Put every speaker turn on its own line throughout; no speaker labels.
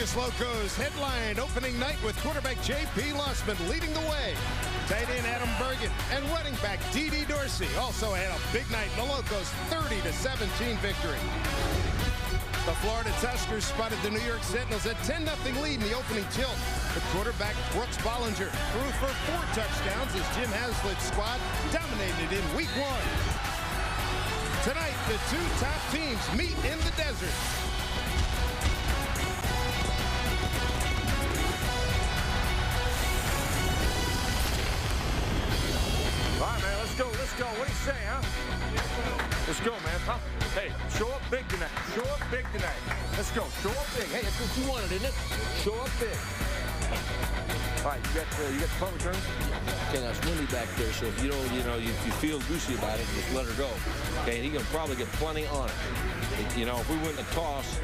Vegas Locos headline opening night with quarterback J.P. Lossman leading the way. Tight end Adam Bergen and running back D.D. Dorsey also had a big night in the Locos' 30-17 victory. The Florida Tuskers spotted the New York Sentinels at 10-0 lead in the opening tilt. The quarterback Brooks Bollinger threw for 4 touchdowns as Jim Haslett's squad dominated in Week 1. Tonight, the 2 top teams meet in the desert.
All right, man, let's go. What do you say, huh? Let's go, man. Huh? Hey, show up big tonight. Show up big tonight. Let's go. Show up big. Hey, that's what you wanted, isn't it? Show up big. All right, you got the punt return?
Okay, now it's windy back there, so if you don't, you feel goosey about it, just let her go. Okay, and he's gonna probably get plenty on it. If we win the toss,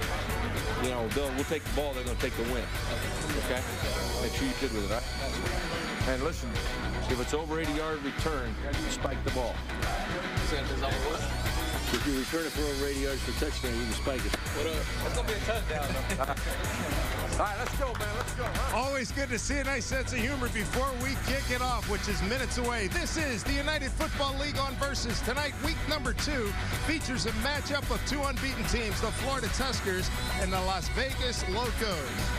we'll take the ball. They're gonna take the win. Okay, make sure you're good with it. Huh? And listen, if it's over 80-yard return, you spike the ball. If you return it for over 80 yards for touchdown, you can spike it.
That's going to be a touchdown, though.
All right, let's go, man. Let's go. Huh?
Always good to see a nice sense of humor before we kick it off, which is minutes away. This is the United Football League on Versus. Tonight, week number 2, features a matchup of 2 unbeaten teams, the Florida Tuskers and the Las Vegas Locos.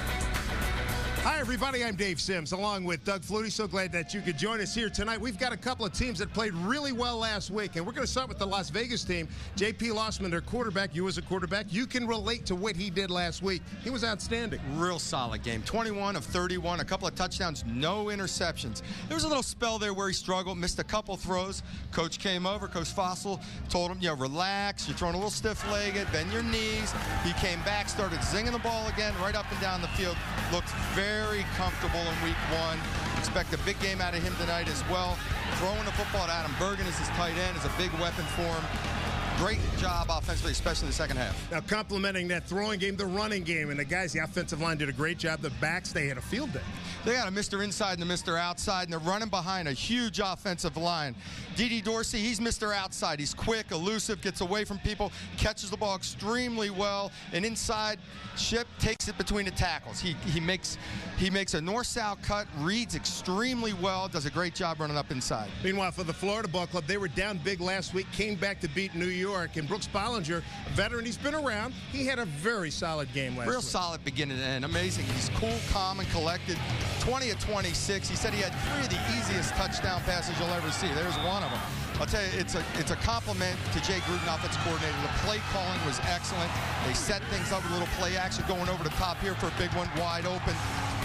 Hi, everybody. I'm Dave Sims, along with Doug Flutie. So glad that you could join us here tonight. We've got a couple of teams that played really well last week, and we're going to start with the Las Vegas team. J.P. Lossman, their quarterback. You as a quarterback, you can relate to what he did last week. He was outstanding.
Real solid game. 21 of 31, a couple of touchdowns, no interceptions. There was a little spell there where he struggled, missed a couple throws. Coach came over, Coach Fossil, told him, relax. You're throwing a little stiff-legged, bend your knees. He came back, started zinging the ball again, right up and down the field. Looked very comfortable in week 1. Expect a big game out of him tonight as well. Throwing the football to Adam Bergen as his tight end is a big weapon for him. Great job offensively, especially in the second half.
Now, complimenting that throwing game, the running game, and the guys, the offensive line did a great job. The backs, they had a field day.
They got a Mr. Inside and a Mr. Outside, and they're running behind a huge offensive line. D.D. Dorsey, he's Mr. Outside. He's quick, elusive, gets away from people, catches the ball extremely well, and inside, Ship takes it between the tackles. He makes a north-south cut, reads extremely well, does a great job running up inside.
Meanwhile, for the Florida Ball Club, they were down big last week, came back to beat New York, and Brooks Bollinger, a veteran, he's been around. He had a very solid game last week.
Real solid beginning to end. Amazing. He's cool, calm, and collected. 20 of 26. He said he had 3 of the easiest touchdown passes you'll ever see. There's one of them. I'll tell you, it's a compliment to Jay Gruden, offensive coordinator. The play calling was excellent. They set things up with a little play action going over the top here for a big one, wide open.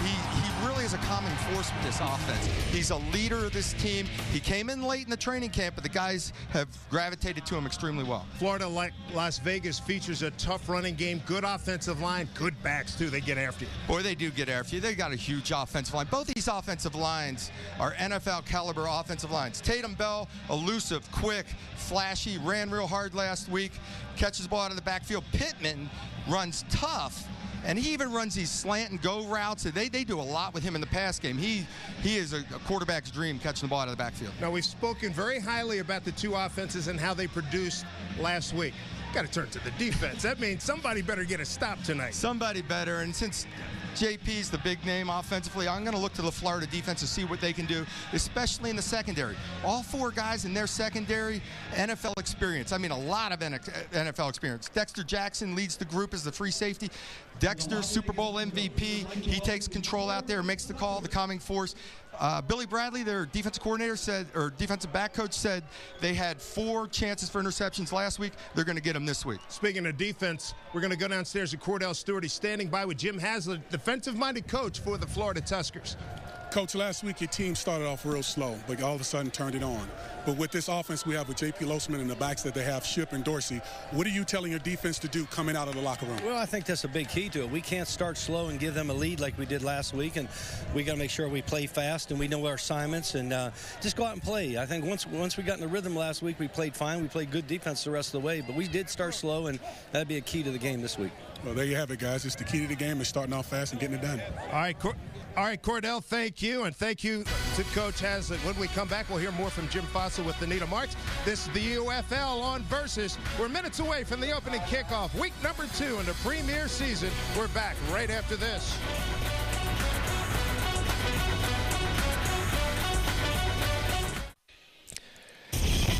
He really is a common force with this offense. He's a leader of this team. He came in late in the training camp, but the guys have gravitated to him extremely well.
Florida, like Las Vegas, features a tough running game, good offensive line, good backs, too. They get after you.
Boy, they do get after you. They got a huge offensive line. Both these offensive lines are NFL caliber offensive lines. Tatum Bell, elusive, quick, flashy, ran real hard last week, catches the ball out of the backfield. Pittman runs tough. And he even runs these slant and go routes. They do a lot with him in the pass game. He is a quarterback's dream, catching the ball out of the backfield.
Now, we've spoken very highly about the 2 offenses and how they produced last week. Got to turn to the defense. That means somebody better get a stop tonight.
Somebody better. And since JP's the big name offensively, I'm going to look to the Florida defense to see what they can do, especially in the secondary. All 4 guys in their secondary, NFL experience. I mean, a lot of NFL experience. Dexter Jackson leads the group as the free safety. Dexter, Super Bowl MVP. He takes control out there, makes the call, the calming force. Billy Bradley, their defensive coordinator, said, or defensive back coach, said they had 4 chances for interceptions last week. They're going to get them this week.
Speaking of defense, we're going to go downstairs to Cordell Stewart. He's standing by with Jim Haslett, defensive-minded coach for the Florida Tuskers.
Coach, last week your team started off real slow, but all of a sudden turned it on. But with this offense we have with J.P. Lossman and the backs that they have, Ship and Dorsey, what are you telling your defense to do coming out of the locker room?
Well, I think that's a big key to it. We can't start slow and give them a lead like we did last week, and we got to make sure we play fast and we know our assignments and just go out and play. I think once we got in the rhythm last week, we played fine. We played good defense the rest of the way, but we did start slow, and that'd be a key to the game this week.
Well, there you have it, guys. It's the key to the game is starting off fast and getting it done.
All right, Cordell, thank you, and thank you to Coach Hazlitt. When we come back, we'll hear more from Jim Fossil with Anita Marks. This is the UFL on Versus. We're minutes away from the opening kickoff. Week number 2 in the premier season. We're back right after this.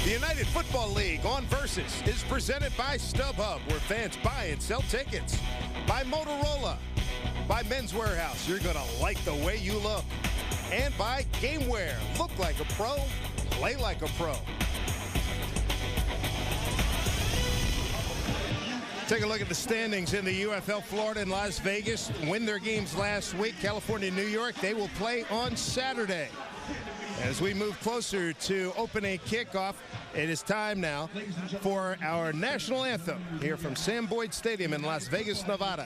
The United Football League on Versus is presented by StubHub, where fans buy and sell tickets. By Motorola. By Men's Warehouse. You're going to like the way you look. And by GameWare. Look like a pro, play like a pro. Take a look at the standings in the UFL. Florida and Las Vegas win their games last week. California and New York, they will play on Saturday. As we move closer to opening kickoff, it is time now for our national anthem here from Sam Boyd Stadium in Las Vegas, Nevada.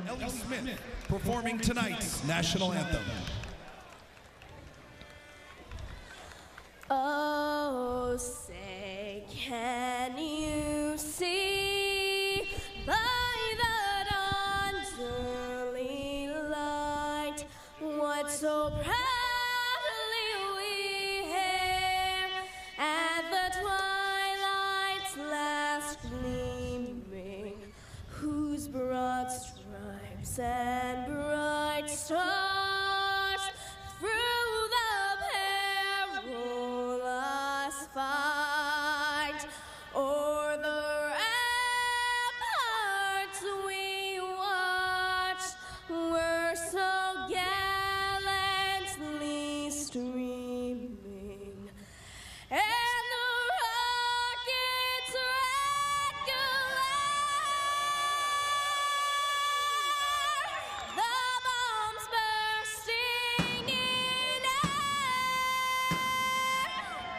Ellie Smith performing tonight's national anthem.
Oh, say, can you see by the dawn's early light what so proudly we hailed at the twilight's last gleaming, whose broad stripes and bright stars through the perilous fight o'er the ramparts we watched were so gallantly streaming, and the rockets' red glare, the bombs bursting in air,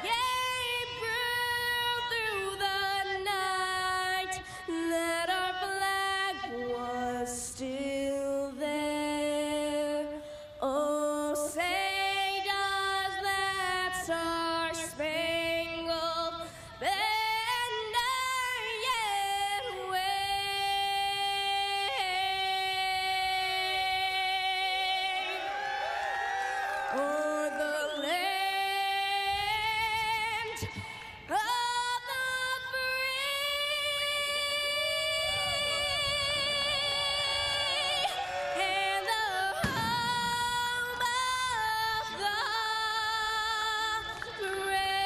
gave proof through the night that our flag was still there. Oh, say does that star-spangled banner yet wave o'er the land of the free and the home of the brave.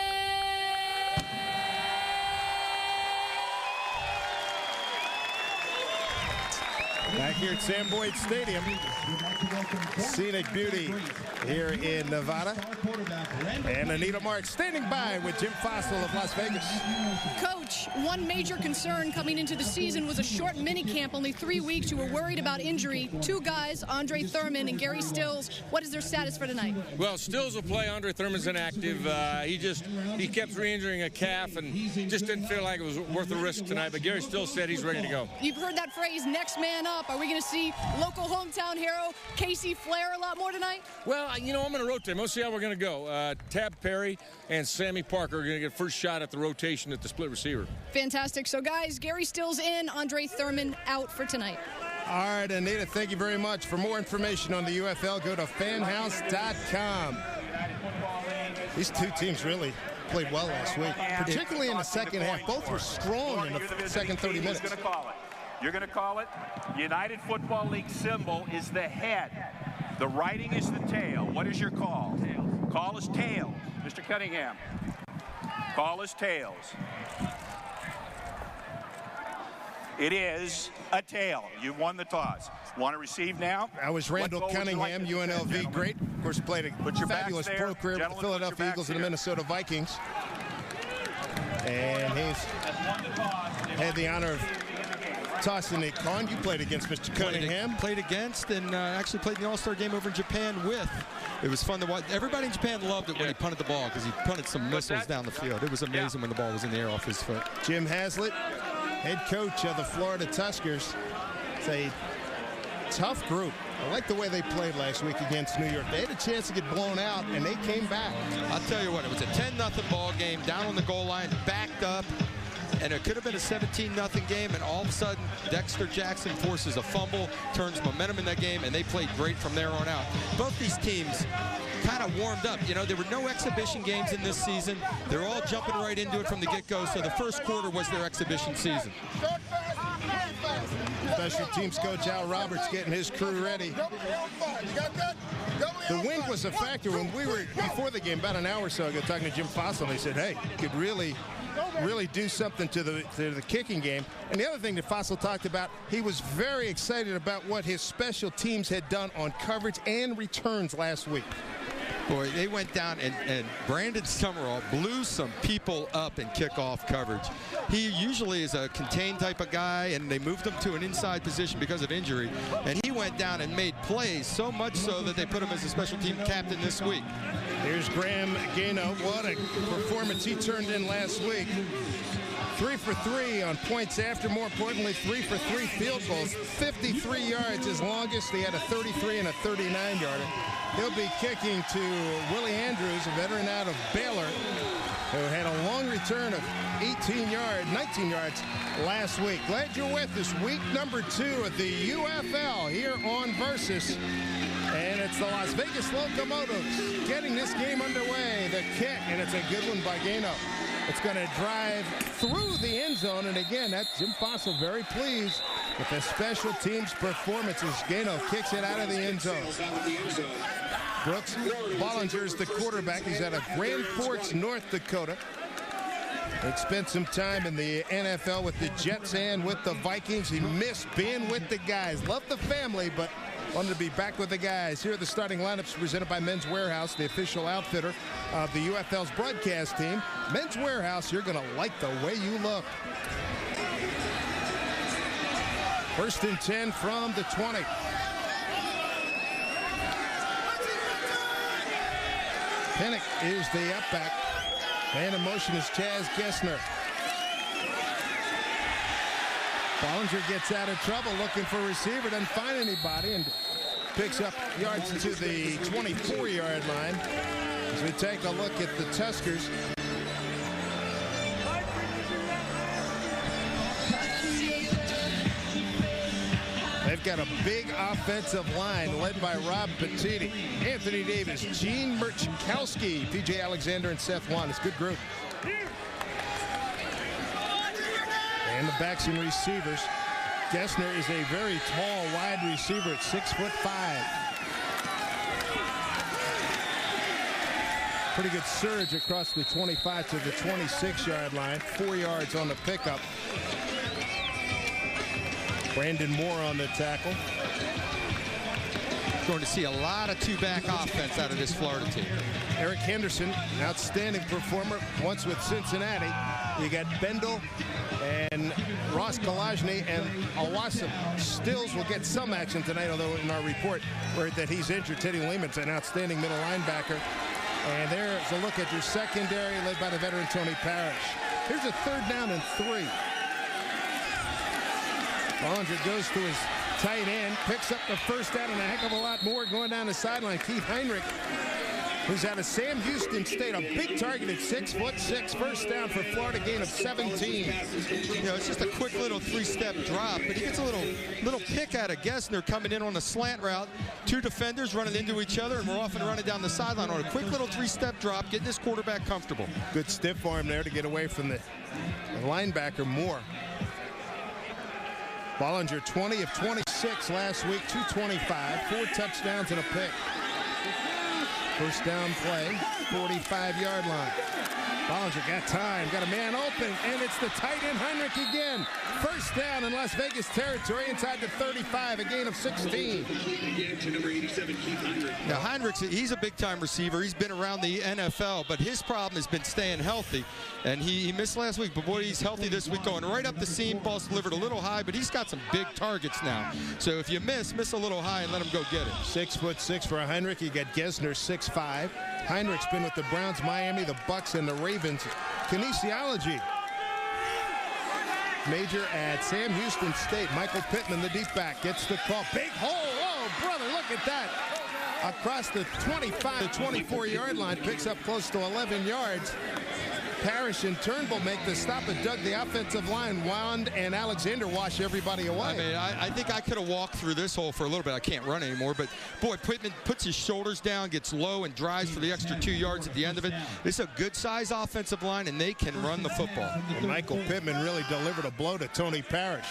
Back here at Sam Boyd Stadium. Scenic beauty here in Nevada. And Anita Marks standing by with Jim Fossil of Las Vegas.
Coach, one major concern coming into the season was a short minicamp, only 3 weeks. You were worried about injury. 2 guys, Andre Thurman and Gary Stills. What is their status for tonight?
Well, Stills will play. Andre Thurman's inactive. He kept re-injuring a calf and just didn't feel like it was worth the risk tonight. But Gary Stills said he's ready to go.
You've heard that phrase, next man up. Are we going to see local hometown hero Casey Flair a lot more tonight?
Well, I'm going to rotate. We'll see how we're going to go. Tab Perry and Sammy Parker are going to get first shot at the rotation at the split receiver.
Fantastic. So, guys, Gary Stills in, Andre Thurman out for tonight.
All right, Anita, thank you very much. For more information on the UFL, go to fanhouse.com. These two teams really played well last week, particularly in the second half. Both were strong in the second 30 minutes.
You're going to call it. United Football League symbol is the head. The writing is the tail. What is your call? Call is tails. Mr. Cunningham. Call is tails. It is a tail. You've won the toss. Want to receive now?
That was Randall Cunningham, UNLV great. Of course, played a fabulous pro career with the Philadelphia Eagles and the Minnesota Vikings. And he's had the honor of tossing it. Con, you played against Mr. Cunningham.
Played against and actually played in the All-Star game over in Japan with. It was fun to watch. Everybody in Japan loved it when he punted the ball because he punted some missiles down the field. It was amazing when the ball was in the air off his foot.
Jim Hazlitt, head coach of the Florida Tuskers. It's a tough group. I like the way they played last week against New York. They had a chance to get blown out, and they came back.
I'll tell you what, it was a 10-0 ball game, down on the goal line, backed up, and it could have been a 17-0 game, and all of a sudden, Dexter Jackson forces a fumble, turns momentum in that game, and they played great from there on out. Both these teams kind of warmed up. You know, there were no exhibition games in this season. They're all jumping right into it from the get-go, so the first quarter was their exhibition season.
Special teams coach Al Roberts getting his crew ready. The wind was a factor when we were, before the game, about an hour or so ago, talking to Jim Fossil, and he said, hey, you could really do something to the kicking game. And the other thing that Fossil talked about, he was very excited about what his special teams had done on coverage and returns last week.
Boy, they went down, and Brandon Summerall blew some people up in kickoff coverage. He usually is a contained type of guy, and they moved him to an inside position because of injury. And he went down and made plays, so much so that they put him as a special team captain this week.
Here's Graham Gano. What a performance he turned in last week. 3 for 3 on points after, more importantly, 3 for 3 field goals. 53 yards his longest. He had a 33 and a 39-yarder. He'll be kicking to Willie Andrews, a veteran out of Baylor, who had a long return of 19 yards last week. Glad you're with us. Week number 2 of the UFL here on Versus. And it's the Las Vegas Locomotives getting this game underway. The kick, and it's a good one by Gano. It's going to drive through the end zone. And again, that's Jim Fossil very pleased with the special teams performances. Gano kicks it out of the end zone. Brooks Bollinger's the quarterback. He's out of Grand Forks, North Dakota. He spent some time in the NFL with the Jets and with the Vikings. He missed being with the guys. Loved the family, but wanted to be back with the guys. Here are the starting lineups presented by Men's Warehouse, the official outfitter of the UFL's broadcast team. Men's Warehouse, you're going to like the way you look. 1st and 10 from the 20. Pinnock is the up back. Man in motion is Chaz Gessner. Bollinger gets out of trouble looking for a receiver, doesn't find anybody, and picks up yards to the 24-yard line. As we take a look at the Tuskers. They've got a big offensive line led by Rob Petiti, Anthony Davis, Gene Murchkowski, P.J. Alexander, and Seth Wan. It's a good group. And the backs and receivers. Gessner is a very tall, wide receiver at 6'5". Pretty good surge across the 25 to the 26-yard line. 4 yards on the pickup. Brandon Moore on the tackle.
Going to see a lot of two-back offense out of this Florida team.
Eric Henderson, outstanding performer, once with Cincinnati. You got Bendel and Ross Kalajny and Awasam. Stills will get some action tonight, although in our report heard that he's injured. Teddy Lehman's an outstanding middle linebacker. And there's a look at your secondary led by the veteran Tony Parrish. Here's a 3rd down and 3. Bollinger goes to his tight end, picks up the 1st down and a heck of a lot more going down the sideline. Keith Heinrich, who's out of Sam Houston State, a big target at 6'6". 1st down for Florida, gain of 17.
You know, it's just a quick little 3-step drop, but he gets a little pick out of Gessner coming in on a slant route. 2 defenders running into each other, and we're off and running down the sideline on a quick little 3-step drop, getting this quarterback comfortable.
Good stiff arm there to get away from the linebacker Moore. Bollinger 20 of 26 last week, 225, 4 touchdowns and a pick. 1st down play, 45-yard line. Bollinger got time, got a man open, and it's the tight end Heinrich again. 1st down in Las Vegas territory inside the 35, a gain of 16.
Now Heinrich, he's a big-time receiver. He's been around the NFL, but his problem has been staying healthy. And he missed last week, but boy, he's healthy this week, going right up the seam. Ball's delivered a little high, but he's got some big targets now. So if you miss a little high and let him go get it.
6'6" for Heinrich. You got Gessner 6'5". Heinrich's been with the Browns, Miami, the Bucks, and the Ravens. Kinesiology major at Sam Houston State. Michael Pittman, the deep back, gets the call. Big hole. Oh, brother, look at that. Across the 25 to 24-yard line, picks up close to 11 yards. Parrish and Turnbull make the stop, and Doug, the offensive line, Wand and Alexander wash everybody away.
I mean, I think I could have walked through this hole for a little bit. I can't run anymore, but boy, Pittman puts his shoulders down, gets low, and drives for the extra 2 yards at the end of it. It's a good-sized offensive line, and they can run the football.
And Michael Pittman really delivered a blow to Tony Parrish.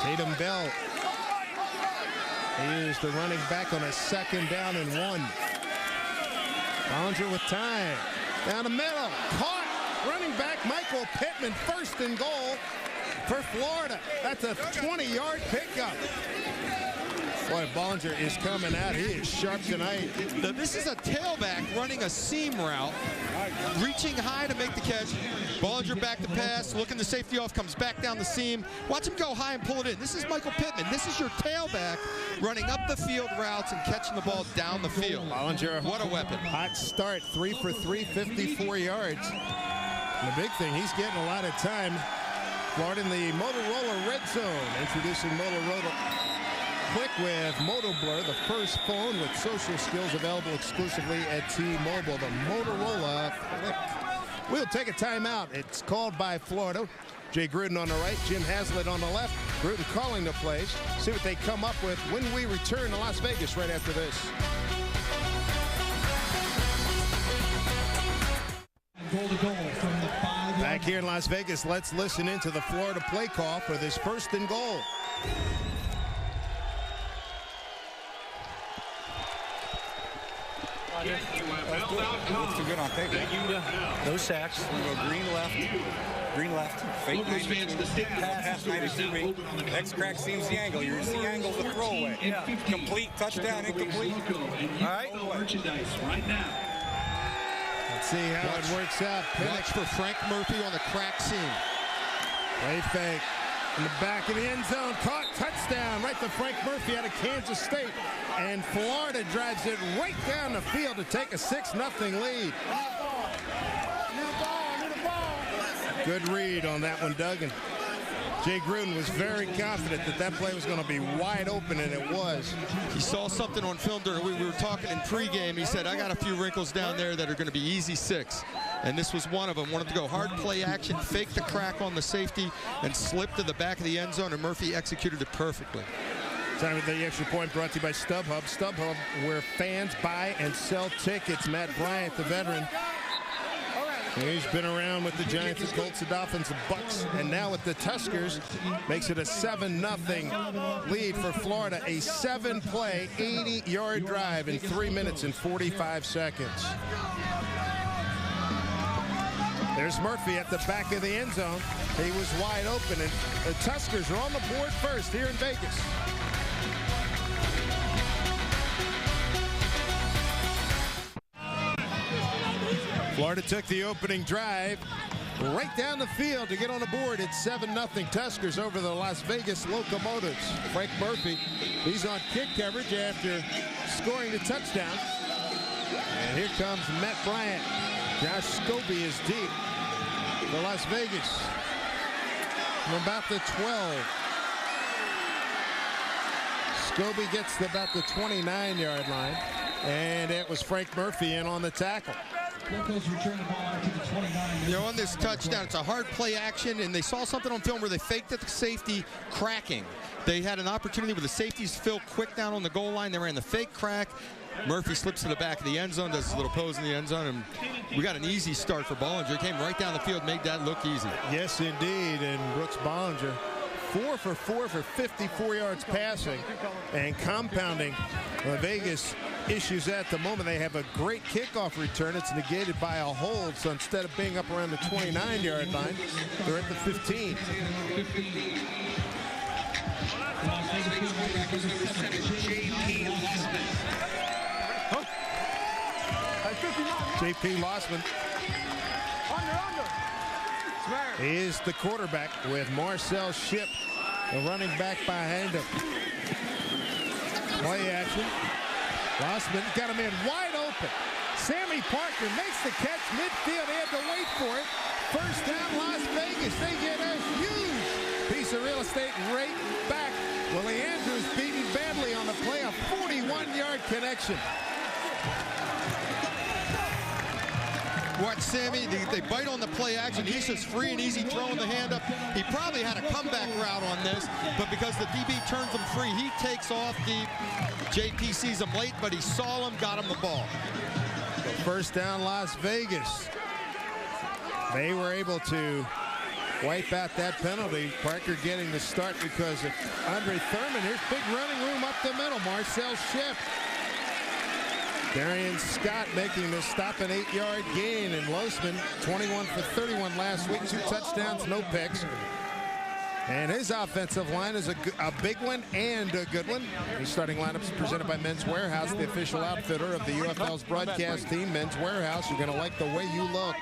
Tatum Bell. He is the running back on a 2nd down and 1. Bollinger with time. Down the middle. Caught. Running back Michael Pittman, 1st and goal for Florida. That's a 20-yard pickup. Boy, Bollinger is coming out. He is sharp tonight.
This is a tailback running a seam route, reaching high to make the catch. Bollinger back to pass, looking the safety off, comes back down the seam. Watch him go high and pull it in. This is Michael Pittman. This is your tailback running up the field routes and catching the ball down the field.
Bollinger,
what a weapon.
Hot start, 3 for 3, 54 yards. And the big thing, he's getting a lot of time. Florida in the Motorola red zone. Introducing Motorola Click with MotoBlur, the first phone with social skills available exclusively at T-Mobile. The Motorola Click. We'll take a timeout. It's called by Florida. Jay Gruden on the right, Jim Haslett on the left. Gruden calling the plays. See what they come up with when we return to Las Vegas right after this. Back here in Las Vegas, let's listen into the Florida play call for this 1st and goal.
Looks too good on paper.
No sacks.
We'll go green left, fake 92, pass 92. Next crack seems the angle. You're the angle of the throwaway. Yeah. Complete, touchdown, incomplete. All right.
Merchandise right now.
Let's see how it works out.
Watch for Frank Murphy on the crack seam.
Play fake. In the back of the end zone, caught, touchdown, right to Frank Murphy out of Kansas State. And Florida drives it right down the field to take a 6-0 lead. Good read on that one, Doug. And Jay Gruden was very confident that that play was going to be wide open, and it was.
He saw something on film during, we were talking in pregame. He said, I got a few wrinkles down there that are going to be easy 6. And this was one of them. Wanted to go hard play action, fake the crack on the safety, and slip to the back of the end zone, and Murphy executed it perfectly.
Time of the extra point brought to you by StubHub. StubHub, where fans buy and sell tickets. Matt Bryant, the veteran. He's been around with the Giants, the Colts, the Dolphins, the Bucks, and now with the Tuskers, makes it a 7-0 lead for Florida. A 7-play, 80-yard drive in 3 minutes and 45 seconds. There's Murphy at the back of the end zone. He was wide open, and the Tuskers are on the board first here in Vegas. Florida took the opening drive right down the field to get on the board. It's 7-0 Tuskers over the Las Vegas Locomotives. Frank Murphy, he's on kick coverage after scoring the touchdown. And here comes Matt Bryant. Josh Scobie is deep for Las Vegas from about the 12. Scobie gets to about the 29-yard line, and it was Frank Murphy in on the tackle.
They're on this touchdown. It's a hard play action, and they saw something on film where they faked at the safety cracking. They had an opportunity where the safeties fill quick down on the goal line. They ran the fake crack. Murphy slips to the back of the end zone, does a little pose in the end zone, and we got an easy start for Bollinger. Came right down the field, made that look easy.
Yes, indeed, and Brooks Bollinger, 4 for 4 for 54 yards passing, and compounding Vegas issues at the moment. They have a great kickoff return. It's negated by a hold, so instead of being up around the 29-yard line, they're at the 15. J.P. Lossman is the quarterback with Marcel Shipp, the running back behind him. Play action. Lossman got him in wide open. Sammy Parker makes the catch midfield. They had to wait for it. First down, Las Vegas. They get a huge piece of real estate right back. Willie Andrews beaten badly on the play. A 41-yard connection.
Watch Sammy, they bite on the play action. He's just free and easy throwing the hand up. He probably had a comeback route on this, but because the DB turns him free, he takes off deep. JP sees him late, but he saw him, got him the ball.
First down, Las Vegas. They were able to wipe out that penalty. Parker getting the start because of Andre Thurman. Here's big running room up the middle. Marcel Shipp. Darian Scott making the stop, an 8-yard gain. And Losman, 21 for 31 last week. 2 touchdowns, no picks. And his offensive line is a big one and a good one. The starting lineup is presented by Men's Warehouse, the official outfitter of the UFL's broadcast team. Men's Warehouse, you're going to like the way you look.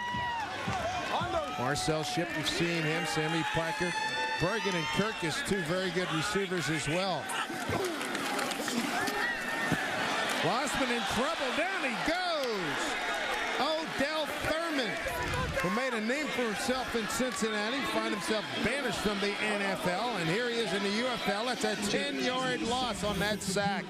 Marcel Shipp, you've seen him. Sammy Parker. Bergen and Kirkus, 2 very good receivers as well. Losman in trouble. Down he goes. Odell Thurman, who made a name for himself in Cincinnati, find himself banished from the NFL, and here he is in the UFL. That's a 10-yard loss on that sack.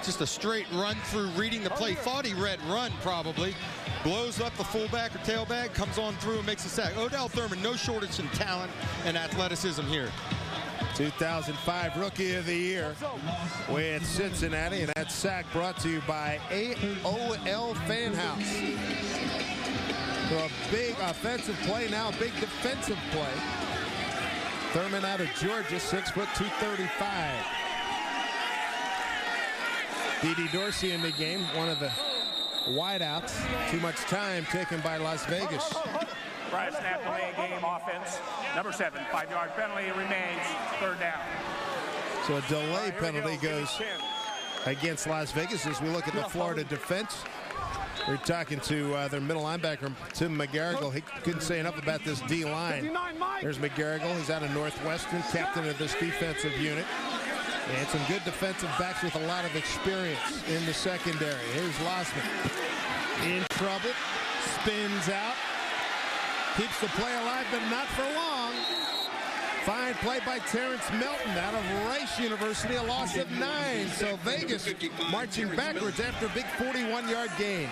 Just a straight run through, reading the play. Thought he read run, probably. Blows up the fullback or tailback, comes on through and makes a sack. Odell Thurman, no shortage in talent and athleticism here.
2005 Rookie of the Year with Cincinnati, and that sack brought to you by AOL Fan House. So a big offensive play, now a big defensive play. Thurman out of Georgia, 6 foot 235. D.D. Dorsey in the game, one of the wideouts. Too much time taken by Las Vegas.
Prior snap delay game offense. Number 7, 5-yard penalty remains. 3rd down.
So a delay penalty goes against Las Vegas as we look at the Florida defense. We're talking to their middle linebacker, Tim McGarrigle. He couldn't say enough about this D-line. There's McGarrigle. He's out of Northwestern, captain of this defensive unit. And some good defensive backs with a lot of experience in the secondary. Here's Losman. In trouble. Spins out. Keeps the play alive, but not for long. Fine play by Terrence Melton out of Rice University, a loss of 9. So Vegas marching backwards after a big 41-yard gain.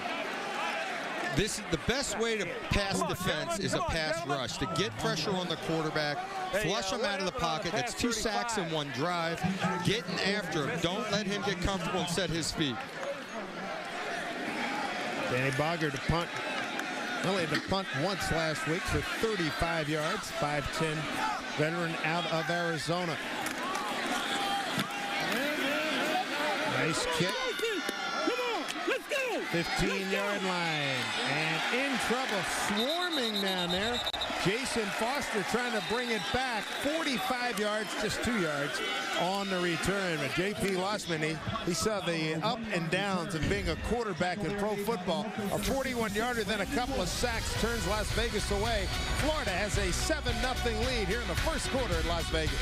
This is the best way to pass defense is a pass rush, to get pressure on the quarterback, flush him out of the pocket. That's 2 sacks in 1 drive. Getting after him. Don't let him get comfortable and set his feet.
Danny Bogger to punt. Only had to punt once last week for 35 yards. 5'10" veteran out of Arizona. Nice kick. 15-yard line. And in trouble, swarming down there. Jason Foster trying to bring it back. 45 yards, just 2 yards on the return. But J.P. Losman, he saw the up and downs of being a quarterback in pro football. A 41-yarder, then a couple of sacks turns Las Vegas away. Florida has a 7-0 lead here in the first quarter at Las Vegas.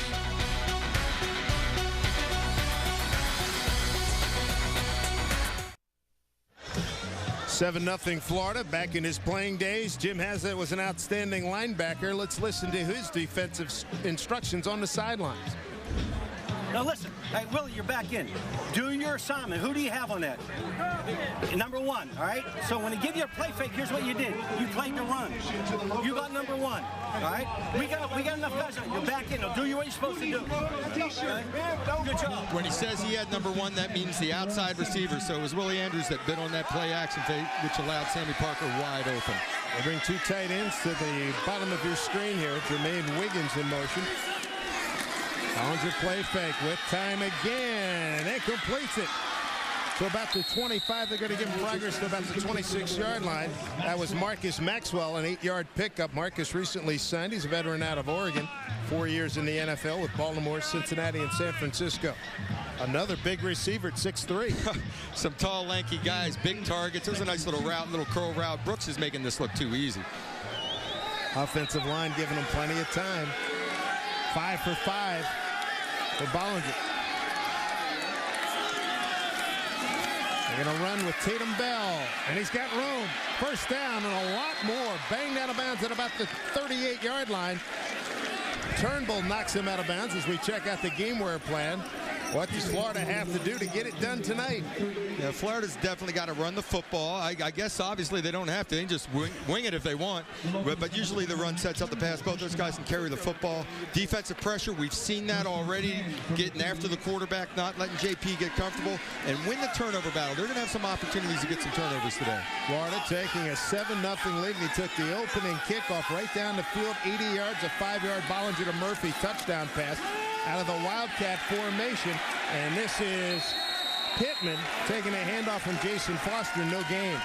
(7-0) Florida. Back in his playing days, Jim Haslett was an outstanding linebacker. Let's listen to his defensive instructions on the sidelines.
Now listen, hey, Willie, you're back in. Do your assignment. Who do you have on that? Number 1, all right? So when they give you a play fake, here's what you did. You played the run. You got number 1, all right? We got enough guys on. You're back in. Now do what you're supposed to do. Okay? Good job.
When he says he had number 1, that means the outside receiver. So it was Willie Andrews that bit on that play action fake, which allowed Sammy Parker wide open.
They bring 2 tight ends to the bottom of your screen here. Jermaine Wiggins in motion. Hollinger play fake with time again, and completes it. So about the 25, they're going to give him progress to about the 26-yard line. That was Marcus Maxwell, an 8-yard pickup. Marcus recently signed. He's a veteran out of Oregon. 4 years in the NFL with Baltimore, Cincinnati, and San Francisco. Another big receiver at 6'3".
Some tall, lanky guys, big targets. There's a nice little route, little curl route. Brooks is making this look too easy.
Offensive line giving him plenty of time. 5 for 5 for Bollinger. They're going to run with Tatum Bell, and he's got room. First down and a lot more. Banged out of bounds at about the 38-yard line. Turnbull knocks him out of bounds as we check out the game-wear plan. What does Florida have to do to get it done tonight?
Yeah, Florida's definitely got to run the football. I guess obviously they don't have to. They can just wing it if they want. But usually the run sets up the pass. Both those guys can carry the football. Defensive pressure, we've seen that already. Getting after the quarterback, not letting JP get comfortable, and win the turnover battle. They're going to have some opportunities to get some turnovers today.
Florida taking a 7-0 lead. He took the opening kickoff right down the field, 80 yards, a 5-yard Bollinger to Murphy touchdown pass out of the Wildcat formation. And this is Pittman taking a handoff from Jason Foster, no gain.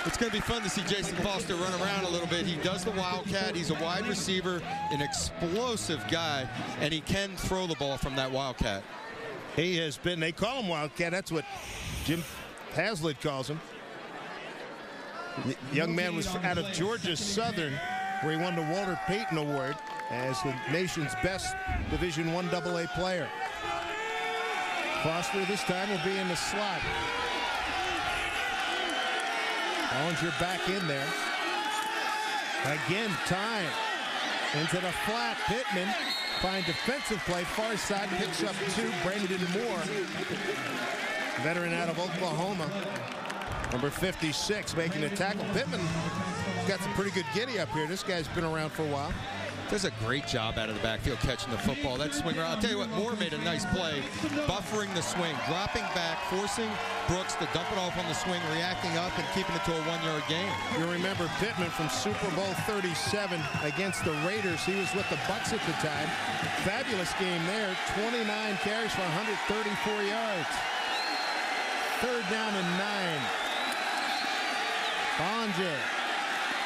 It's going to be fun to see Jason Foster run around a little bit. He does the Wildcat. He's a wide receiver, an explosive guy, and he can throw the ball from that Wildcat.
He has been, they call him Wildcat. That's what Jim Hazlitt calls him. The young man was out of Georgia Southern, where he won the Walter Payton Award as the nation's best Division I AA player. Foster this time will be in the slot. Bollinger back in there. Again, time into the flat. Pittman finds defensive play. Far side picks up 2. Brandon Moore, veteran out of Oklahoma. Number 56 making the tackle. Pittman got some pretty good giddy up here. This guy's been around for a while.
Does a great job out of the backfield catching the football. That swing around. I'll tell you what, Moore made a nice play, buffering the swing, dropping back, forcing Brooks to dump it off on the swing, reacting up, and keeping it to a 1-yard gain.
You remember Pittman from Super Bowl 37 against the Raiders. He was with the Bucs at the time. Fabulous game there. 29 carries for 134 yards. 3rd down and 9. Bollinger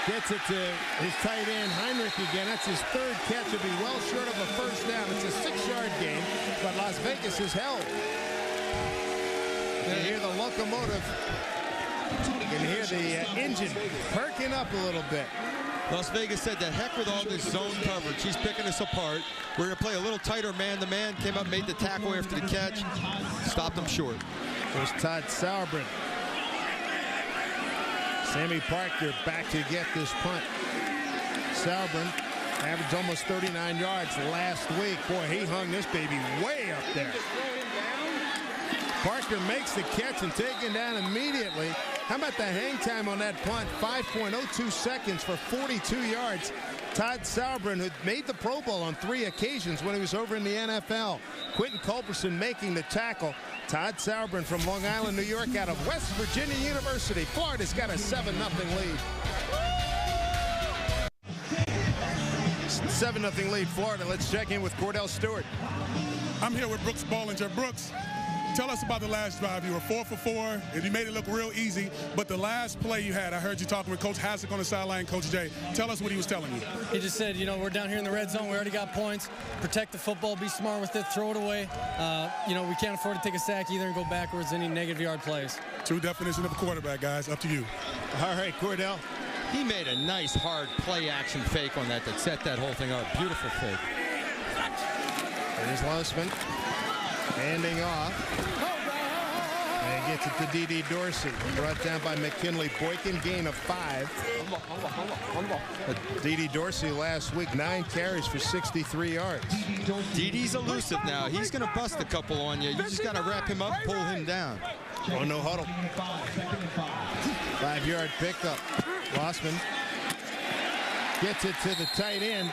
gets it to his tight end, Heinrich again. That's his 3rd catch. He'll be well short of a 1st down. It's a 6-yard gain, but Las Vegas is held. You can hear the locomotive. You can hear the engine perking up a little bit.
Las Vegas said, the heck with all this zone coverage. He's picking us apart. We're going to play a little tighter man-to-man. Came up, made the tackle after the catch. Stopped him short.
There's Todd Sauerbrunn. Sammy Parker back to get this punt. Sauerbrunn averaged almost 39 yards last week. Boy, he hung this baby way up there. Parker makes the catch and taken down immediately. How about the hang time on that punt? 5.02 seconds for 42 yards. Todd Sauerbrunn, who made the Pro Bowl on 3 occasions when he was over in the NFL. Quentin Culberson making the tackle. Todd Sauerbrunn from Long Island, New York, out of West Virginia University. Florida's got a 7-0 lead. 7-0 lead, Florida. Let's check in with Cordell Stewart.
I'm here with Brooks Bollinger. Brooks, tell us about the last drive. You were 4 for 4, and you made it look real easy. But the last play you had, I heard you talking with Coach Hasek on the sideline, Coach Jay. Tell us what he was telling you.
He just said, you know, we're down here in the red zone. We already got points. Protect the football. Be smart with it. Throw it away. You know, we can't afford to take a sack either and go backwards any negative yard plays.
True definition of a quarterback, guys. Up to you.
All right, Cordell.
He made a nice, hard play-action fake on that set that whole thing up. Beautiful fake.
There's Losman handing off. And gets it to D.D. Dorsey. Brought down by McKinley Boykin. Gain of 5. D.D. Dorsey last week, 9 carries for 63 yards.
D.D.'s elusive now. He's going to bust a couple on you. You just got to wrap him up and pull him down.
Oh, no huddle. 5-yard pickup. Losman gets it to the tight end.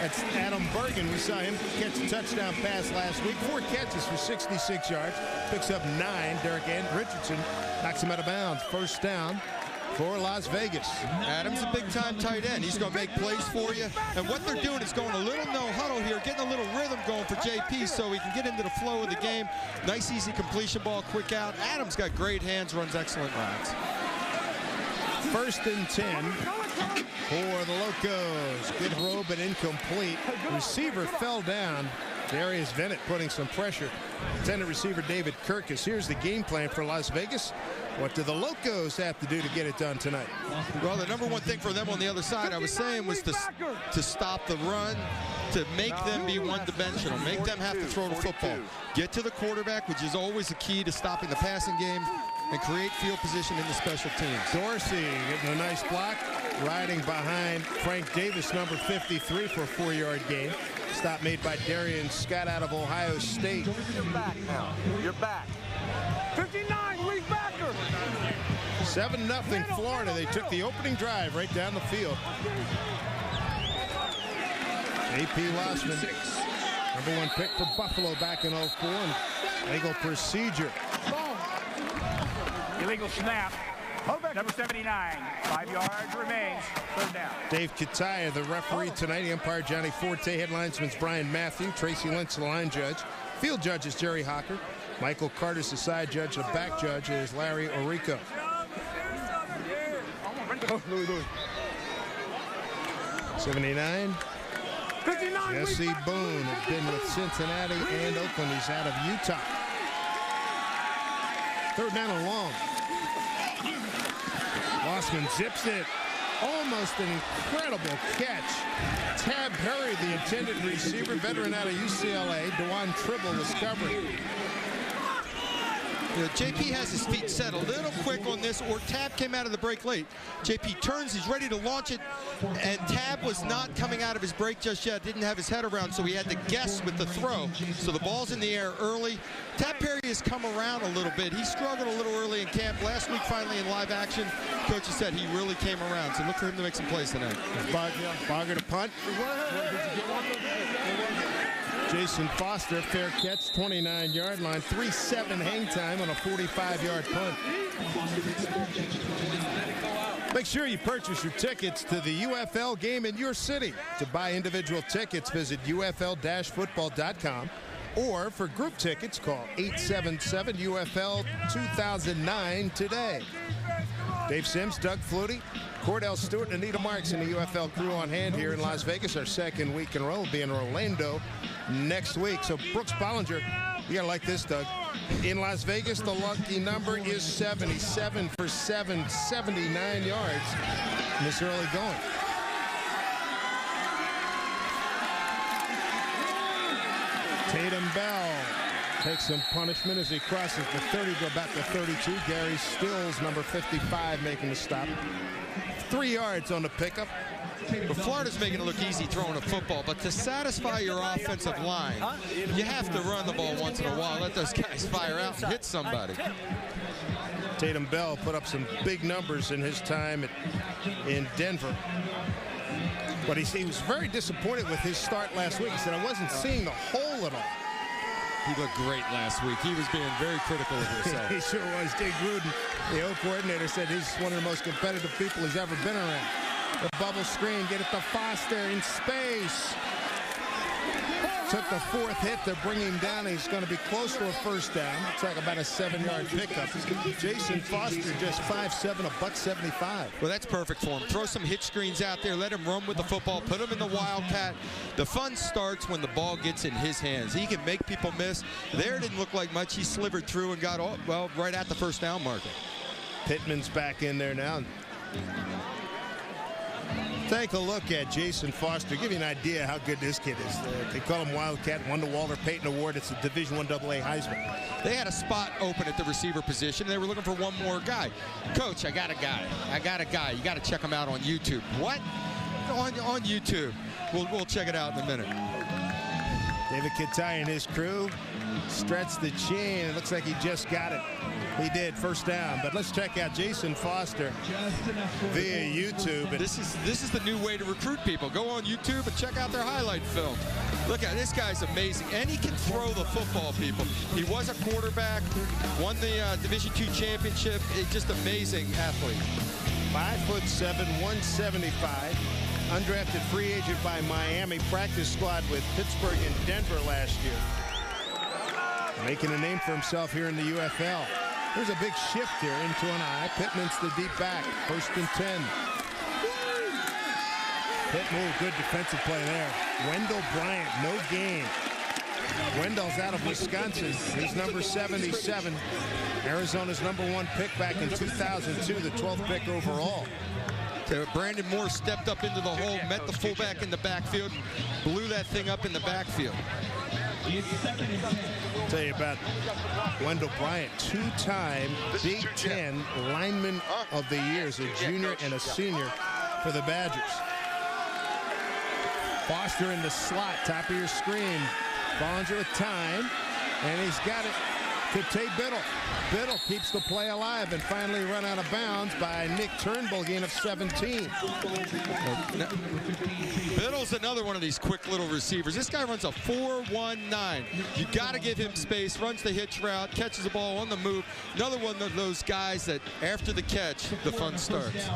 That's Adam Bergen. We saw him catch a touchdown pass last week. 4 catches for 66 yards. Picks up 9. Derek Richardson knocks him out of bounds. 1st down for Las Vegas.
Adam's a big-time tight end. He's going to make plays for you. And what they're doing is going a little no-huddle here, getting a little rhythm going for JP so he can get into the flow of the game. Nice, easy completion ball, quick out. Adam's got great hands, runs excellent routes.
1st and 10 for the Locos. Good throw, but incomplete. Receiver fell down. Darius Bennett putting some pressure. Intended receiver David Kirkus. Here's the game plan for Las Vegas. What do the Locos have to do to get it done tonight?
Well, the number one thing for them on the other side, I was saying, was to stop the run, to make them be one-dimensional, make them have to throw the football. Get to the quarterback, which is always the key to stopping the passing game, and create field position in the special teams.
Dorsey getting a nice block. riding behind Frank Davis, number 53, for a 4-yard gain. Stop made by Darian Scott out of Ohio State.
You're back now. You're back. 59, lead backer.
7-0 Florida. They took the opening drive right down the field. J.P. Lossman, number 1 pick for Buffalo back in 04. And legal procedure.
Illegal snap. Number 79. 5 yards remains. 3rd down.
Dave Kataya, the referee tonight. The umpire, Johnny Forte. Head linesman's Brian Matthew. Tracy Lynch, the line judge. Field judge is Jerry Hocker. Michael Carter's the side judge. The back judge is Larry Orico. 79.
59.
Jesse Boone has been with Cincinnati and Oakland. He's out of Utah. 3rd down and long. Lossman zips it. Almost an incredible catch. Tab Perry, the intended receiver, veteran out of UCLA. Dewan Tribble was covering.
You know, JP has his feet set a little quick on this, or Tab came out of the break late. JP turns, he's ready to launch it, and Tab was not coming out of his break just yet, didn't have his head around, so he had to guess with the throw. So the ball's in the air early. Tab Perry has come around a little bit. He struggled a little early in camp. Last week, finally in live action, coach has said he really came around. So look for him to make some plays tonight.
Bogger to punt. Jason Foster, fair catch, 29-yard line, 3-7 hang time on a 45-yard punt. Make sure you purchase your tickets to the UFL game in your city. To buy individual tickets, visit UFL-football.com. Or for group tickets, call 877-UFL-2009 today. Dave Sims, Doug Flutie, Cordell Stewart, and Anita Marks and the UFL crew on hand here in Las Vegas. Our 2nd week in a row will be in Orlando next week. So Brooks Bollinger, you gotta like this, Doug. In Las Vegas, the lucky number is 77 for 7, 79 yards in this early going. Tatum Bell takes some punishment as he crosses the 30 to about the 32. Gary Stills, number 55, making the stop. 3 yards on the pickup.
But Florida's making it look easy throwing a football, but to satisfy your offensive line, you have to run the ball once in a while. Let those guys fire out and hit somebody.
Tatum Bell put up some big numbers in his time in Denver. But he was very disappointed with his start last week. He said, I wasn't seeing the hole at all.
He looked great last week. He was being very critical of himself.
He sure was. Dick Gruden, the O coordinator, said he's one of the most competitive people he's ever been around. The bubble screen, get it to Foster in space. Took the 4th hit to bring him down. He's going to be close to a 1st down. Looks like about a 7-yard pickup. Jason Foster just 5'7", $175.
Well, that's perfect for him. Throw some hitch screens out there. Let him run with the football. Put him in the Wildcat. The fun starts when the ball gets in his hands. He can make people miss. There didn't look like much. He slivered through and got, well, right at the 1st down marker.
Pittman's back in there now. Take a look at Jason Foster. Give you an idea how good this kid is. They call him Wildcat, won the Walter Payton Award. It's a Division I AA Heisman.
They had a spot open at the receiver position. They were looking for one more guy. Coach, I got a guy. You got to check him out on YouTube. What? On YouTube. We'll check it out in a minute.
David Kataya and his crew stretch the chain. It looks like he just got it. He did, 1st down. But let's check out Jason Foster via YouTube. And
this is the new way to recruit people. Go on YouTube and check out their highlight film. Look at this guy's amazing, and he can throw the football, people. He was a quarterback, won the Division II championship. Just amazing athlete.
5'7", 175. Undrafted free agent by Miami. Practice squad with Pittsburgh and Denver last year. Making a name for himself here in the UFL. There's a big shift here into an eye. Pittman's the deep back. 1st and 10. Pittman, good defensive play there. Wendell Bryant, no gain. Wendell's out of Wisconsin. He's number 77. Arizona's number 1 pick back in 2002, the 12th pick overall.
So Brandon Moore stepped up into the hole, met the fullback in the backfield, blew that thing up in the backfield.
I'll tell you about Wendell Bryant, 2-time Big Ten lineman of the year as a junior and a senior. for the Badgers. Foster in the slot, top of your screen. Bollinger with time, and he's got it to Tate Biddle. Biddle keeps the play alive and finally run out of bounds by Nick Turnbull, gain of 17.
Biddle's another one of these quick little receivers. This guy runs a 4.19. You got to give him space, runs the hitch route, catches the ball on the move. Another one of those guys that after the catch, the fun starts.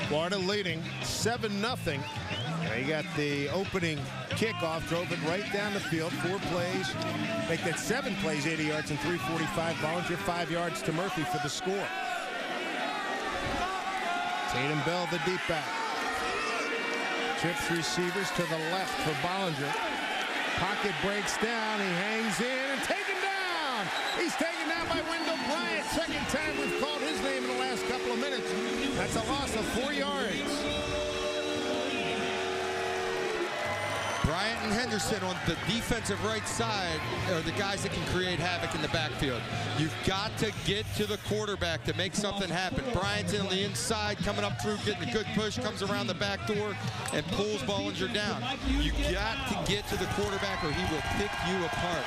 Florida leading 7-0. He got the opening kickoff, drove it right down the field, 4 plays. Make that 7 plays, 80 yards and 345. Bollinger 5 yards to Murphy for the score. Tatum Bell, the deep back. Trips receivers to the left for Bollinger. Pocket breaks down. He hangs in and taken down. He's taken down by Wendell Bryant. Second time we've called his name in the last couple of minutes. That's a loss of 4 yards.
Bryant and Henderson on the defensive right side are the guys that can create havoc in the backfield. You've got to get to the quarterback to make something happen. Bryant's on the inside, coming up through, getting a good push, comes around the back door and pulls Bollinger down. You got to get to the quarterback or he will pick you apart.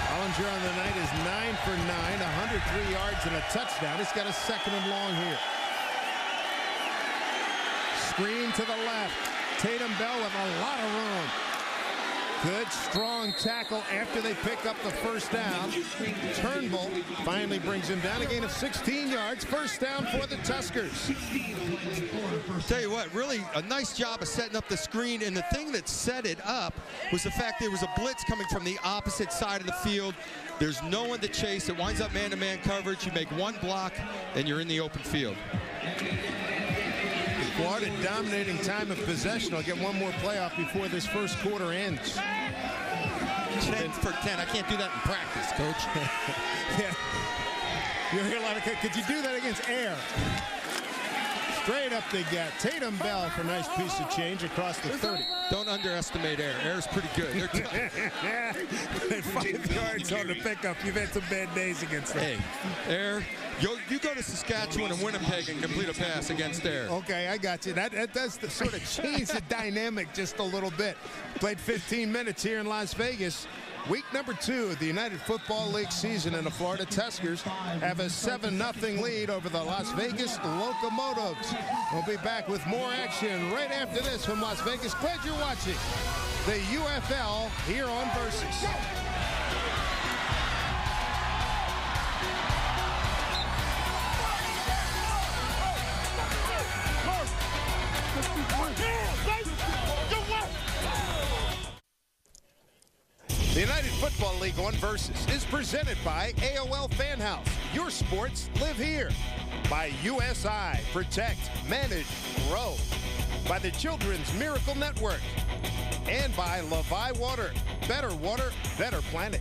Bollinger on the night is 9 for 9, 103 yards and a touchdown. He's got a second and long here. Screen to the left. Tatum Bell with a lot of room. Good, strong tackle after they pick up the first down. Turnbull finally brings him down. A gain of 16 yards. First down for the Tuskers.
I'll tell you what, really a nice job of setting up the screen. And the thing that set it up was the fact there was a blitz coming from the opposite side of the field. There's no one to chase. It winds up man-to-man coverage. You make one block, and you're in the open field.
Florida dominating time of possession. I'll get one more playoff before this first quarter ends.
10 for 10. I can't do that in practice, Coach.
Yeah. You'll hear a lot of, could you do that against air? Straight up they get Tatum Bell for a nice piece of change across the 30.
Don't underestimate air. Air's pretty good.
They're 5 yards on the pickup. You've had some bad days against them.
Hey, air. You go to Saskatchewan and Winnipeg and complete a pass against air.
Okay, I got you. That does sort of change the dynamic just a little bit. Played 15 minutes here in Las Vegas. Week number 2 of the United Football League season, and the Florida Tuskers have a 7-0 lead over the Las Vegas Locomotives. We'll be back with more action right after this from Las Vegas. Glad you're watching the UFL here on Versus. The United Football League on Versus is presented by AOL Fan House. Your sports live here. By USI, Protect, Manage, Grow. By the Children's Miracle Network. And by Levi Water. Better water, better planet.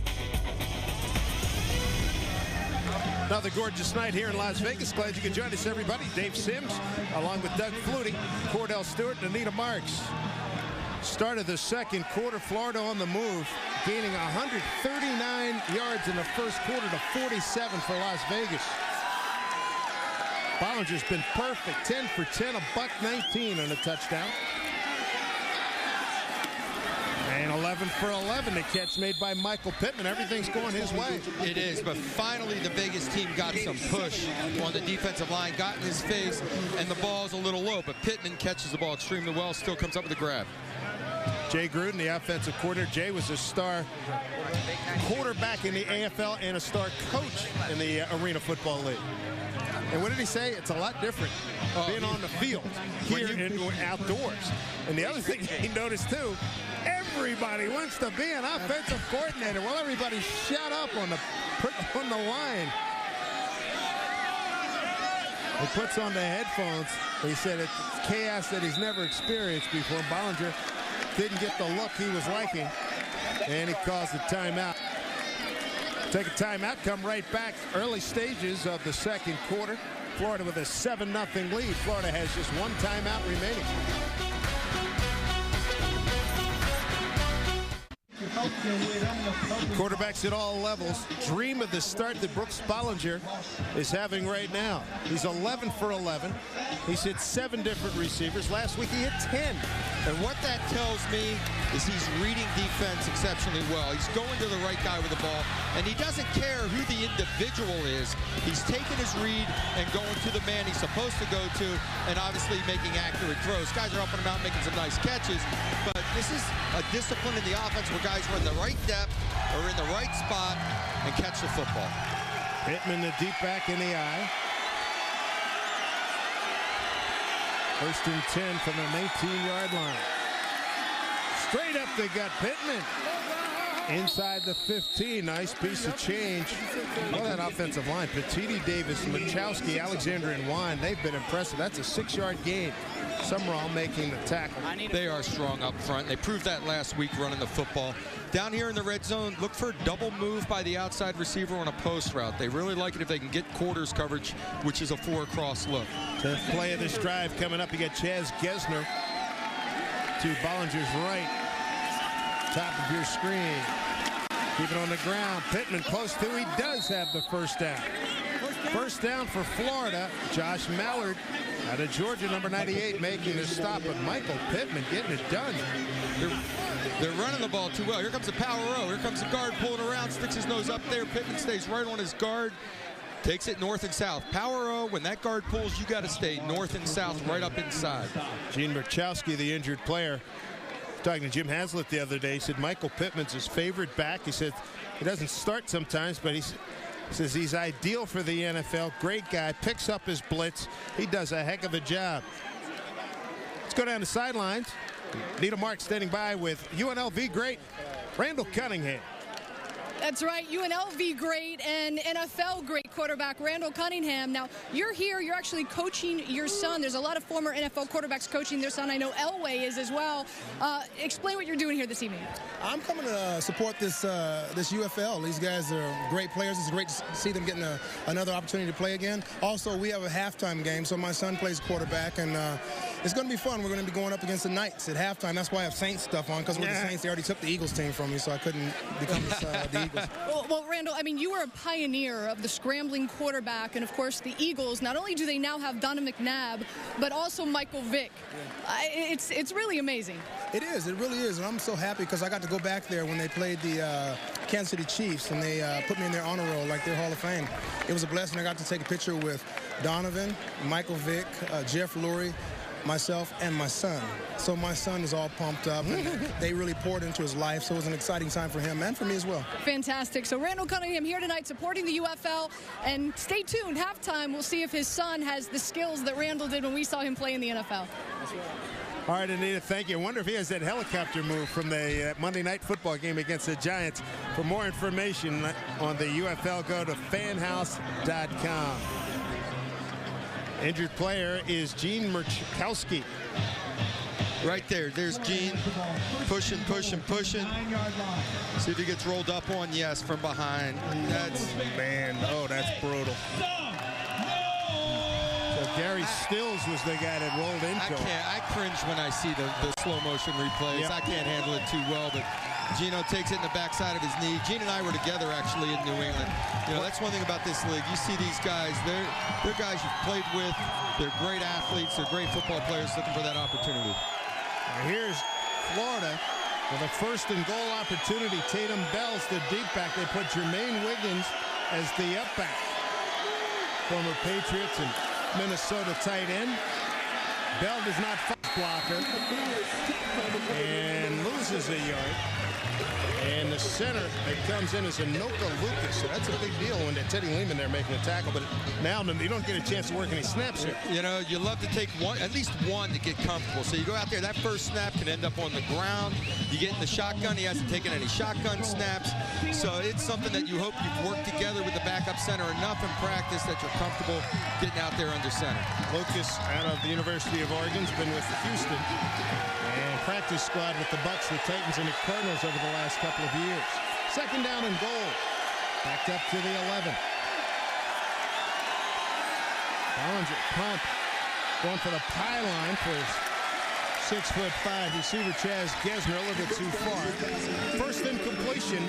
Another gorgeous night here in Las Vegas. Glad you could join us, everybody. Dave Sims, along with Doug Flutie, Cordell Stewart, and Anita Marks. Start of the second quarter, Florida on the move, gaining 139 yards in the first quarter to 47 for Las Vegas. Bollinger's been perfect, 10 for 10, $119 on a touchdown. And 11 for 11, the catch made by Michael Pittman. Everything's going his way.
It is, but finally the Vegas team got some push on the defensive line, got in his face, and the ball's a little low, but Pittman catches the ball extremely well, still comes up with a grab.
Jay Gruden, the offensive coordinator. Jay was a star quarterback in the AFL and a star coach in the Arena Football League. And what did he say? It's a lot different being on the field here and outdoors. And the other thing he noticed, too, everybody wants to be an offensive coordinator. Well, everybody shut up on the line. He puts on the headphones. He said it's chaos that he's never experienced before. Bollinger didn't get the look he was liking, and he calls the timeout. Take a timeout, come right back. Early stages of the second quarter. Florida with a 7-0 lead. Florida has just one timeout remaining. Quarterbacks at all levels dream of the start that Brooks Bollinger is having right now. He's 11 for 11. He's hit 7 different receivers. Last week he hit 10.
And what that tells me is he's reading defense exceptionally well. He's going to the right guy with the ball, and he doesn't care who the individual is. He's taking his read and going to the man he's supposed to go to, and obviously making accurate throws. Guys are helping him out, making some nice catches, but this is a discipline in the offense where guys are in the right depth or in the right spot and catch the football.
Pittman, the deep back in the eye. First and 10 from the 19-yard line. Straight up they got Pittman. Inside the 15, nice piece of change. Well, that offensive line, Petiti, Davis, Machowski, Alexander, and Wine, they've been impressive. That's a 6-yard gain. Summerall making the tackle.
They are strong up front. They proved that last week running the football. Down here in the red zone, look for a double move by the outside receiver on a post route. They really like it if they can get quarters coverage, which is a 4-cross look.
10th play of this drive coming up. You got Chaz Gesner to Bollinger's right. Top of your screen. Keep it on the ground. Pittman close to. He does have the first down. First down for Florida. Josh Mallard out of Georgia, number 98, making the stop. But Michael Pittman getting it done.
They're running the ball too well. Here comes the power row. Here comes the guard pulling around, sticks his nose up there. Pittman stays right on his guard. Takes it north and south. Power row, when that guard pulls, you got to stay north and south, right up inside.
Gene Machowski, the injured player, talking to Jim Haslett the other day. He said Michael Pittman's his favorite back. He said he doesn't start sometimes, but he says he's ideal for the NFL. Great guy, picks up his blitz. He does a heck of a job. Let's go down the sidelines. Nita Mark standing by with UNLV great Randall Cunningham.
That's right, UNLV great and NFL great quarterback Randall Cunningham. Now, you're here, you're actually coaching your son. There's a lot of former NFL quarterbacks coaching their son. I know Elway is as well. Explain what you're doing here this evening.
I'm coming to support this UFL. These guys are great players. It's great to see them getting another opportunity to play again. Also, we have a halftime game, so my son plays quarterback, and it's going to be fun. We're going to be going up against the Knights at halftime. That's why I have Saints stuff on, because with the Saints, they already took the Eagles team from me, so I couldn't become the Eagles.
Well, Randall, I mean, you were a pioneer of the scrambling quarterback, and of course the Eagles. Not only do they now have Donovan McNabb, but also Michael Vick. Yeah. It's really amazing.
It is. It really is, and I'm so happy because I got to go back there when they played the Kansas City Chiefs, and they put me in their honor roll like their Hall of Fame. It was a blessing. I got to take a picture with Donovan, Michael Vick, Jeff Lurie, myself, and my son. So my son is all pumped up, and they really poured into his life, so it was an exciting time for him and for me as well.
Fantastic. So Randall Cunningham here tonight supporting the UFL, and stay tuned. Halftime, we'll see if his son has the skills that Randall did when we saw him play in the NFL.
That's right.
All right, Anita, thank you. I wonder if he has that helicopter move from the Monday night football game against the Giants. For more information on the UFL, go to fanhouse.com. Injured player is Gene Machowski.
Right there. There's Gene. Pushing. See if he gets rolled up on. Yes, from behind. That's
that's brutal. So Gary Stills was the guy that rolled into him.
I cringe when I see the slow motion replays. Yep. I can't handle it too well, but Gino takes it in the backside of his knee. Gene and I were together actually in New England. You know, that's one thing about this league. You see these guys, they're guys you've played with. They're great athletes. They're great football players looking for that opportunity.
Now here's Florida with a first and goal opportunity. Tatum Bell's the deep back. They put Jermaine Wiggins as the up back. Former Patriots and Minnesota tight end. Bell does not blocker and loses a yard. And the center that comes in is Anoka Lucas. So that's a big deal when Teddy Lehman there making a tackle. But now you don't get a chance to work any snaps here.
You know, you love to take at least one to get comfortable. So you go out there, that first snap can end up on the ground. You get in the shotgun. He hasn't taken any shotgun snaps. So it's something that you hope you've worked together with the backup center enough in practice that you're comfortable getting out there under center.
Lucas out of the University of Oregon has been with Houston. And practice squad with the Bucks, the Titans, and the Cardinals over the last couple of years. Second down and goal. Backed up to the 11. Bollinger pump. Going for the pylon for his 6'5" receiver Chaz Gesner, a little bit too far. First incompletion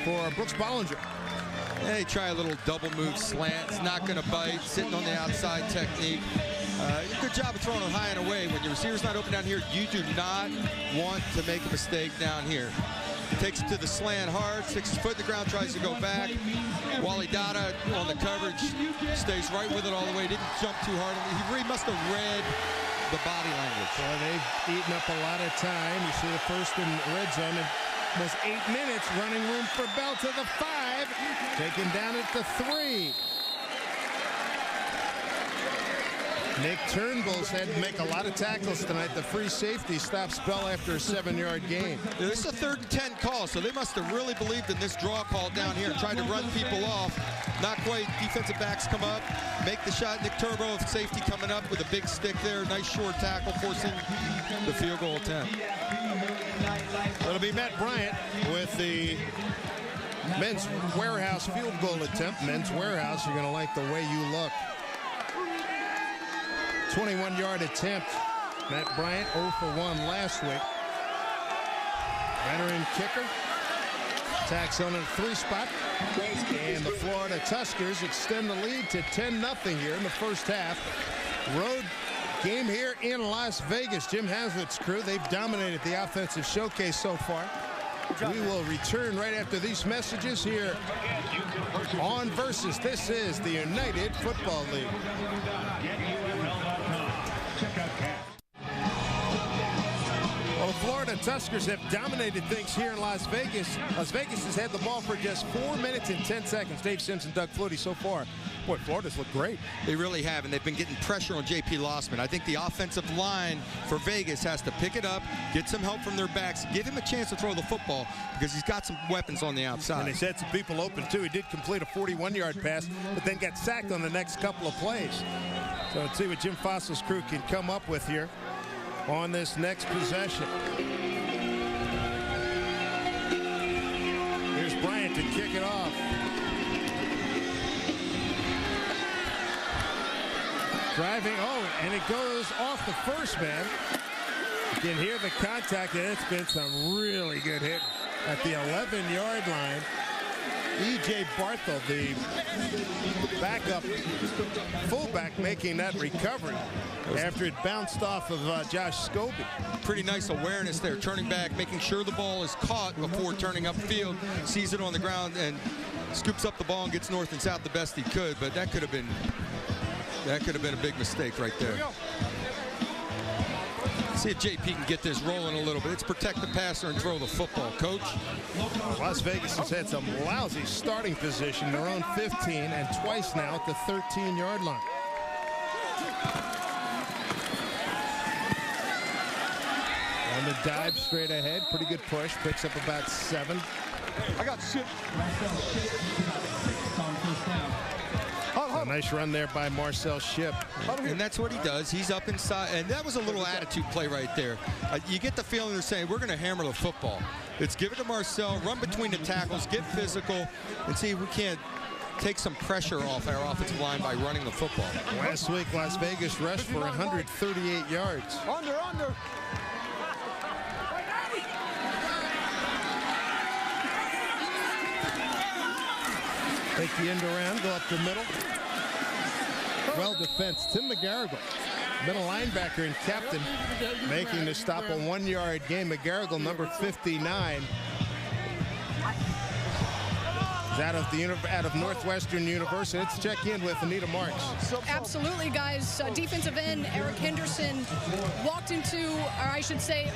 for Brooks Bollinger.
Hey, try a little double move slant. It's not going to bite. Sitting on the outside technique. Good job of throwing it high and away. When your receiver's not open down here, you do not want to make a mistake down here. Takes it to the slant hard, 6 foot in the ground, tries to go back. Wally Dada on the coverage, stays right with it all the way. Didn't jump too hard. He really must have read the body language.
Well, they've eaten up a lot of time. You see the first in red zone. Almost 8 minutes. Running room for Bell to the 5. Taken down at the 3. Nick Turnbull's had to make a lot of tackles tonight. The free safety stops Bell after a 7-yard gain.
Yeah, this is a 3rd and 10 call, so they must have really believed in this draw call down here and tried to run people off. Not quite. Defensive backs come up, make the shot. Nick Turnbull, safety coming up with a big stick there. Nice short tackle, forcing the field goal attempt.
It'll be Matt Bryant with the Men's Warehouse field goal attempt. Men's Warehouse, you're going to like the way you look. 21-yard attempt. Matt Bryant 0 for 1 last week. Veteran kicker. Tacks on a 3 spot. And the Florida Tuskers extend the lead to 10-0 here in the first half. Road game here in Las Vegas. Jim Hazlitt's crew, they've dominated the offensive showcase so far. We will return right after these messages here on Versus. This is the United Football League. Well, the Florida Tuskers have dominated things here in Las Vegas. Las Vegas has had the ball for just 4 minutes and 10 seconds. Dave Simpson, Doug Flutie so far. Boy, Florida's looked great.
They really have, and they've been getting pressure on J.P. Lossman. I think the offensive line for Vegas has to pick it up, get some help from their backs, give him a chance to throw the football because he's got some weapons on the outside.
And he's had some people open, too. He did complete a 41-yard pass, but then got sacked on the next couple of plays. So let's see what Jim Fossil's crew can come up with here on this next possession. Here's Bryant to kick it off. Driving, and it goes off the first man. You can hear the contact, and it's been some really good hit at the 11-yard line. E.J. Barthel, the backup fullback, making that recovery after it bounced off of Josh Scobie.
Pretty nice awareness there, turning back, making sure the ball is caught before turning upfield, sees it on the ground, and scoops up the ball and gets north and south the best he could, but that could have been a big mistake right there. See if JP can get this rolling a little bit. It's protect the passer and throw the football, coach.
Las Vegas has had some lousy starting position. Their own 15 and twice now at the 13-yard line. On the dive straight ahead. Pretty good push. Picks up about 7.
I got shit.
A nice run there by Marcel Shipp.
And that's what he does. He's up inside. And that was a little attitude play right there. You get the feeling they're saying, we're going to hammer the football. Let's give it to Marcel, run between the tackles, get physical, and see if we can't take some pressure off our offensive line by running the football.
Last week, Las Vegas rushed for 138 yards.
Under.
Take the end around, go up the middle. Well defense, Tim McGarrigle, middle linebacker and captain, making the stop, a 1-yard gain. McGarrigle, number 59. Out of Northwestern University. Let's check in with Anita Marks.
Absolutely, guys. Defensive end Eric Henderson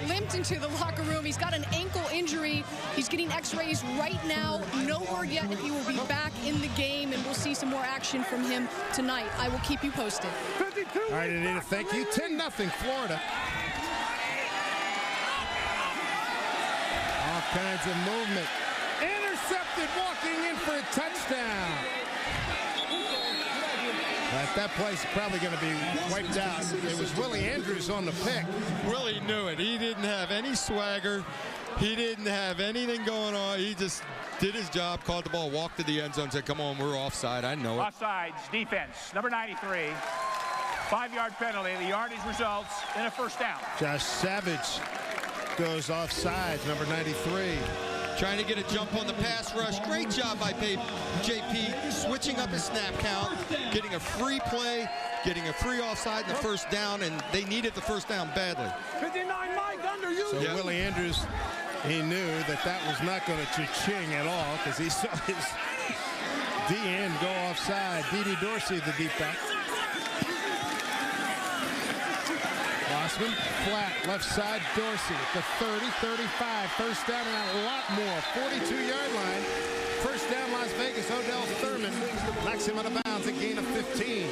limped into the locker room. He's got an ankle injury. He's getting x-rays right now. No word yet if he will be back in the game, and we'll see some more action from him tonight. I will keep you posted.
All right, Anita, thank you. 10-0 Florida. All kinds of movement. Intercepted, walking in for a touchdown. That play's probably going to be wiped out. It was Willie Andrews on the pick.
Willie knew it. He didn't have any swagger. He didn't have anything going on. He just did his job, caught the ball, walked to the end zone, said, come on, we're offside. I know it.
Offsides, defense, number 93. 5-yard penalty. The yardage results in a first down.
Josh Savage goes offside, number 93.
Trying to get a jump on the pass rush. Great job by JP, switching up his snap count, getting a free play, getting a free offside in the first down, and they needed the first down badly.
59 Mike under you.
So Willie Andrews, he knew that was not going to cha-ching at all because he saw his D-end go offside. Dede Dorsey, the deep back. Lossman, flat, left side, Dorsey at the 30, 35, first down and a lot more. 42-yard line. First down, Las Vegas. Odell Thurman knocks him out of bounds, a gain of 15.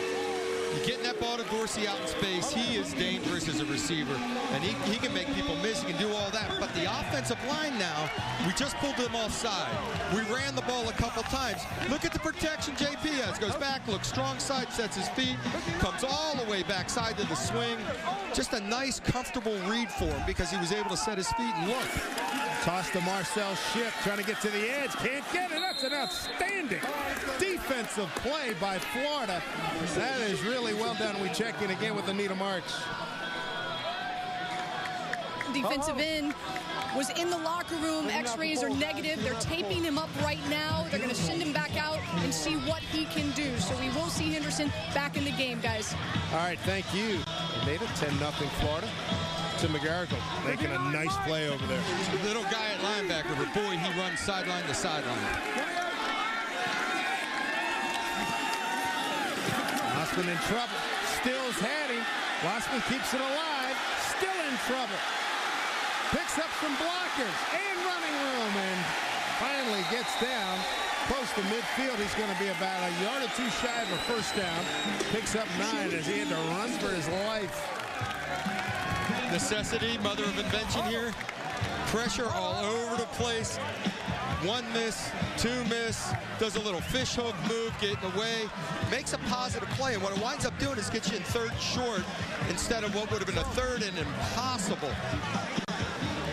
You're getting that ball to Dorsey out in space. He is dangerous as a receiver, and he can make people miss. He can do all that. But the offensive line now, we just pulled them offside. We ran the ball a couple times. Look at the protection JP has. Goes back, looks strong side, sets his feet, comes all the way backside to the swing. Just a nice, comfortable read for him because he was able to set his feet and look.
Toss to Marcel Schiff, trying to get to the edge. Can't get it. That's an outstanding defensive play by Florida. That is really well done. We check in again with Anita Marks.
Defensive end was in the locker room. X-rays are negative. They're taping him up right now. They're going to send him back out and see what he can do. So we will see Henderson back in the game, guys.
All right, thank you. They made it 10-0 Florida. To McGarrigle, making a nice play over there.
Little guy at linebacker, but boy, he runs sideline to sideline.
Lossman in trouble. Stills had him. Lossman keeps it alive. Still in trouble. Picks up some blockers and running room and finally gets down close to midfield. He's going to be about a yard or two shy of a first down. Picks up 9 as he had to run for his life.
Necessity, mother of invention here. Pressure all over the place. 1 miss, 2 miss. Does a little fish hook move, getting away. Makes a positive play. And what it winds up doing is get you in third short instead of what would have been a third and impossible.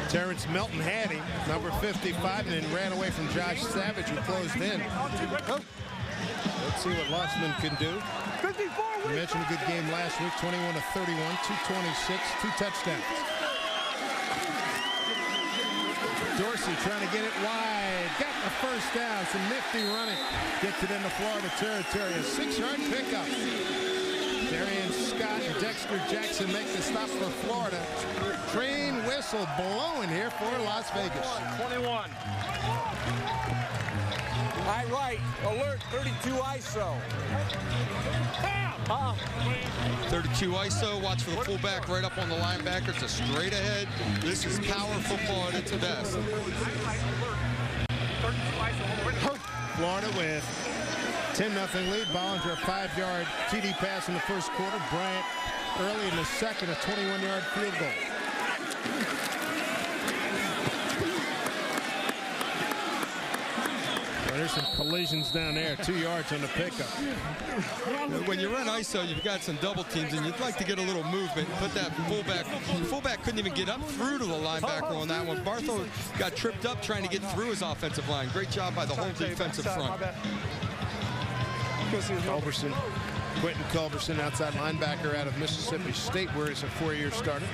Terrence Melton had him, number 55, and then ran away from Josh Savage, who closed in. Let's see what Lossman can do. You mentioned a good game last week, 21 to 31, 226, 2 touchdowns. Dorsey trying to get it wide. Got the first down. Some nifty running. Gets it into Florida territory. A 6-yard pickup. Darian Scott and Dexter Jackson make the stop for Florida. Train whistle blowing here for Las Vegas.
21. High right, alert, 32 ISO.
32 ISO, watch for the fullback right up on the linebacker. It's a straight ahead. This is power football at its best.
Florida with 10-0 lead. Bollinger a 5-yard TD pass in the first quarter. Bryant early in the second, a 21-yard field goal. There's some collisions down there, 2 yards on the pickup.
When you run ISO, you've got some double teams, and you'd like to get a little movement. Put that fullback. The fullback couldn't even get up through to the linebacker on that one. Bartho got tripped up trying to get through his offensive line. Great job by the whole defensive front.
Culberson, Quentin Culberson, outside linebacker out of Mississippi State, where he's a 4-year starter.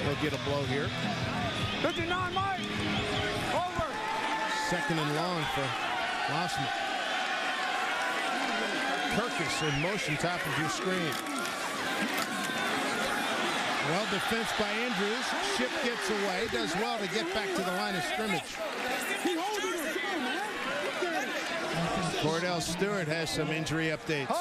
He'll get a blow here.
59 Mike. Over.
Second and long for Lossman. Kirkus in motion, top of your screen. Well, defense by Andrews. Ship gets away. Does well to get back to the line of scrimmage. Cordell Stewart has some injury updates.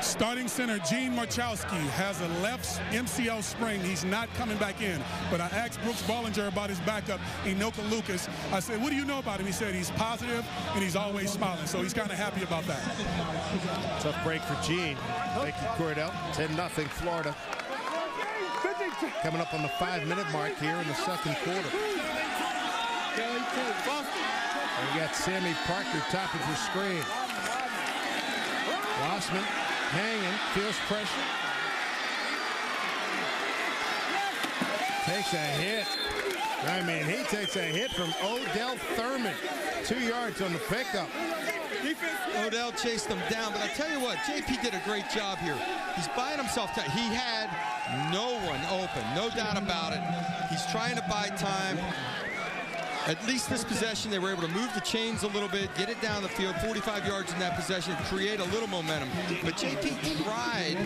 Starting center Gene Marchowski has a left MCL sprain. He's not coming back in. But I asked Brooks Bollinger about his backup, Enoka Lucas. I said, what do you know about him? He said he's positive and he's always smiling. So he's kind of happy about that.
Tough break for Gene. Thank you, Cordell. 10-0 Florida. Coming up on the 5-minute mark here in the second quarter. We got Sammy Parker, top of your screen. Lossman hanging, feels pressure. Takes a hit. I mean, he takes a hit from Odell Thurman. 2 yards on the pickup.
Odell chased him down, but I tell you what, JP did a great job here. He's buying himself time. He had no one open, no doubt about it. He's trying to buy time. At least this possession, they were able to move the chains a little bit, get it down the field, 45 yards in that possession, create a little momentum. But JP tried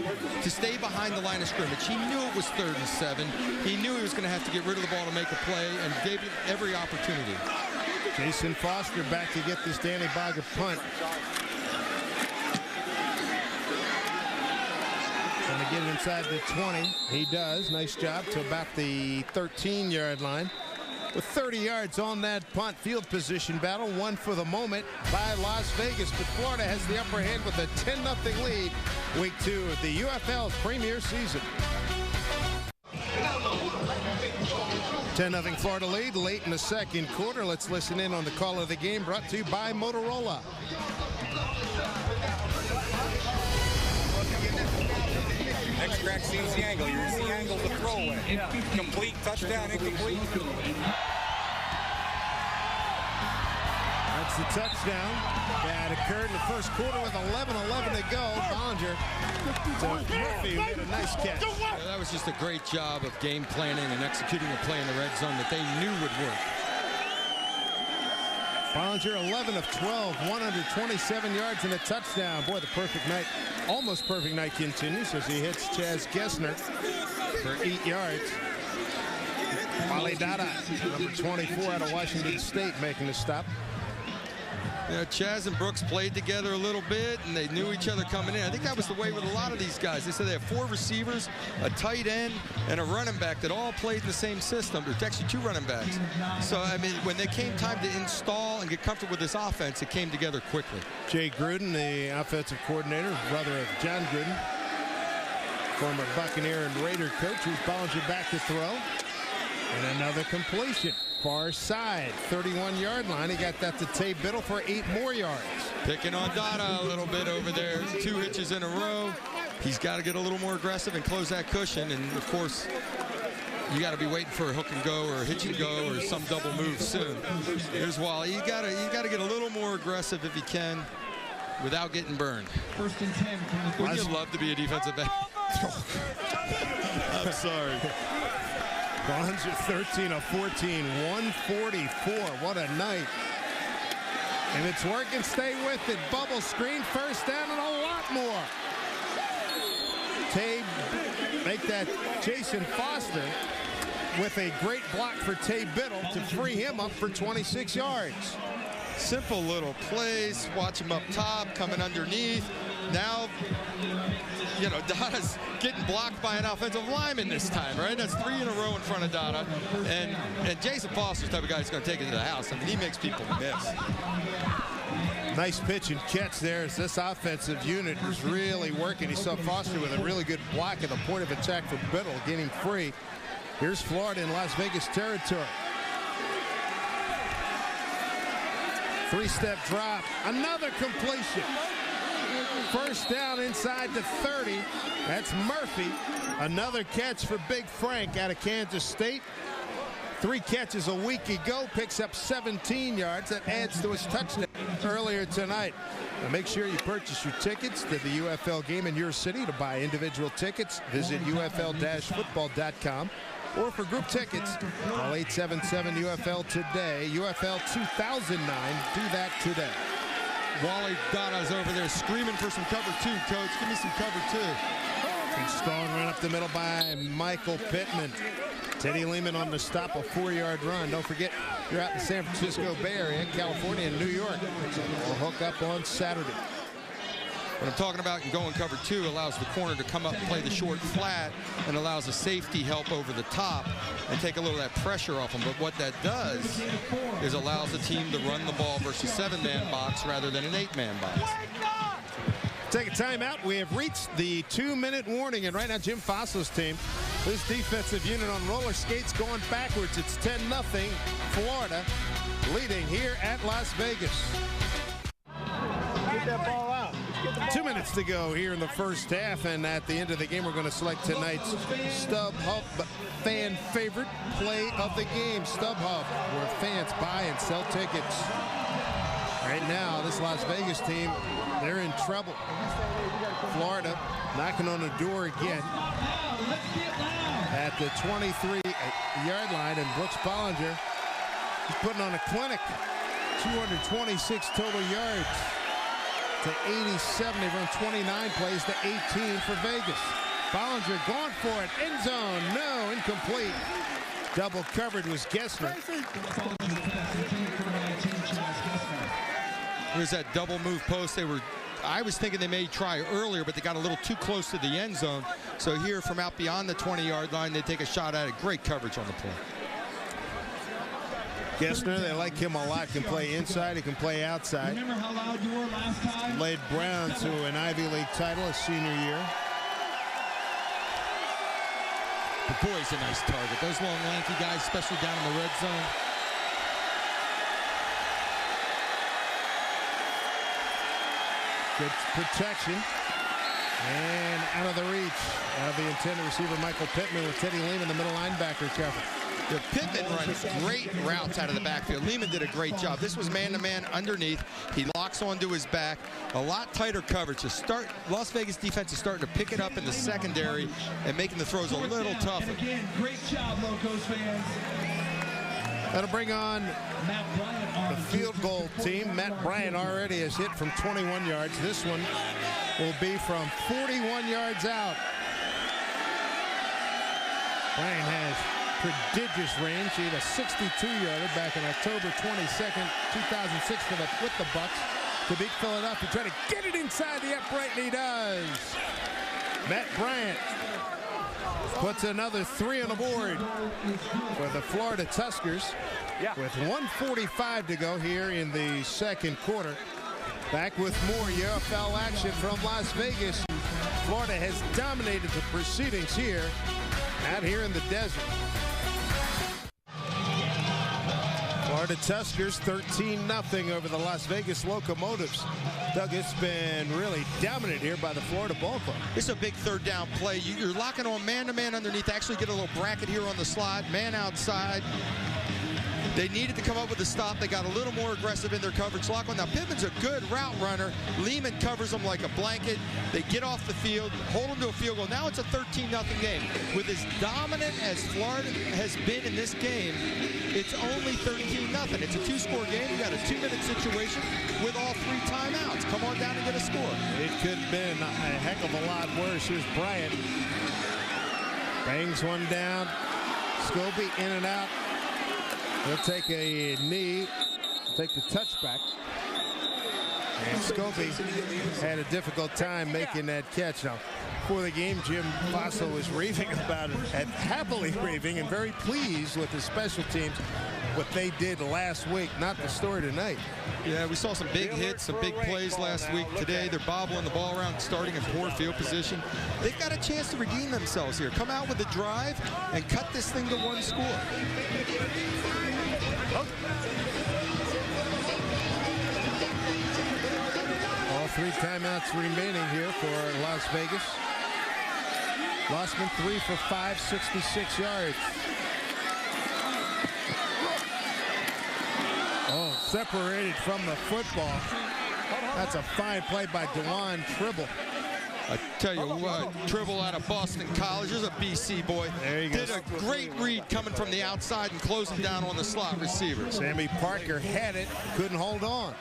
to stay behind the line of scrimmage. He knew it was 3rd and 7. He knew he was going to have to get rid of the ball to make a play, and gave it every opportunity.
Jason Foster back to get this Danny Bogger punt. Going to get it inside the 20. He does. Nice job to about the 13-yard line. With 30 yards on that punt, field position battle won for the moment by Las Vegas, but Florida has the upper hand with a 10-0 lead. Week 2 of the UFL's premier season. 10-0 Florida lead late in the second quarter. Let's listen in on the call of the game, brought to you by Motorola.
Next crack seems the angle. You're the angle of the throwaway. Complete, touchdown, incomplete.
That's the touchdown that occurred in the first quarter with 11:11 to go. Bollinger to Murphy, who made a nice catch.
Yeah, that was just a great job of game planning and executing a play in the red zone that they knew would work.
Bollinger 11 of 12, 127 yards and a touchdown. Boy, the perfect night, almost perfect night continues as he hits Chaz Gessner for 8 yards. Wale Dada, number 24 out of Washington State, making the stop.
You know, Chaz and Brooks played together a little bit, and they knew each other coming in. I think that was the way with a lot of these guys. They said they have 4 receivers, a tight end, and a running back that all played in the same system. There's actually 2 running backs. So, I mean, when they came time to install and get comfortable with this offense, it came together quickly.
Jay Gruden, the offensive coordinator, brother of John Gruden, former Buccaneer and Raider coach, who's Bollinger back to throw. And another completion. Far side, 31-yard line. He got that to Tay Biddle for 8 more yards.
Picking on Dada a little bit over there. 2 hitches in a row. He's got to get a little more aggressive and close that cushion. And, of course, you got to be waiting for a hook and go or a hitch and go or some double move soon. Here's Wally. You got to get a little more aggressive if you can without getting burned. 1st and 10. Wouldn't you love to be a defensive back? I'm sorry.
Bollinger 13 of 14, 144. What a night. And it's working. Stay with it. Bubble screen, first down, and a lot more. Tay make that Jason Foster with a great block for Tay Biddle to free him up for 26 yards.
Simple little plays. Watch him up top, coming underneath. Now, you know, Dada's getting blocked by an offensive lineman this time, right? That's 3 in a row in front of Dada. And Jason Foster's the type of guy who's going to take it to the house. I mean, he makes people miss.
Nice pitch and catch there as this offensive unit is really working. He saw Foster with a really good block at the point of attack for Biddle, getting free. Here's Florida in Las Vegas territory. 3-step drop. Another completion. First down inside the 30. That's Murphy. Another catch for Big Frank out of Kansas State. 3 catches a week ago. Picks up 17 yards. That adds to his touchdown earlier tonight. Now make sure you purchase your tickets to the UFL game in your city. To buy individual tickets, visit UFL-football.com. Or for group tickets, call 877-UFL today. UFL 2009. Do that today.
Wally Dada's over there screaming for some cover 2, Coach. Give me some cover 2.
And strong run up the middle by Michael Pittman. Teddy Lehman on the stop, a 4-yard run. Don't forget, you're out in the San Francisco Bay Area, California, and New York. We'll hook up on Saturday.
What I'm talking about, going cover 2 allows the corner to come up and play the short flat and allows the safety help over the top and take a little of that pressure off them. But what that does is allows the team to run the ball versus 7-man box rather than an 8-man box.
Take a timeout. We have reached the 2-minute warning, and right now Jim Fasso's team, this defensive unit on roller skates going backwards. It's 10-0 Florida leading here at Las Vegas.
Get that ball out.
2 minutes to go here in the first half, and at the end of the game, we're going to select tonight's StubHub fan favorite play of the game. StubHub, where fans buy and sell tickets. Right now, this Las Vegas team, they're in trouble. Florida knocking on the door again at the 23-yard line, and Brooks Bollinger is putting on a clinic. 226 total yards to 87. They've run 29 plays to 18 for Vegas. Bollinger going for it. End zone. No, incomplete. Double covered was Gessner.
Here's that double move post. I was thinking they may try earlier, but they got a little too close to the end zone. So here from out beyond the 20-yard line, they take a shot at it. Great coverage on the play.
Gessner, they like him a lot. Can play inside, he can play outside. Led Brown to an Ivy League title his senior year.
But boy, he's a nice target. Those long, lanky guys, especially down in the red zone.
Good protection. And out of the reach of the intended receiver, Michael Pittman, with Teddy Lehman, the middle linebacker, cover.
The Pittman runs great routes out of the backfield. Lehman did a great job. This was man-to-man underneath. He locks onto his back. A lot tighter coverage. Las Vegas defense is starting to pick it up in the secondary and making the throws a little tougher.
And again, great job, Locos fans.
That'll bring on the field goal team. Matt Bryant already has hit from 21 yards. This one will be from 41 yards out. Bryant has prodigious range. He had a 62-yarder back on October 22nd, 2006 with the Bucks to beat Philadelphia. Trying to get it inside the upright, and he does. Matt Bryant puts another 3 on the board for the Florida Tuskers with 1:45 to go here in the second quarter. Back with more UFL action from Las Vegas. Florida has dominated the proceedings here, out here in the desert. Florida Tuskers 13-0 over the Las Vegas Locomotives. Doug, it's been really dominated here by the Florida Ball Club.
This is a big third down play. You're locking on man-to-man underneath. Actually get a little bracket here on the slot. Man outside. They needed to come up with a stop. They got a little more aggressive in their coverage lock on. Now, Pittman's a good route runner. Lehman covers them like a blanket. They get off the field, hold them to a field goal. Now it's a 13-0 game. With as dominant as Florida has been in this game, it's only 13-0. It's a 2-score game. You got a 2-minute situation with all 3 timeouts. Come on down and get a score.
It could have been a heck of a lot worse. Here's Bryant. Bangs one down. Scobie in and out. He'll take a knee, take the touchback. And Scobie had a difficult time making that catch. Now, before the game, Jim Faso was raving about it, and happily raving and very pleased with the special teams, what they did last week. Not the story tonight.
Yeah, we saw some big hits, some big plays last week. Today, they're bobbling the ball around, starting in poor field position. They've got a chance to redeem themselves here. Come out with a drive and cut this thing to 1 score.
All 3 timeouts remaining here for Las Vegas. Lossman 3 for 5, 66 yards. Oh, separated from the football. That's a fine play by Dewan Tribble.
I tell you what, Tribble out of Boston College. There's a BC boy.
There you go.
Did a great read coming from the outside and closing down on the slot receiver.
Sammy Parker had it, couldn't hold on.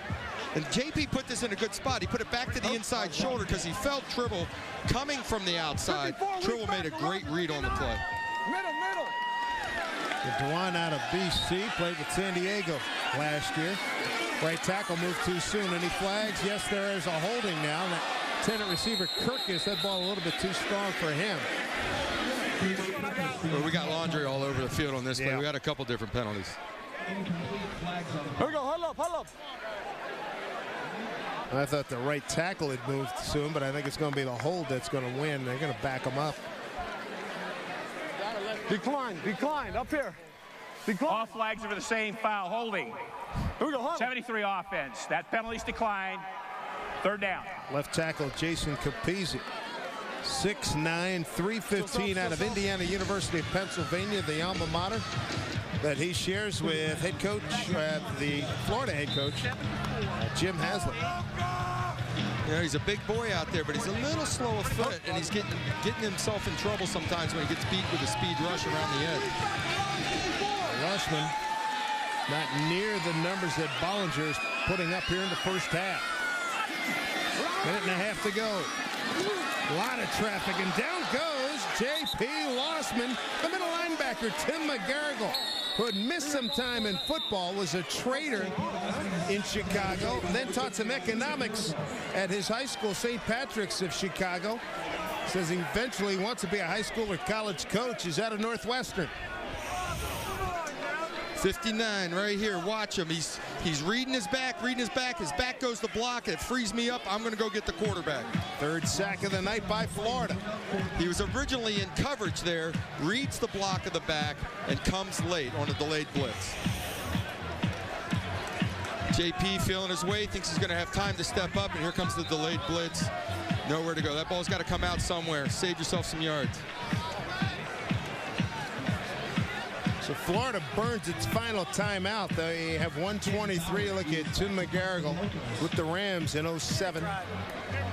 And JP put this in a good spot. He put it back to the inside shoulder because he felt Tribble coming from the outside. Tribble made a great read on the play.
Middle.
Dewan out of BC, played with San Diego last year. Right tackle moved too soon. Any flags? Yes, there is a holding now. Lieutenant receiver Kirkus, that ball a little bit too strong for him.
Well, we got laundry all over the field on this play. We got a couple different penalties.
Here we go, hold up.
I thought the right tackle had moved soon, but I think it's going to be the hold that's going to win. They're going to back him up.
Decline, up here. Decline.
All flags are for the same foul, holding.
Here we go,
73 offense. That penalty's declined. Third down.
Left tackle Jason Capizzi. 6'9", 315 out of Indiana University of Pennsylvania, the alma mater that he shares with head coach, the Florida head coach, Jim Haslett.
Yeah, he's a big boy out there, but he's a little slow of foot, and he's getting himself in trouble sometimes when he gets beat with a speed rush around the edge.
Rushman not near the numbers that Bollinger is putting up here in the first half. Minute and a half to go. A lot of traffic, and down goes J.P. Lossman, the middle linebacker, Tim McGarrigle, who had missed some time in football, was a trader in Chicago, and then taught some economics at his high school, St. Patrick's of Chicago. Says he eventually wants to be a high school or college coach. He's out of Northwestern.
59 right here. Watch him. He's reading his back. His back goes to block. It frees me up. I'm going to go get the quarterback.
Third sack of the night by Florida.
He was originally in coverage there, reads the block of the back, and comes late on a delayed blitz. JP feeling his way, thinks he's going to have time to step up, and here comes the delayed blitz. Nowhere to go. That ball's got to come out somewhere. Save yourself some yards.
So Florida burns its final timeout. They have 1:23. Look at Tim McGarrigle with the Rams in 07.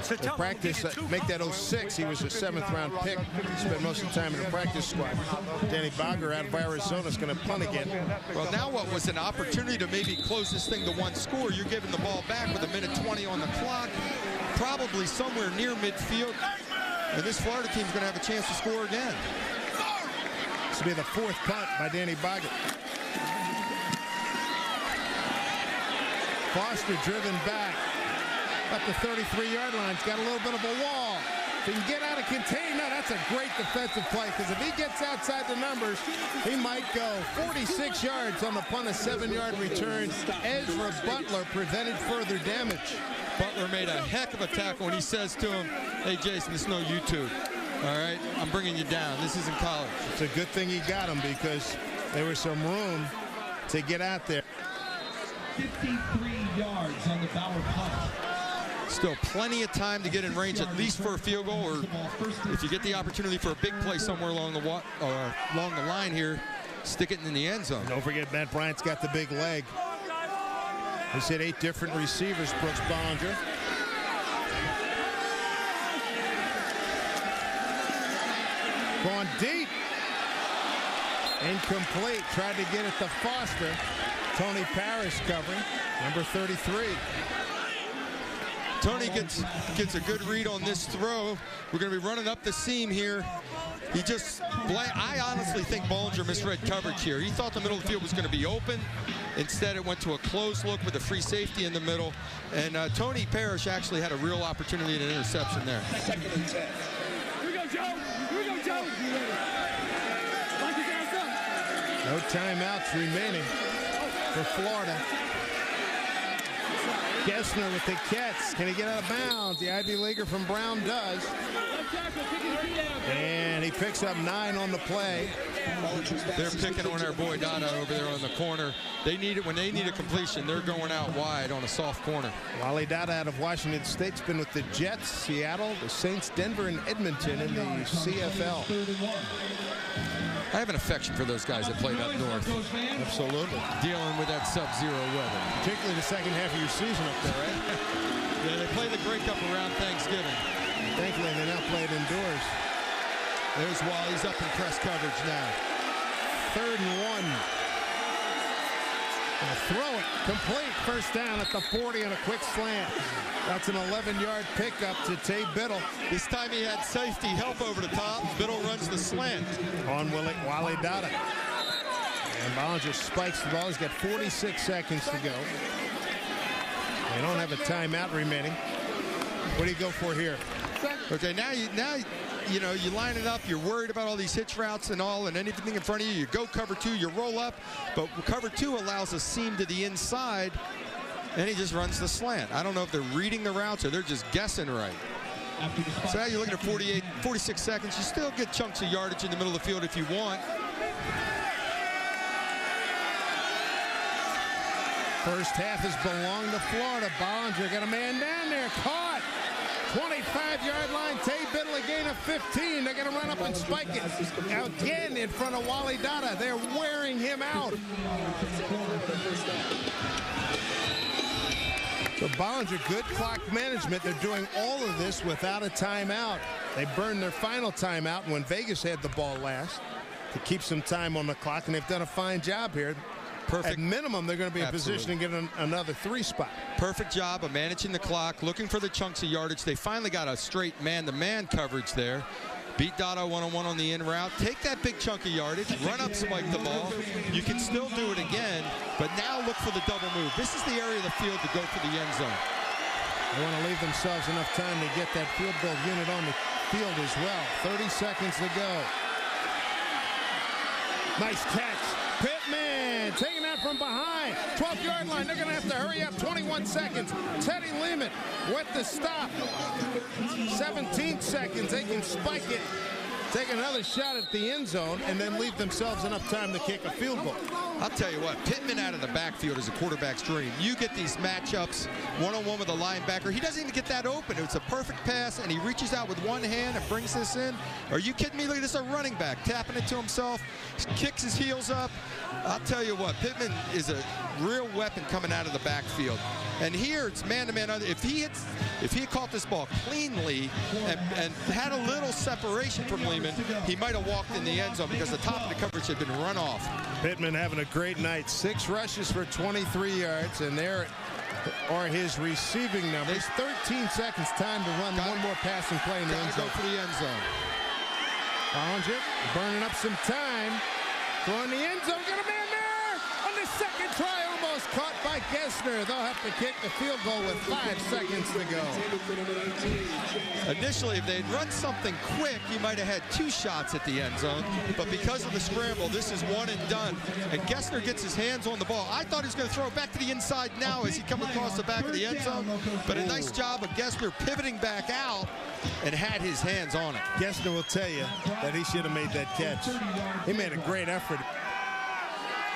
They practice, make that 06. He was a 7th-round pick. Spent most of the time in the practice squad. Danny Bogger out of Arizona is going to punt again.
Well, now what was an opportunity to maybe close this thing to one score. You're giving the ball back with 1:20 on the clock, probably somewhere near midfield. And this Florida team's going to have a chance to score again.
This will be the 4th punt by Danny Bogger. Foster driven back up the 33-yard line. He's got a little bit of a wall. If he can get out of contain, no, that's a great defensive play, because if he gets outside the numbers, he might go 46 yards on the punt, a 7-yard return. Ezra Butler prevented further damage.
Butler made a heck of a tackle when he says to him, hey, Jason, this is no YouTube. All right, I'm bringing you down. This isn't college.
It's a good thing he got him, because there was some room to get out there.
53 yards on the Bauer punt.
Still plenty of time to get in range, at least for a field goal, or if you get the opportunity for a big play somewhere along the line here, stick it in the end zone.
Don't forget, Matt Bryant's got the big leg. He's hit 8 different receivers, Brooks Bollinger. Going deep. Incomplete. Tried to get it to Foster. Tony Parrish covering. Number 33.
Tony gets a good read on this throw. We're going to be running up the seam here. I honestly think Bollinger misread coverage here. He thought the middle of the field was going to be open. Instead, it went to a close look with a free safety in the middle. And Tony Parrish actually had a real opportunity and an interception there.
Here we go, Joe. Here we go, Joe. Lock his ass up.
No timeouts remaining for Florida. Gessner with the catch. Can he get out of bounds? The Ivy Leaguer from Brown does. And he picks up 9 on the play.
They're picking on our boy Dada over there on the corner. They need it when they need a completion. They're going out wide on a soft corner.
Wally Dada out of Washington State's been with the Jets, Seattle, the Saints, Denver, and Edmonton in the CFL.
I have an affection for those guys that played up north.
Absolutely.
Dealing with that sub-zero weather.
Particularly the second half of your season up there, right?
Yeah, they play the Grey Cup around Thanksgiving.
Thankfully, they now play it indoors.
There's Wally's up in press coverage now.
3rd and 1. Throw it complete. First down at the 40 on a quick slant. That's an 11-yard pickup to Tay Biddle.
This time he had safety help over the top. Biddle runs the slant.
On Wally Dada. And Bollinger spikes the ball. He's got 46 seconds to go. They don't have a timeout remaining. What do you go for here?
Okay, now you line it up. You're worried about all these hitch routes and all, and anything in front of you. You go cover 2, you roll up, but cover 2 allows a seam to the inside, and he just runs the slant. I don't know if they're reading the routes or they're just guessing right. So now you're looking at 46 seconds. You still get chunks of yardage in the middle of the field if you want.
First half has belonged to Florida. Bollinger got a man down there, caught. 25-yard line. Tay Biddle, a gain of 15. They're going to run up and spike it again in front of Wally Dada. They're wearing him out. So Bollinger, good clock management. They're doing all of this without a timeout. They burned their final timeout when Vegas had the ball last to keep some time on the clock, and they've done a fine job here. Perfect. At minimum, they're going to be in position to get another 3 spot.
Perfect job of managing the clock, looking for the chunks of yardage. They finally got a straight man-to-man coverage there. Beat Dada one-on-one on the in route. Take that big chunk of yardage, run up, spike the ball. You can still do it again, but now look for the double move. This is the area of the field to go for the end zone.
They want to leave themselves enough time to get that field goal unit on the field as well. 30 seconds to go. Nice catch. Pittman taking that from behind. 12-yard line. They're going to have to hurry up. 21 seconds. Teddy Lehman with the stop. 17 seconds. They can spike it. Take another shot at the end zone and then leave themselves enough time to kick a field goal.
I'll tell you what, Pittman out of the backfield is a quarterback's dream. You get these matchups one-on-one with a linebacker. He doesn't even get that open. It's a perfect pass, and he reaches out with one hand and brings this in. Are you kidding me? Look at this, a running back tapping it to himself, kicks his heels up. I'll tell you what, Pittman is a real weapon coming out of the backfield. And here it's man-to-man. If he had caught this ball cleanly and had a little separation from Lehman, he might have walked in the end zone because the top of the coverage had been run off.
Pittman having a great night. 6 rushes for 23 yards, and there are his receiving numbers. 13 seconds time to run one more passing play in the end zone.
Go for the end zone.
Bollinger burning up some time. Throwing the end zone. Got a man there on the second try. Almost caught by Gessner. They'll have to kick the field goal with 5 seconds to go.
Initially, if they'd run something quick, you might have had 2 shots at the end zone. But because of the scramble, this is one and done. And Gessner gets his hands on the ball. I thought he was going to throw it back to the inside now as he comes across the back of the end zone. But a nice job of Gessner pivoting back out and had his hands on it.
Gessner will tell you that he should have made that catch. He made a great effort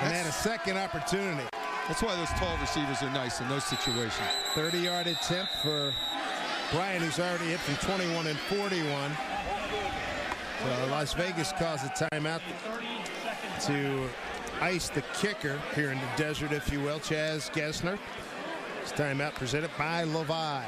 and had a second opportunity.
That's why those tall receivers are nice in those situations.
30-yard attempt for Bryant, who's already hit from 21 and 41. So Las Vegas calls a timeout to ice the kicker here in the desert, if you will, Chaz Gessner. This timeout presented by Levi.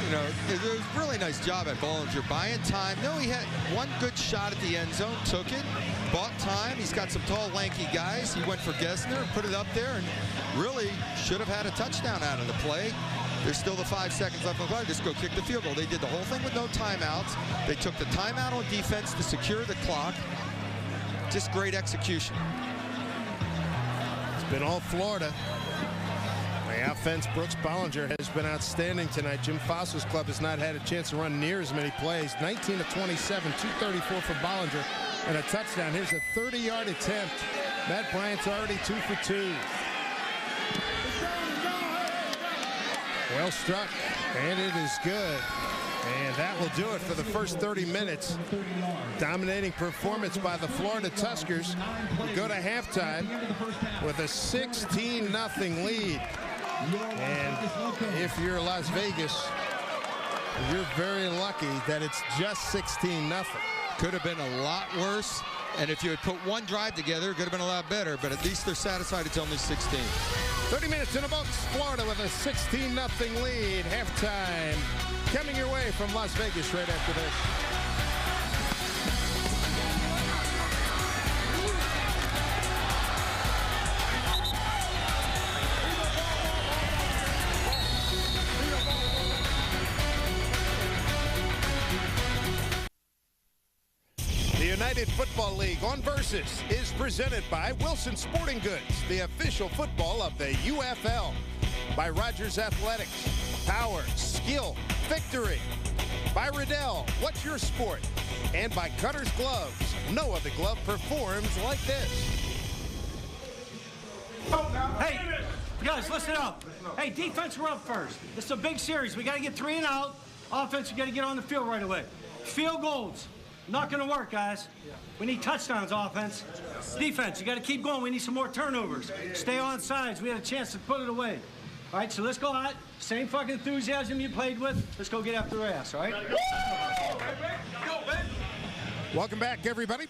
You know, it was a really nice job at Bollinger buying time. No, he had one good shot at the end zone, took it, bought time. He's got some tall, lanky guys. He went for Gessner, put it up there, and really should have had a touchdown out of the play. There's still the 5 seconds left on the clock. Just go kick the field goal. They did the whole thing with no timeouts. They took the timeout on defense to secure the clock. Just great execution.
It's been all Florida. The offense, Brooks Bollinger, has been outstanding tonight. Jim Fossil's club has not had a chance to run near as many plays. 19 of 27, 234 for Bollinger, and a touchdown. Here's a 30-yard attempt. Matt Bryant's already 2 for 2. Well struck, and it is good. And that will do it for the first 30 minutes. Dominating performance by the Florida Tuskers. We go to halftime with a 16-0 lead. And if you're Las Vegas, you're very lucky that it's just 16-0.
Could have been a lot worse. And if you had put one drive together, it could have been a lot better. But at least they're satisfied it's only 16.
30 minutes in the books. Florida with a 16-0 lead. Halftime coming your way from Las Vegas right after this. United Football League on Versus is presented by Wilson Sporting Goods, the official football of the UFL. By Rogers Athletics, power, skill, victory. By Riddell, what's your sport? And by Cutter's Gloves, no other glove performs like this.
Hey, guys, listen up. Hey, defense, we're up first. This is a big series. We got to get 3 and out. Offense, we got to get on the field right away. Field goals. Not going to work, guys. We need touchdowns, offense. Defense, you got to keep going. We need some more turnovers. Stay on sides. We had a chance to put it away. All right, so let's go out. Same fucking enthusiasm you played with. Let's go get after their ass, all right?
Welcome back, everybody.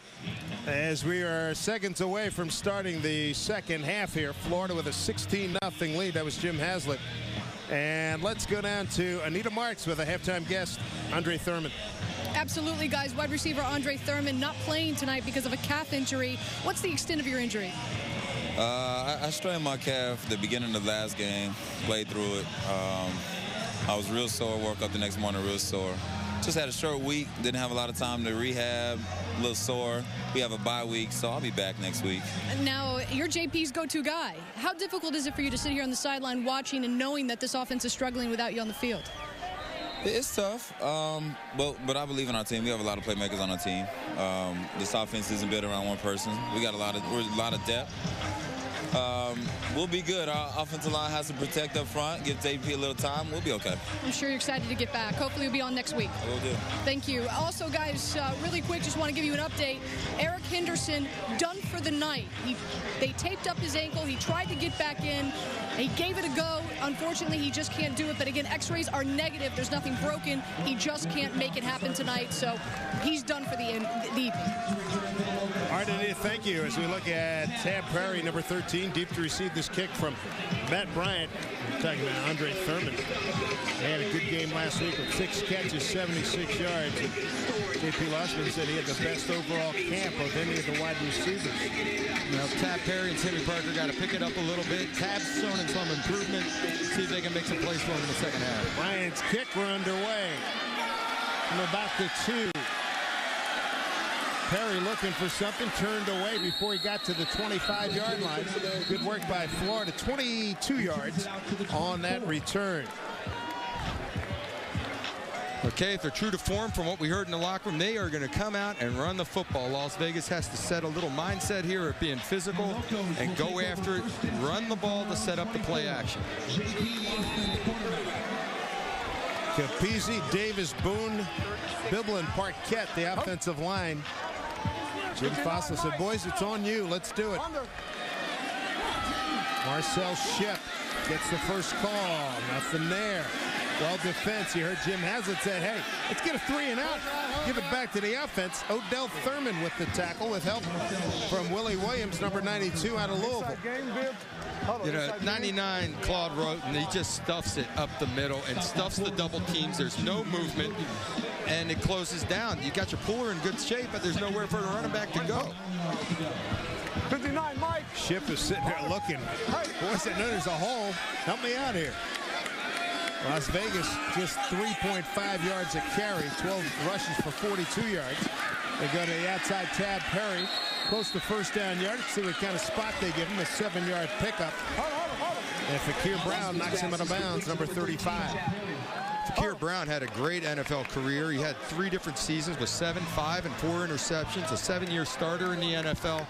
As we are seconds away from starting the second half here, Florida with a 16-0 lead. That was Jim Haslett. And let's go down to Anita Marks with a halftime guest, Andre Thurman.
Absolutely, guys. Wide receiver Andre Thurman not playing tonight because of a calf injury. What's the extent of your injury?
I strained my calf at the beginning of the last game, played through it. I was real sore, woke up the next morning real sore. Just had a short week, didn't have a lot of time to rehab, a little sore. We have a bye week, so I'll be back next week.
Now, you're JP's go-to guy. How difficult is it for you to sit here on the sideline watching and knowing that this offense is struggling without you on the field?
It's tough, but I believe in our team. We have a lot of playmakers on our team. This offense isn't built around one person. We got a lot of depth. We'll be good. Our offensive line has to protect up front, give JP a little time. We'll be okay.
I'm sure you're excited to get back. Hopefully you'll be on next week.
We'll do.
Thank you. Also, guys, really quick, just want to give you an update. Eric Henderson done for the night. They taped up his ankle. He tried to get back in. He gave it a go. Unfortunately, he just can't do it. But again, x-rays are negative. There's nothing broken. He just can't make it happen tonight. So he's done for the evening.
All right, Anita, thank you. As we look at Tab Prairie, number 13, deep to receive this kick from Matt Bryant. We're talking about Andre Thurman. They had a good game last week with 6 catches, 76 yards. And J.P. Lossman said he had the best overall camp of any of the wide receivers.
Now, Tab Perry and Timmy Parker got to pick it up a little bit. Tab's showing some improvement. See if they can make some plays for him in the second half.
Bryant's kick were underway from about the 2. Perry looking for something, turned away before he got to the 25-yard line. Good work by Florida. 22 yards on that return.
Okay, if they're true to form from what we heard in the locker room, they are going to come out and run the football. Las Vegas has to set a little mindset here of being physical and go after it, run the ball to set up the play action.
Capizzi, Davis, Boone, Bibble, and Parquette, the offensive line. Jim Fossil said, boys, it's on you. Let's do it. Marcel Ship gets the first call. Nothing there. Well, defense. You heard Jim Haslett say, hey, let's get a 3 and out. Give it back to the offense. Odell Thurman with the tackle with help from Willie Williams, number 92 out of Louisville.
You know, 99, Claude Roten, he just stuffs it up the middle and stuffs the double teams. There's no movement, and it closes down. You got your puller in good shape, but there's nowhere for the running back to go.
59, Mike. Ship is sitting there looking. Boys, I know there's a hole. Help me out here. Las Vegas just 3.5 yards a carry, 12 rushes for 42 yards. They go to the outside. Tab Perry, close to first down yardage. See what kind of spot they give him, a 7-yard pickup. And Fakir Brown knocks him out of bounds, number 35.
Fakir Brown had a great NFL career. He had 3 different seasons with 7, 5, and 4 interceptions, a 7-year starter in the NFL.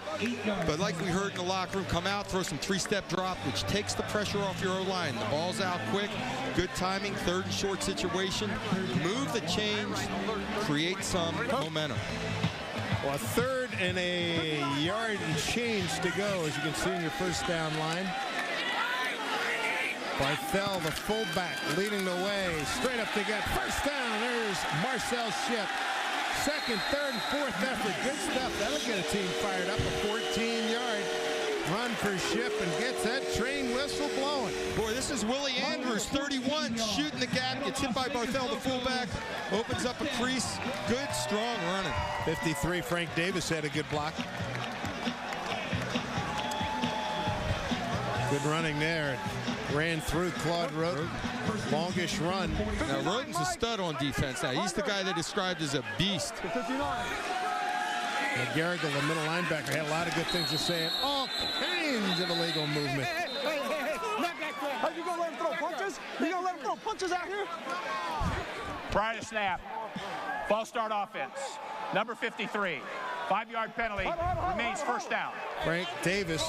But like we heard in the locker room, come out, throw some 3-step drop, which takes the pressure off your O-line. The ball's out quick, good timing, 3rd and short situation. Move the change, create some momentum.
Well, 3rd and a yard and change to go, as you can see in your first down line. Barthel, the fullback, leading the way. Straight up to get first down. There's Marcel Ship. 2nd, 3rd, and 4th effort. Good stuff. That'll get a team fired up. A 14-yard run for Ship and gets that train whistle blowing.
Boy, this is Willie Andrews, 31, shooting the gap. Gets hit by Barthel, the fullback. Opens up a crease. Good, strong running.
53, Frank Davis had a good block. Good running there. Ran through Claude Roten. Longish run.
Now, Roten's a stud on defense. Now, he's the guy they described as a beast.
Garrigle, the middle linebacker, had a lot of good things to say. All kinds of illegal movement.
Are you going to let him throw punches? You going to let him throw punches out here?
Prior to snap, false start offense. Number 53. 5-yard penalty, remains first down.
Frank Davis,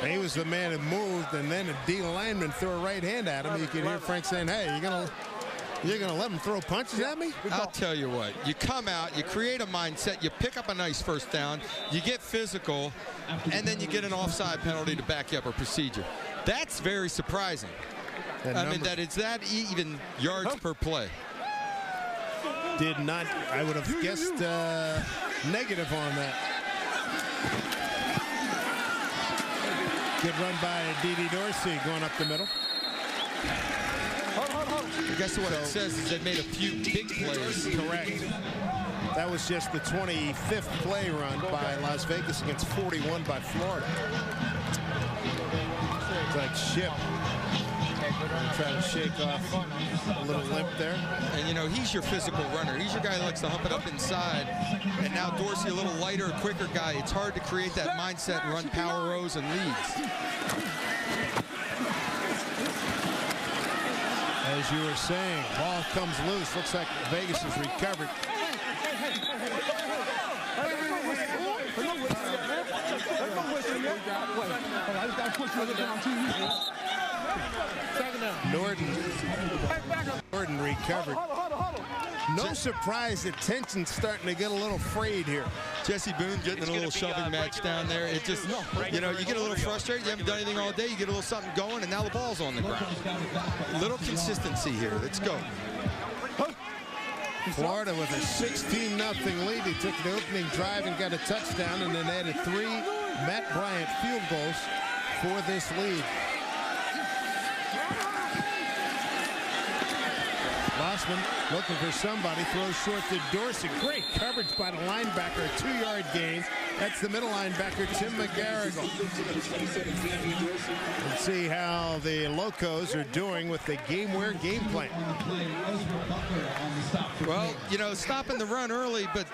he was the man who moved, and then a D lineman threw a right hand at him. You could hear Frank saying, hey, you're
You're going to let him throw punches at me?
I'll tell you what. You come out, you create a mindset, you pick up a nice first down, you get physical, and then you get an offside penalty to back you up, or procedure. That's very surprising. I mean, that it's that even yards per play.
Did not, I would have guessed negative on that. Good run by D.D. Dorsey going up the middle.
I guess what it says is they made a few big plays.
Correct. That was just the 25th play run by Las Vegas against 41 by Florida. It's like Ship. Try to shake off a little limp there.
And, you know, he's your physical runner. He's your guy that likes to hump it up inside. And now Dorsey, a little lighter, quicker guy. It's hard to create that mindset and run power rows and leads.
As you were saying, ball comes loose. Looks like Vegas has recovered. Norton recovered. No surprise that tension's starting to get a little frayed here.
Jesse Boone getting in a little shoving match down there. It just, you know, you get a little frustrated. You haven't done anything all day. You get a little something going, and now the ball's on the ground. A little consistency here. Let's go.
Florida with a 16-0 lead. They took the opening drive and got a touchdown, and then added 3 Matt Bryant field goals for this lead. Lossman looking for somebody, throws short to Dorsey. Great coverage by the linebacker, 2-yard gain. That's the middle linebacker, Tim McGarrigle. Let's see how the Locos are doing with the game-wear game plan.
Well, you know, stopping the run early, but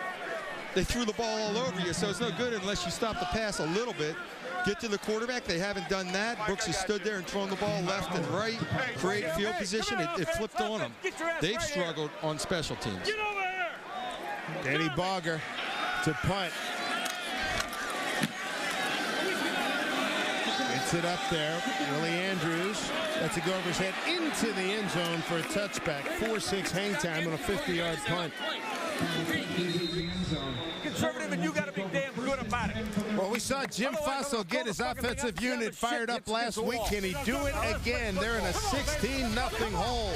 they threw the ball all over you, so it's no good unless you stop the pass a little bit. Get to the quarterback. They haven't done that. Brooks has stood there and thrown the ball left and right, create field position. It flipped on them. They've struggled on special teams.
Danny Bogger to punt. Gets it up there. Willie Andrews. That's a go over his head into the end zone for a touchback. 4-6 hang time on a 50-yard punt.
Conservative, and you got to be damn good about it.
Well, we saw Jim Faso get his offensive unit fired up last week. Can he do it again? They're in a 16-0 hole.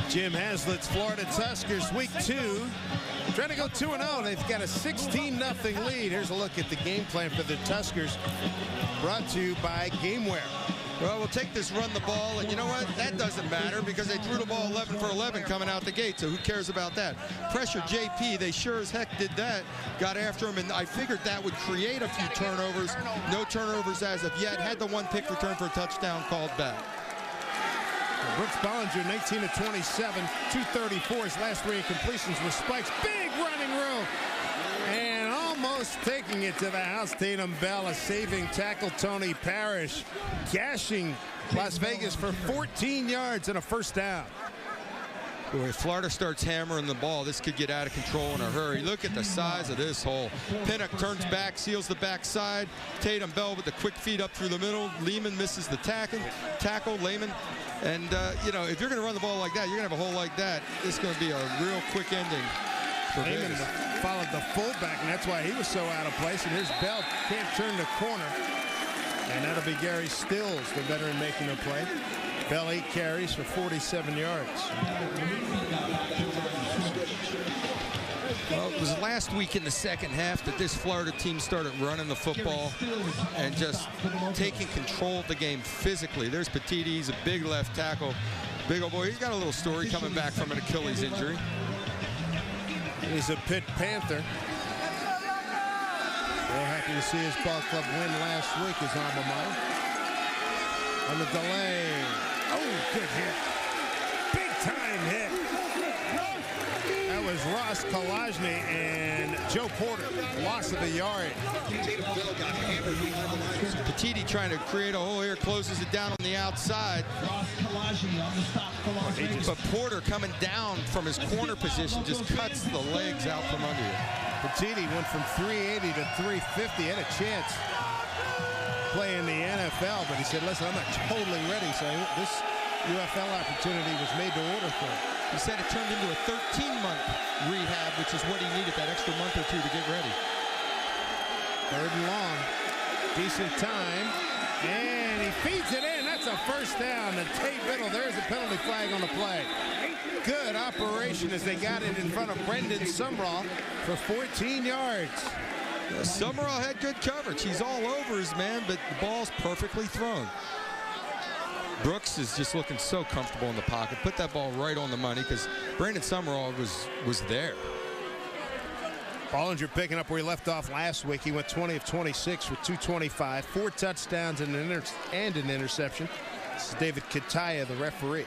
Jim Haslett's Florida Tuskers, week 2. Trying to go 2-0. They've got a 16-0 lead. Here's a look at the game plan for the Tuskers, brought to you by GameWare.
Well, we'll take this run the ball, and you know what? That doesn't matter because they threw the ball 11 for 11 coming out the gate, so who cares about that? Pressure JP, they sure as heck did that. Got after him, and I figured that would create a few turnovers. No turnovers as of yet. Had the 1-pick return for a touchdown called back.
Brooks Bollinger, 19 of 27, 234. His last 3 incompletions were spikes. Big running room. And almost taking it to the house. Tatum Bell, a saving tackle. Tony Parrish gashing Las Vegas for 14 yards and a first down.
Boy, if Florida starts hammering the ball, this could get out of control in a hurry. Look at the size of this hole. Pinnock turns back, seals the backside. Tatum Bell with the quick feed up through the middle. Lehman misses the tackle. Lehman. And, you know, if you're going to run the ball like that, you're going to have a hole like that. It's going to be a real quick ending.
Lehman followed the fullback, and that's why he was so out of place. And here's Bell, can't turn the corner. And that'll be Gary Stills, the veteran, making a play. Bell 8 carries for 47 yards.
Well, it was last week in the second half that this Florida team started running the football and just taking control of the game physically. There's Petiti, he's a big left tackle. Big old boy. He's got a little story coming back from an Achilles injury.
He's a Pitt Panther. Real happy to see his ball club win last week, his alma mater. On the delay. Oh, good hit. Big time hit. That was Ross Kalajny and Joe Porter. Loss of a yard.
Petiti trying to create a hole here, closes it down on the outside. But Porter coming down from his corner position just cuts the legs out from under you.
Petiti went from 380 to 350. Had a chance. play in the NFL, but he said, listen, I'm not totally ready. So this UFL opportunity was made to order for him.
He said it turned into a 13-month rehab, which is what he needed, that extra month or two to get ready.
3rd and long. Decent time. And he feeds it in. That's a first down to Tate Biddle. There's a penalty flag on the play. Good operation as they got it in front of Brendan Sumrall for 14 yards.
Sumrall had good coverage. He's all over his man, but the ball's perfectly thrown. Brooks is just looking so comfortable in the pocket. Put that ball right on the money because Brandon Sumrall was there.
Bollinger picking up where he left off last week. He went 20 of 26 with 225, 4 touchdowns and an interception. This is David Kataya, the referee.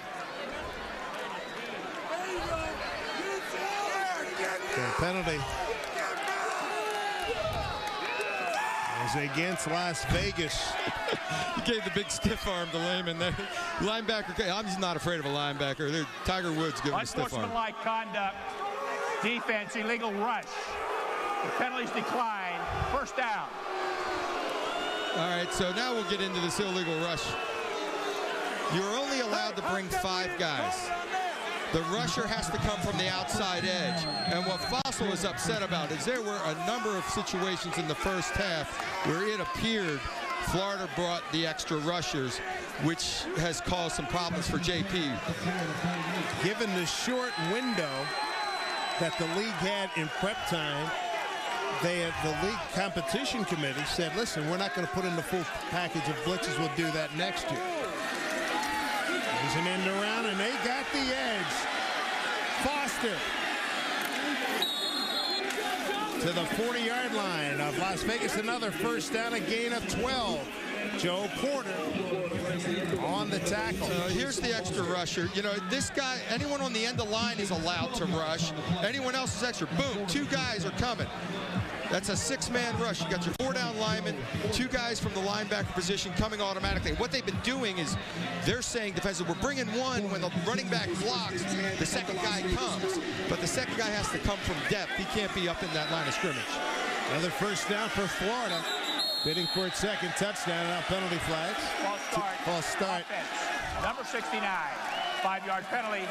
The penalty is against Las Vegas.
He gave the big stiff arm to Lehman there. Linebacker, I'm just not afraid of a linebacker. Tiger Woods giving a stiff arm.
Unsportsmanlike conduct, defense, illegal rush. The penalties decline. First down.
All right, so now we'll get into this illegal rush. You're only allowed to bring 5 guys. The rusher has to come from the outside edge. And what Fossil is upset about is there were a number of situations in the first half where it appeared Florida brought the extra rushers, which has caused some problems for JP.
Given the short window that the league had in prep time, the league competition committee said, listen, we're not going to put in the full package of blitzes. We'll do that next year. There's an end around, and they got the edge. Foster to the 40-yard line of Las Vegas. Another first down, a gain of 12. Joe Porter on the tackle.
Here's the extra rusher. You know, this guy, anyone on the end of the line is allowed to rush. Anyone else is extra. Boom, 2 guys are coming. That's a 6-man rush. You got your 4-down linemen, 2 guys from the linebacker position coming automatically. What they've been doing is they're saying defensive, we're bringing 1 when the running back blocks, the second guy comes. But the second guy has to come from depth. He can't be up in that line of scrimmage.
Another first down for Florida. Bidding for its 2nd touchdown, and now penalty flags. False start.
Offense. Number 69, 5-yard penalty.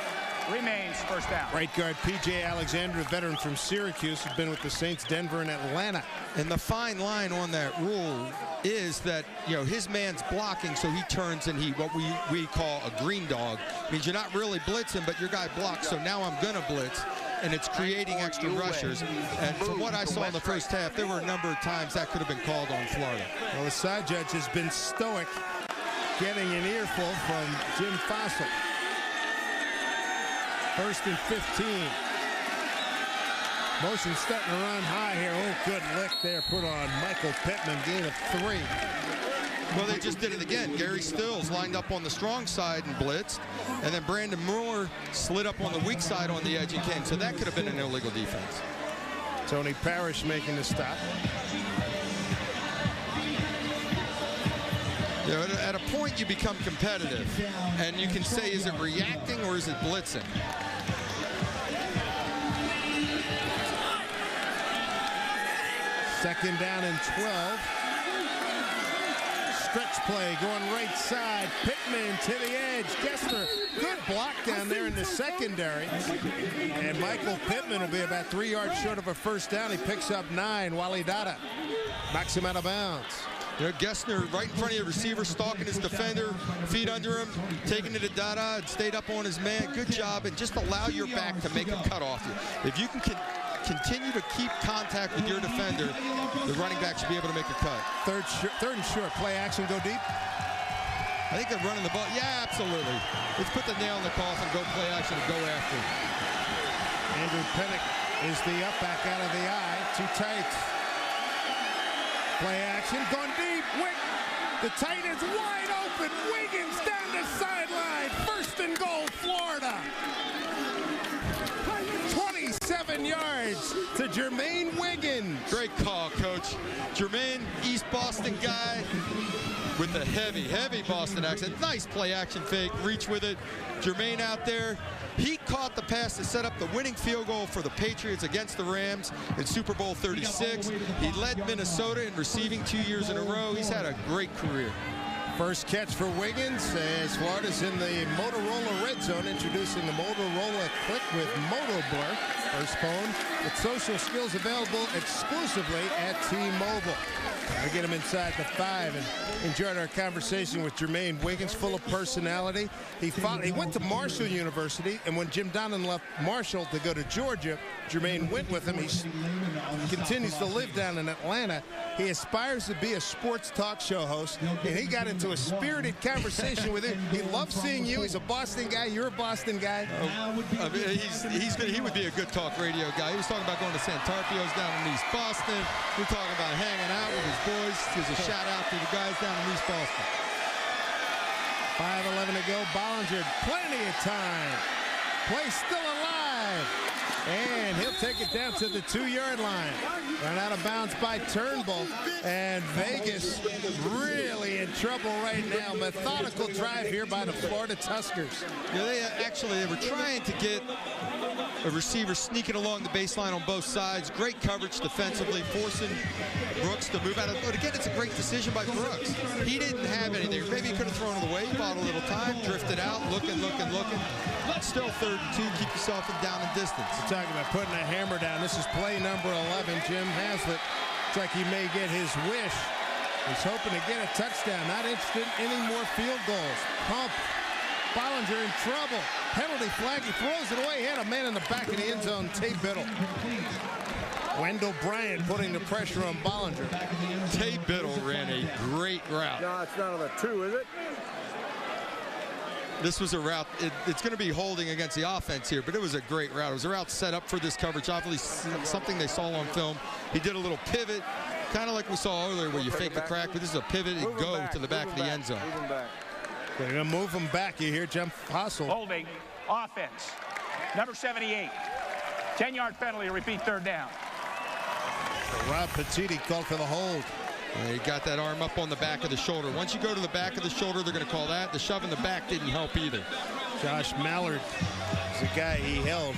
Remains first down.
Right guard P.J. Alexander, a veteran from Syracuse, has been with the Saints, Denver, and Atlanta.
And the fine line on that rule is that, you know, his man's blocking, so he turns and what we call a green dog. Means you're not really blitzing, but your guy blocks, so now I'm going to blitz. And it's creating extra rushers. And from what I saw in the first half, there were a number of times that could have been called on Florida.
Well, the side judge has been stoic, getting an earful from Jim Fossil. 1st and 15. Motion starting to run high here. Oh, good lick there put on Michael Pittman. Gain of 3.
Well, they just did it again. Gary Stills lined up on the strong side and blitzed. And then Brandon Moore slid up on the weak side on the edge and came. So that could have been an illegal defense.
Tony Parrish making the stop.
You know, at a point you become competitive. And you can say, is it reacting or is it blitzing?
Second down and 12. Stretch play going right side. Pittman to the edge. Gessner, good block down there in the secondary. And Michael Pittman will be about 3 yards short of a first down. He picks up 9. Wally Dada knocks him out of bounds.
You know, Gessner right in front of your receiver, stalking his defender, feet under him, taking it to Dada, and stayed up on his man. Good job, and just allow your back to make a cut off you. If you can continue to keep contact with your defender, the running back should be able to make a cut.
Third and short. Play action, go deep.
I think they're running the ball. Yeah, absolutely. Let's put the nail in the coffin, go play action, and go after him.
Andrew Pennick is the up back out of the eye. Too tight. Play action, gone deep. The tight is wide open. Wiggins down the sideline. 1st and goal, Florida. 27 7 yards to Jermaine Wiggins.
Great call, Coach. Jermaine, East Boston guy with a heavy Boston accent. Nice play action fake, reach with it. Jermaine out there. He caught the pass to set up the winning field goal for the Patriots against the Rams in Super Bowl 36. He led Minnesota in receiving 2 years in a row. He's had a great career.
First catch for Wiggins as Florida's in the Motorola red zone, introducing the Motorola Click with Moto Blur. First phone with social skills available exclusively at T-Mobile. We get him inside the 5 and enjoyed our conversation with Jermaine Wiggins, full of personality. He went to Marshall University, and when Jim Donnan left Marshall to go to Georgia, Jermaine went with him. He continues to live down in Atlanta. He aspires to be a sports talk show host, and he got into a spirited conversation with him. He loves seeing you. He's a Boston guy. You're a Boston guy.
He would be a good talk radio guy. He was talking about going to Santarpio's down in East Boston. We're talking about hanging out with his boys. Gives a shout out to the guys down in East Boston.
5:11 to go. Bollinger, plenty of time. Play still alive. And he'll take it down to the 2-yard line. Run out of bounds by Turnbull. And Vegas really in trouble right now. Methodical drive here by the Florida Tuskers.
Yeah, they were trying to get a receiver sneaking along the baseline on both sides. Great coverage defensively, forcing Brooks to move out of. But again, it's a great decision by Brooks. He didn't have anything. Maybe he could have thrown it away, bought a little time, drifted out, looking. Still 3rd and 2. Keep yourself down in distance.
We're talking about putting a hammer down. This is play number 11. Jim Haslett looks like he may get his wish. He's hoping to get a touchdown. Not interested in any more field goals. Pump. Bollinger in trouble. Penalty flag. He throws it away. He had a man in the back of the end zone. Tay Biddle. Wendell Bryant putting the pressure on Bollinger.
Tay Biddle ran a great route.
No, it's not on the 2, is it?
This was a route. It's going to be holding against the offense here, but it was a great route. It was a route set up for this coverage. Obviously, something they saw on film. He did a little pivot, kind of like we saw earlier where you fake the crack, but this is a pivot and go to the back of the end zone.
They're going to move him back. You hear Jim Hassel.
Holding, offense, number 78. 10-yard penalty, repeat 3rd down.
Rob Petiti called for the hold.
He got that arm up on the back of the shoulder. Once you go to the back of the shoulder, they're going to call that. The shove in the back didn't help either.
Josh Mallard is the guy he held.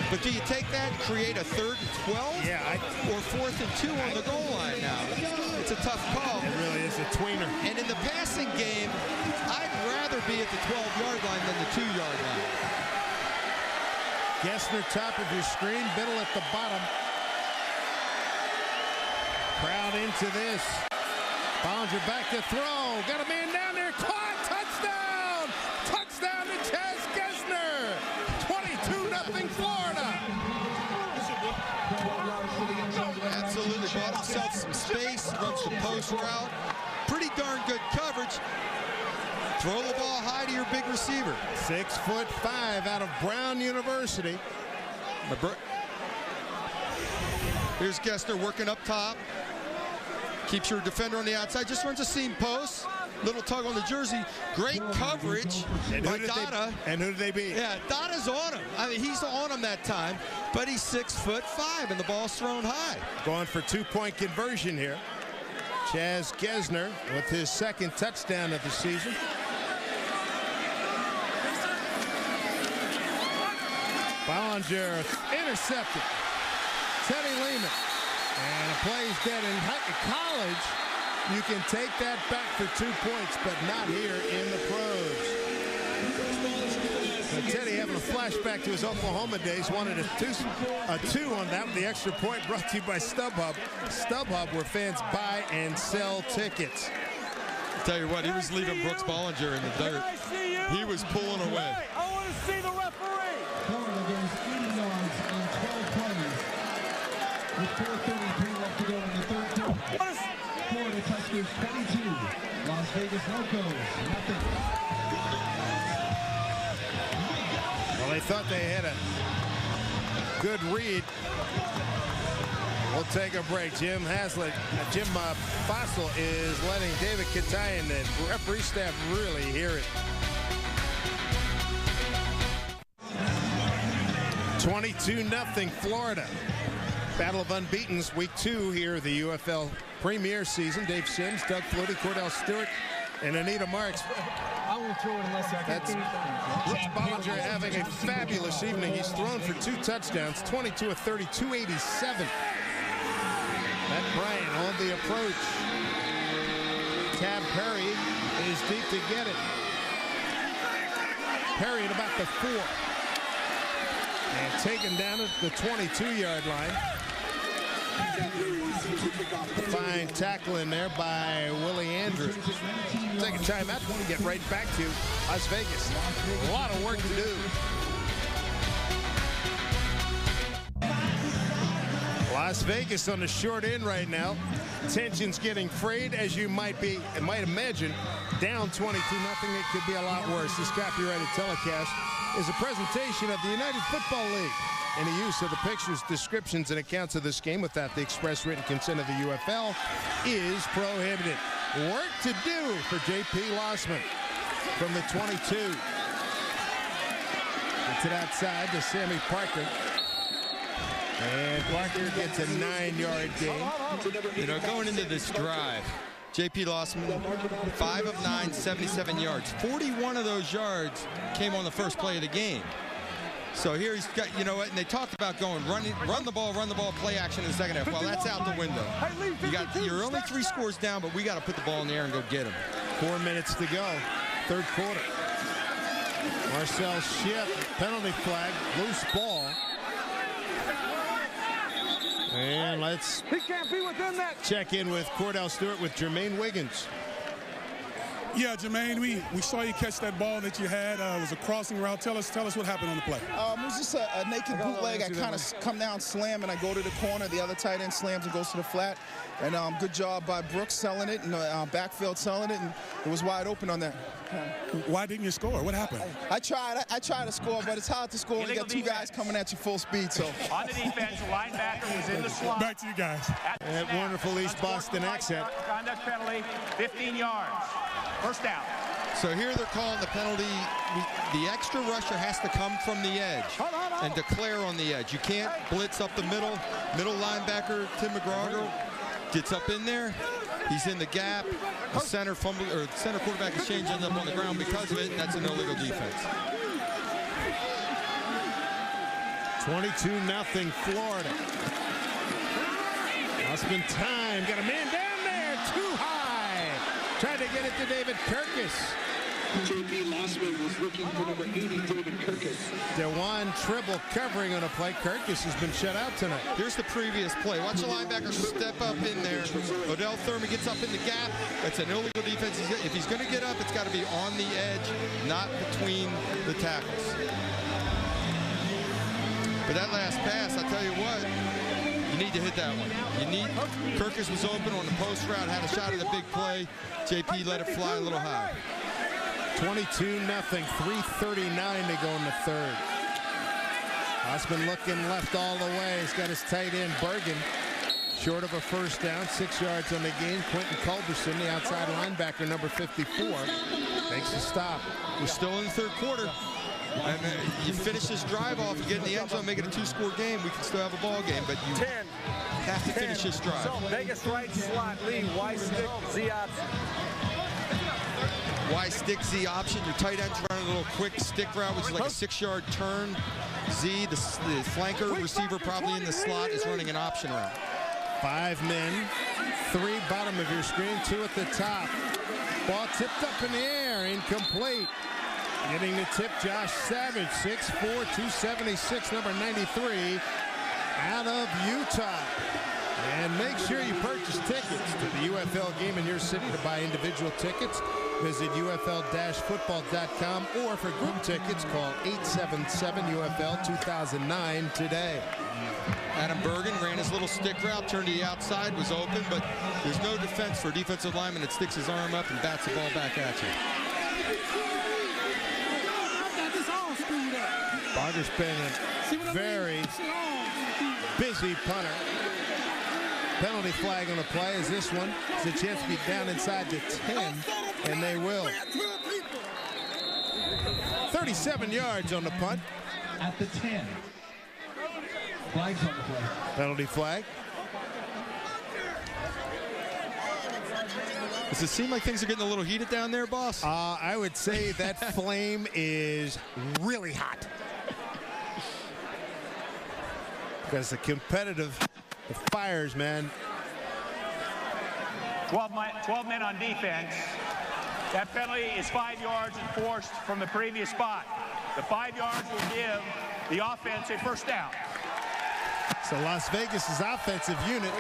But do you take that and create a 3rd and 12?
Yeah.
Or 4th and 2 on the goal line now? It's a tough call.
It really is a tweener.
And in the passing game, I'd rather be at the 12-yard line than the 2-yard line.
Gessner top of your screen, Biddle at the bottom. Crowd into this. Bollinger back to throw. Got a man down there. Caught. Touchdown. Touchdown to Chaz Gessner. 22-0 Florida.
Absolutely. Bought himself some space. Runs the post route. Pretty darn good coverage. Throw the ball high to your big receiver.
6'5" out of Brown University.
Here's Gessner working up top. Keeps your defender on the outside. Just runs a seam post. Little tug on the jersey. Great coverage by Dada.
And who did they beat?
Yeah, Dada's on him. I mean, he's on him that time. But he's 6'5", and the ball's thrown high.
Going for 2-point conversion here. Chaz Gessner with his 2nd touchdown of the season. Bollinger intercepted. Teddy Lehman. And a play's dead. In college, you can take that back for 2 points, but not here in the pros. So Teddy having a flashback to his Oklahoma days, wanted a 2 on that with the extra point, brought to you by StubHub. StubHub, where fans buy and sell tickets.
I'll tell you what, he was leaving Brooks Bollinger in the dirt. He was pulling away.
I want to see the referee.
Florida goes 80 yards on 12 plays. With 4:33 left to go in the 3rd quarter. Florida Tuskers 22. Las Vegas Locos nothing.
Well, they thought they had a good read. We'll take a break. Jim Haslett, Jim Fossil is letting David Katayan and the referee staff really hear it. 22-0 Florida. Battle of Unbeatens, Week 2 here, the UFL Premier Season. Dave Sims, Doug Flutie, Cordell Stewart, and Anita Marks.
I won't throw it unless I
That's Brooks Bollinger having a fabulous evening. He's thrown for 2 touchdowns, 22 of 30, 287. Matt Bryan on the approach. Tab Perry is deep to get it. Perry at about the 4. And taken down at the 22-yard line. Fine tackle in there by Willie Andrews. Take a timeout. Want to get right back to Las Vegas. A lot of work to do. Las Vegas on the short end right now. Tension's getting frayed, as you might imagine. Down 22-0. It could be a lot worse. This copyrighted telecast is a presentation of the United Football League. Any use of the pictures, descriptions, and accounts of this game without the express written consent of the UFL is prohibited. Work to do for J.P. Lossman from the 22. Gets it outside to Sammy Parker. And Parker gets a 9-yard gain.
You know, going into this drive, J.P. Lossman, 5 of 9, 77 yards. 41 of those yards came on the first play of the game. So here he's got, you know what, and they talked about going, run the ball, play action in the second half. Well, that's out the window. You're only 3 scores down, but we got to put the ball in the air and go get him.
4 minutes to go, third quarter. Marcel Schiff, penalty flag, loose ball. And let's check in with Cordell Stewart with Jermaine Wiggins.
Yeah, Jermaine, we saw you catch that ball that you had. It was a crossing route. Tell us what happened on the play.
It was just a naked bootleg. I kind of come down, slam, and I go to the corner. The other tight end slams and goes to the flat. And good job by Brooks selling it, and backfield selling it, and it was wide open on that.
Why didn't you score? What happened?
I tried to score, but it's hard to score when you got 2 guys coming at you full speed. So
on the defense, the linebacker was in the slot.
Back to you guys.
That wonderful East Boston accent.
Conduct penalty, 15 yards. First down.
So here they're calling the penalty. The extra rusher has to come from the edge and declare on the edge. You can't blitz up the middle. Middle linebacker, Tim McGraw, gets up in there. He's in the gap. The center quarterback exchange ends up on the ground because of it, and that's an illegal defense.
22-0 Florida. Now spend time. Got a man down there. Too high. Tried to get it to David Kirkus.
J.P. Lossman was looking for number 80, David Kirkus.
DeJuan Tribble covering on a play. Kirkus has been shut out tonight.
Here's the previous play. Watch the linebacker step up in there. Odell Thurman gets up in the gap. That's an illegal defense. If he's going to get up, it's got to be on the edge, not between the tackles. But that last pass, I tell you what, you need to hit that one. Kirkus was open on the post route, had a shot at the big play. JP let it fly a little high.
22-0, 3:39 to go in the third. Osman looking left all the way. He's got his tight end, Bergen, short of a first down, 6 yards on the game. Quentin Culberson, the outside linebacker, number 54, makes a stop.
We're still in the third quarter. And you finish this drive off, you get in the end zone, make it a 2-score game, we can still have a ball game, but you have to finish this drive.
So Vegas right slot, Lee, Y stick, Z option.
Y stick, Z option. Your tight end's running a little quick stick route, which is like a 6-yard turn. Z, the flanker receiver probably in the slot, is running an option route.
5 men, 3 bottom of your screen, 2 at the top. Ball tipped up in the air, incomplete. Getting the tip, Josh Savage, 6'4", 276, number 93, out of Utah. And make sure you purchase tickets to the UFL game in your city. To buy individual tickets, visit UFL-football.com, or for group tickets, call 877-UFL-2009 today.
Adam Bergen ran his little stick route, turned to the outside, was open, but there's no defense for a defensive lineman that sticks his arm up and bats the ball back at you.
Barger's been a very busy punter. Penalty flag on the play is this one. It's a chance to be down inside the 10, and they will. 37 yards on the punt.
At the 10. Flags on the play.
Penalty flag.
Does it seem like things are getting a little heated down there, boss?
I would say that flame is really hot. Because the competitive, the fires, man.
12 men on defense. That penalty is 5 yards enforced from the previous spot. The 5 yards will give the offense a first down.
So Las Vegas' offensive unit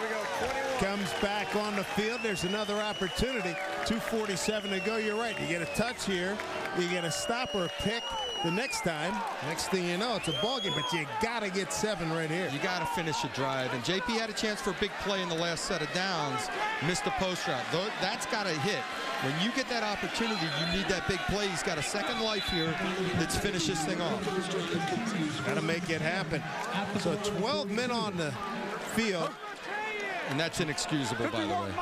comes back on the field. There's another opportunity. 2:47 to go. You're right. You get a touch here. You get a stop or a pick the next time. Next thing you know, it's a ball game. But you got to get 7 right here.
You got to finish a drive. And JP had a chance for a big play in the last set of downs. Missed the post route. That's got to hit. When you get that opportunity, you need that big play. He's got a second life here. Let's finish this thing off.
Got to make it happen. So 12 men on the field.
And that's inexcusable, by the way.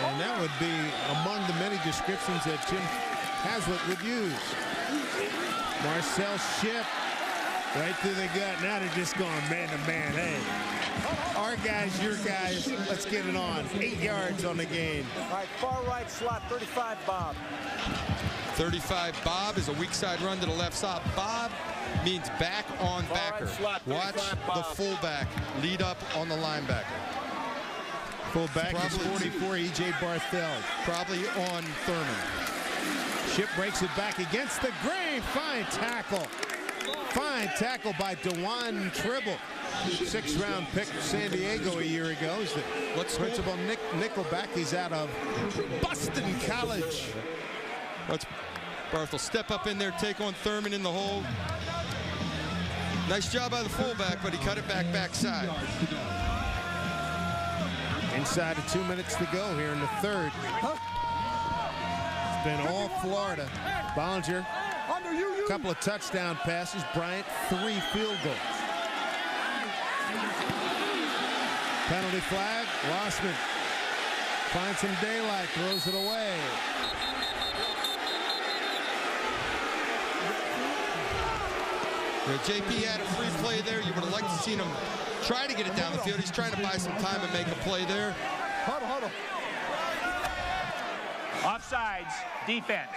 And that would be among the many descriptions that Jim Haslett would use. Marcel Shipp right through the gut. Now they're just going man to man. Hey, our guys, your guys, let's get it on. 8 yards on the gain.
All right, far right slot, 35 Bob.
35 Bob is a weak side run to the left side. Bob means back on backer. Watch the fullback lead up on the linebacker.
Fullback is 44, E.J. Barthel.
Probably on Thurman.
Shipp breaks it back against the grain. Fine tackle. Fine tackle by DeJuan Tribble. 6th-round pick of San Diego a year ago. He's the principal nickelback. He's out of Boston College.
Let's Barthel step up in there, take on Thurman in the hole. Nice job by the fullback, but he cut it backside.
Inside of 2 minutes to go here in the third. It's been all Florida. Bollinger, a couple of touchdown passes. Bryant, 3 field goals. Penalty flag. Lossman finds some daylight, throws it away.
JP had a free play there. You would have liked to see him try to get it down the field. He's trying to buy some time and make a play there.
Huddle. Offsides, defense.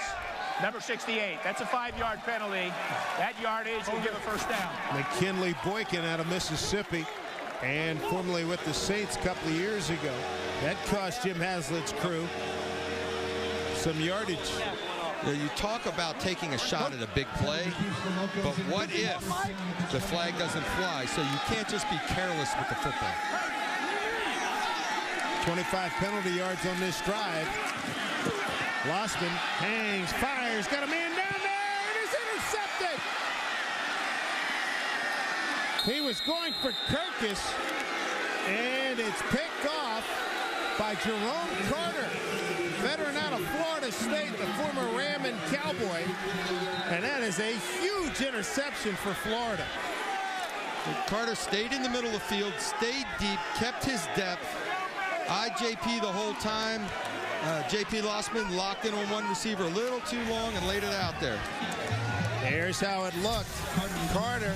Number 68. That's a 5-yard penalty. That yardage will give a first down.
McKinley Boykin out of Mississippi and formerly with the Saints a couple of years ago. That cost Jim Haslett's crew some yardage.
You talk about taking a shot at a big play, but what if the flag doesn't fly? So you can't just be careless with the football.
25 penalty yards on this drive. Lossman hangs, fires, got a man down there, and is intercepted. He was going for Kirkus, and it's picked off by Jerome Carter, veteran out of Florida State, the former Ram and Cowboy. And that is a huge interception for Florida.
Carter stayed in the middle of the field, stayed deep, kept his depth, eyed JP the whole time. JP Lossman locked in on one receiver a little too long and laid it out there.
Here's how it looked. Carter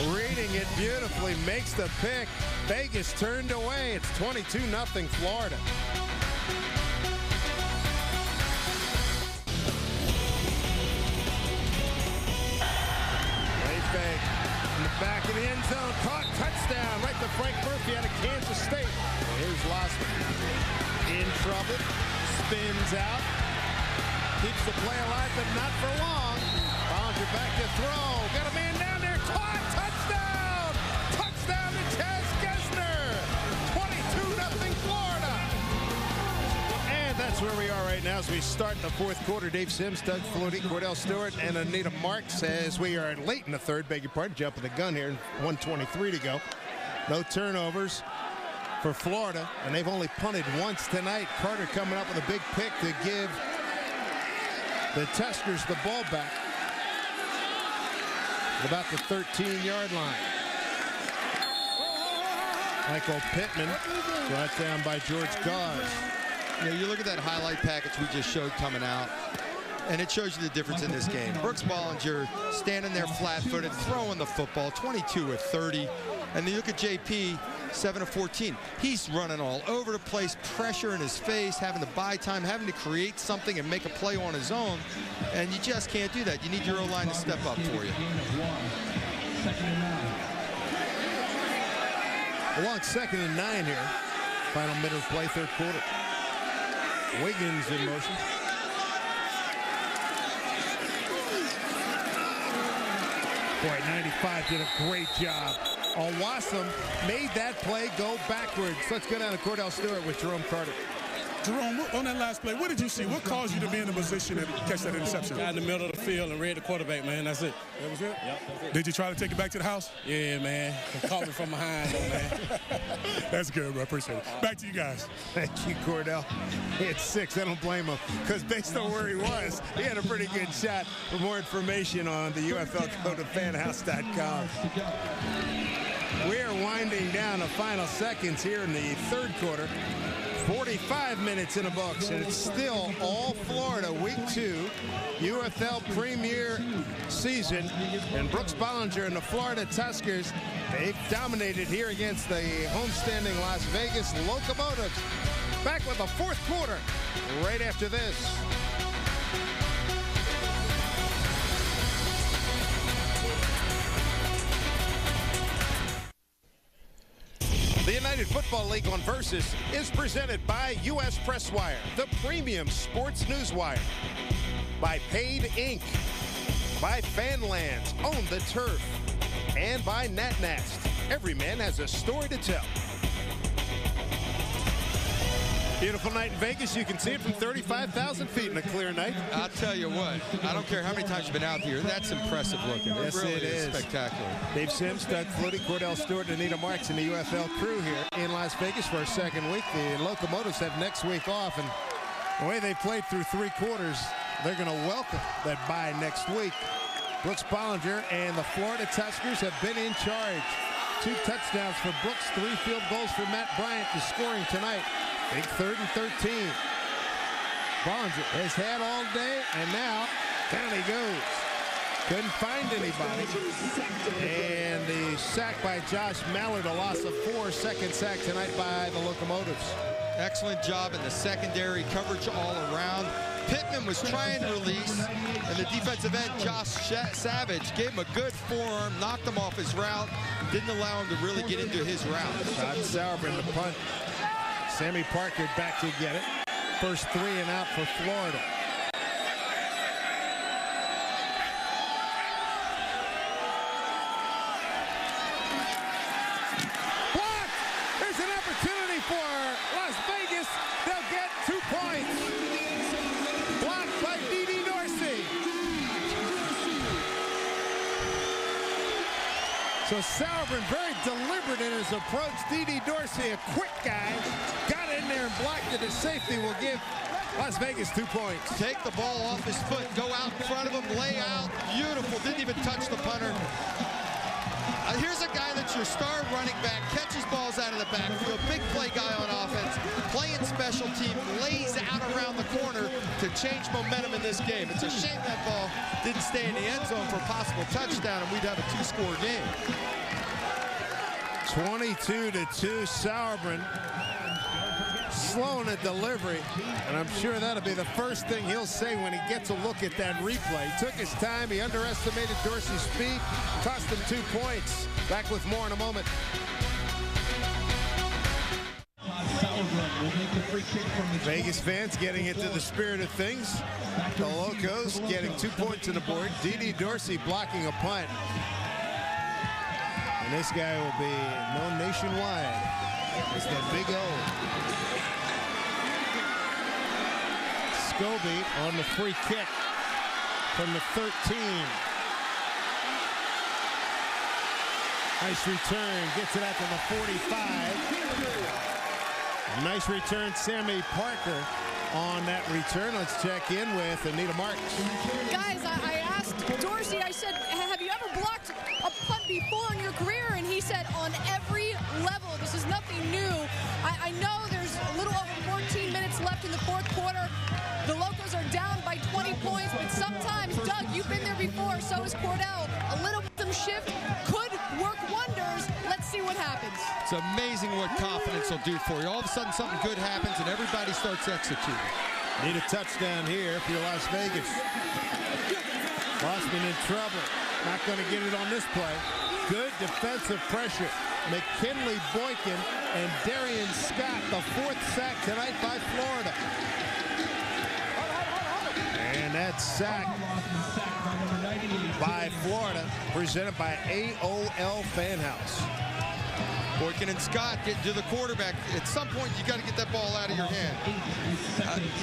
reading it beautifully, makes the pick. Vegas turned away. It's 22-0 Florida. Way fake in the back of the end zone. Caught, touchdown right to Frank Murphy out of Kansas State. Here's Lossman in trouble. Spins out. Keeps the play alive, but not for long. Bollinger back to throw. Got a man down there. Caught. Touchdown. Touchdown to Chaz Gessner. 22-0 Florida. And that's where we are right now as we start the fourth quarter. Dave Sims, Doug Flutie, Cordell Stewart, and Anita Marks as we are late in the third. Beg your pardon. Jumping the gun here. 1:23 to go. No turnovers for Florida, and they've only punted once tonight. Carter coming up with a big pick to give the Tuskers the ball back at about the 13-yard line. Michael Pittman brought down by George Gause.
You look at that highlight package we just showed coming out, and it shows you the difference in this game. Brooks Bollinger standing there flat-footed, throwing the football, 22 of 30. And you look at JP, 7 of 14. He's running all over the place, pressure in his face, having to buy time, having to create something and make a play on his own. And you just can't do that. You need your O-line to step up for you.
A long 2nd and 9 here. Final minute of play, 3rd quarter. Wiggins in motion. Boy, 95 did a great job. Owasso made that play go backwards. Let's go down to Cordell Stewart with Jerome Carter.
Jerome, on that last play, what did you see? What caused you to be in the position and catch that interception?
Got in the middle of the field and read the quarterback, man. That's it.
That was it?
Yep, that's it.
Did you try to take it back to the house?
Yeah, man. Caught me from behind, though, man.
That's good, bro. Appreciate it. Back to you guys.
Thank you, Cordell. He had 6. I don't blame him, because based on where he was, he had a pretty good shot. For more information on the UFL, go to fanhouse.com. We are winding down the final seconds here in the 3rd quarter. 45 minutes in the books, and it's still all Florida. Week 2, UFL Premier season. And Brooks Bollinger and the Florida Tuskers, they've dominated here against the homestanding Las Vegas Locomotives. Back with the 4th quarter right after this.
The United Football League on Versus is presented by U.S. Press Wire, the premium sports news wire. By Paid Inc. By Fanlands, Own the Turf. And by NatNast. Every man has a story to tell.
Beautiful night in Vegas. You can see it from 35,000 feet in a clear night.
I'll tell you what, I don't care how many times you've been out here, that's impressive looking.
Yes,
really
it is
spectacular.
Dave Sims, Doug Flutie, Cordell Stewart, and Anita Marks and the UFL crew here in Las Vegas for our 2nd week. The Locomotives have next week off, and the way they played through 3 quarters, they're going to welcome that bye next week. Brooks Bollinger and the Florida Tuskers have been in charge. 2 touchdowns for Brooks, 3 field goals for Matt Bryant, the scoring tonight. Big 3rd and 13. Bollinger has had all day, and now down he goes. Couldn't find anybody. And the sack by Josh Mallard, a loss of 4. 2nd sack tonight by the Locomotives.
Excellent job in the secondary, coverage all around. Pittman was trying to release, and the defensive end, Josh Savage, gave him a good forearm, knocked him off his route, didn't allow him to really get into his route.
Todd Sauerbrunn, the punt. Sammy Parker back to get it. First 3 and out for Florida. Block! There's an opportunity for Las Vegas. They'll get 2 points. Blocked by D.D. Dorsey. So Sauerbrunn very deliberate in his approach. D.D. Dorsey, a quick guy, got in there and blocked it. His safety will give Las Vegas 2 points.
Take the ball off his foot, go out in front of him, lay out. Beautiful, didn't even touch the punter. Here's a guy that's your star running back, catches balls out of the backfield, big play guy on offense, playing special team, lays out around the corner to change momentum in this game. It's a shame that ball didn't stay in the end zone for a possible touchdown, and we'd have a 2-score game.
22-2, Sauerbrunn slowing at delivery, and I'm sure that'll be the first thing he'll say when he gets a look at that replay. He took his time, he underestimated Dorsey's speed, cost him 2 points. Back with more in a moment. Vegas fans getting into the spirit of things. The Locos getting 2 points on the board. D.D. Dorsey blocking a punt. And this guy will be known nationwide as the Big O. Scobie on the free kick from the 13. Nice return, gets it out to the 45. Nice return, Sammy Parker on that return. Let's check in with Anita Marks.
Guys, I asked Dorsey, I said, have you ever blocked a punt before in your career? And he said, on every level. This is nothing new. I know there's a little over 14 minutes left in the 4th quarter. The Locos are down by 20 points, but sometimes, Doug, you've been there before, so is Cordell. A little bit of shift could work wonders. Let's see what what happens.
It's amazing what confidence will do for you. All of a sudden, something good happens, and everybody starts executing.
Need a touchdown here if you're Las Vegas. Lossman in trouble. Not going to get it on this play. Good defensive pressure. McKinley Boykin and Darian Scott, the 4th sack tonight by Florida. And that sack by Florida, presented by AOL Fanhouse.
Boykin and Scott get to the quarterback. At some point, you got to get that ball out of your hand.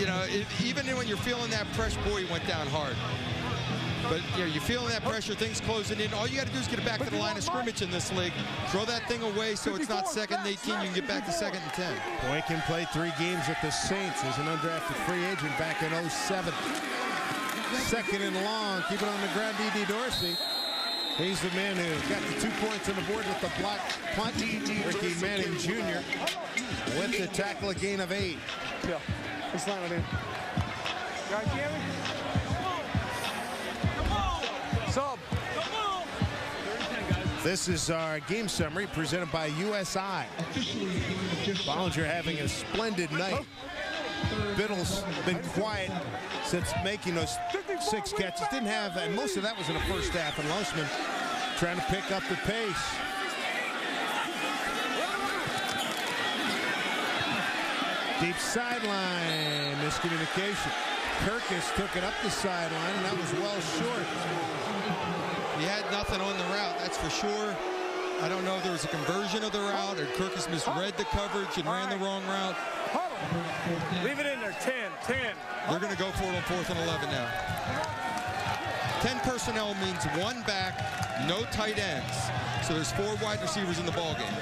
You know, even when you're feeling that pressure, boy, he went down hard. But you know, you're feeling that pressure, things closing in. All you got to do is get it back to the line of scrimmage in this league. Throw that thing away so it's not 2nd and 18. You can get back to 2nd and 10.
Boykin played 3 games at the Saints as an undrafted free agent back in 07. 2nd and long, keep it on the ground, D.D. Dorsey. He's the man who got the 2 points on the board with the block punt. Ricky Manning Jr. with the tackle, a gain of 8.
Yeah, he's fine with him. Got Gary? Sub.
This is our game summary presented by USI. Bollinger having a splendid night. Biddle's been quiet since making those 6 catches. Didn't have, and most of that was in the first half, and Lossman trying to pick up the pace. Deep sideline, miscommunication. Kirkus took it up the sideline, and that was well short.
He had nothing on the route, that's for sure. I don't know if there was a conversion of the route or Kirkus misread the coverage and ran the wrong route.
Leave it in there, 10.
They're going to go for it on 4th and 11 now. 10 personnel means 1 back, no tight ends. So there's 4 wide receivers in the ballgame.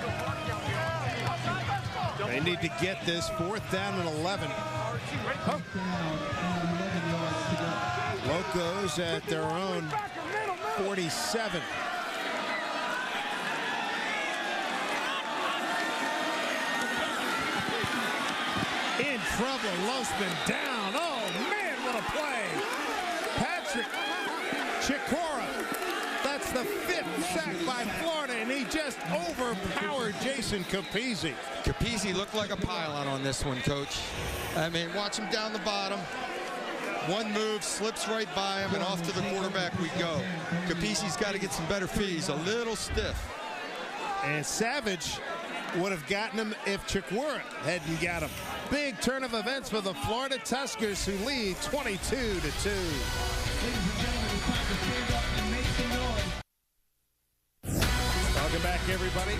They need to get this 4th down and 11. Locos at their own 47. In trouble, Lossman down. Oh, man, what a play. Patrick Chikora. That's the 5th sack by Florida, and he just overpowered Jason Capizzi.
Capizzi looked like a pylon on this one, Coach. I mean, watch him down the bottom. One move, slips right by him, and off to the quarterback we go. Capizzi's got to get some better feet. He's a little stiff.
And Savage would have gotten him if Chikora hadn't got him. Big turn of events for the Florida Tuskers, who lead 22-2.
Ladies and gentlemen, it's time to stand up and make some noise.
Welcome back, everybody.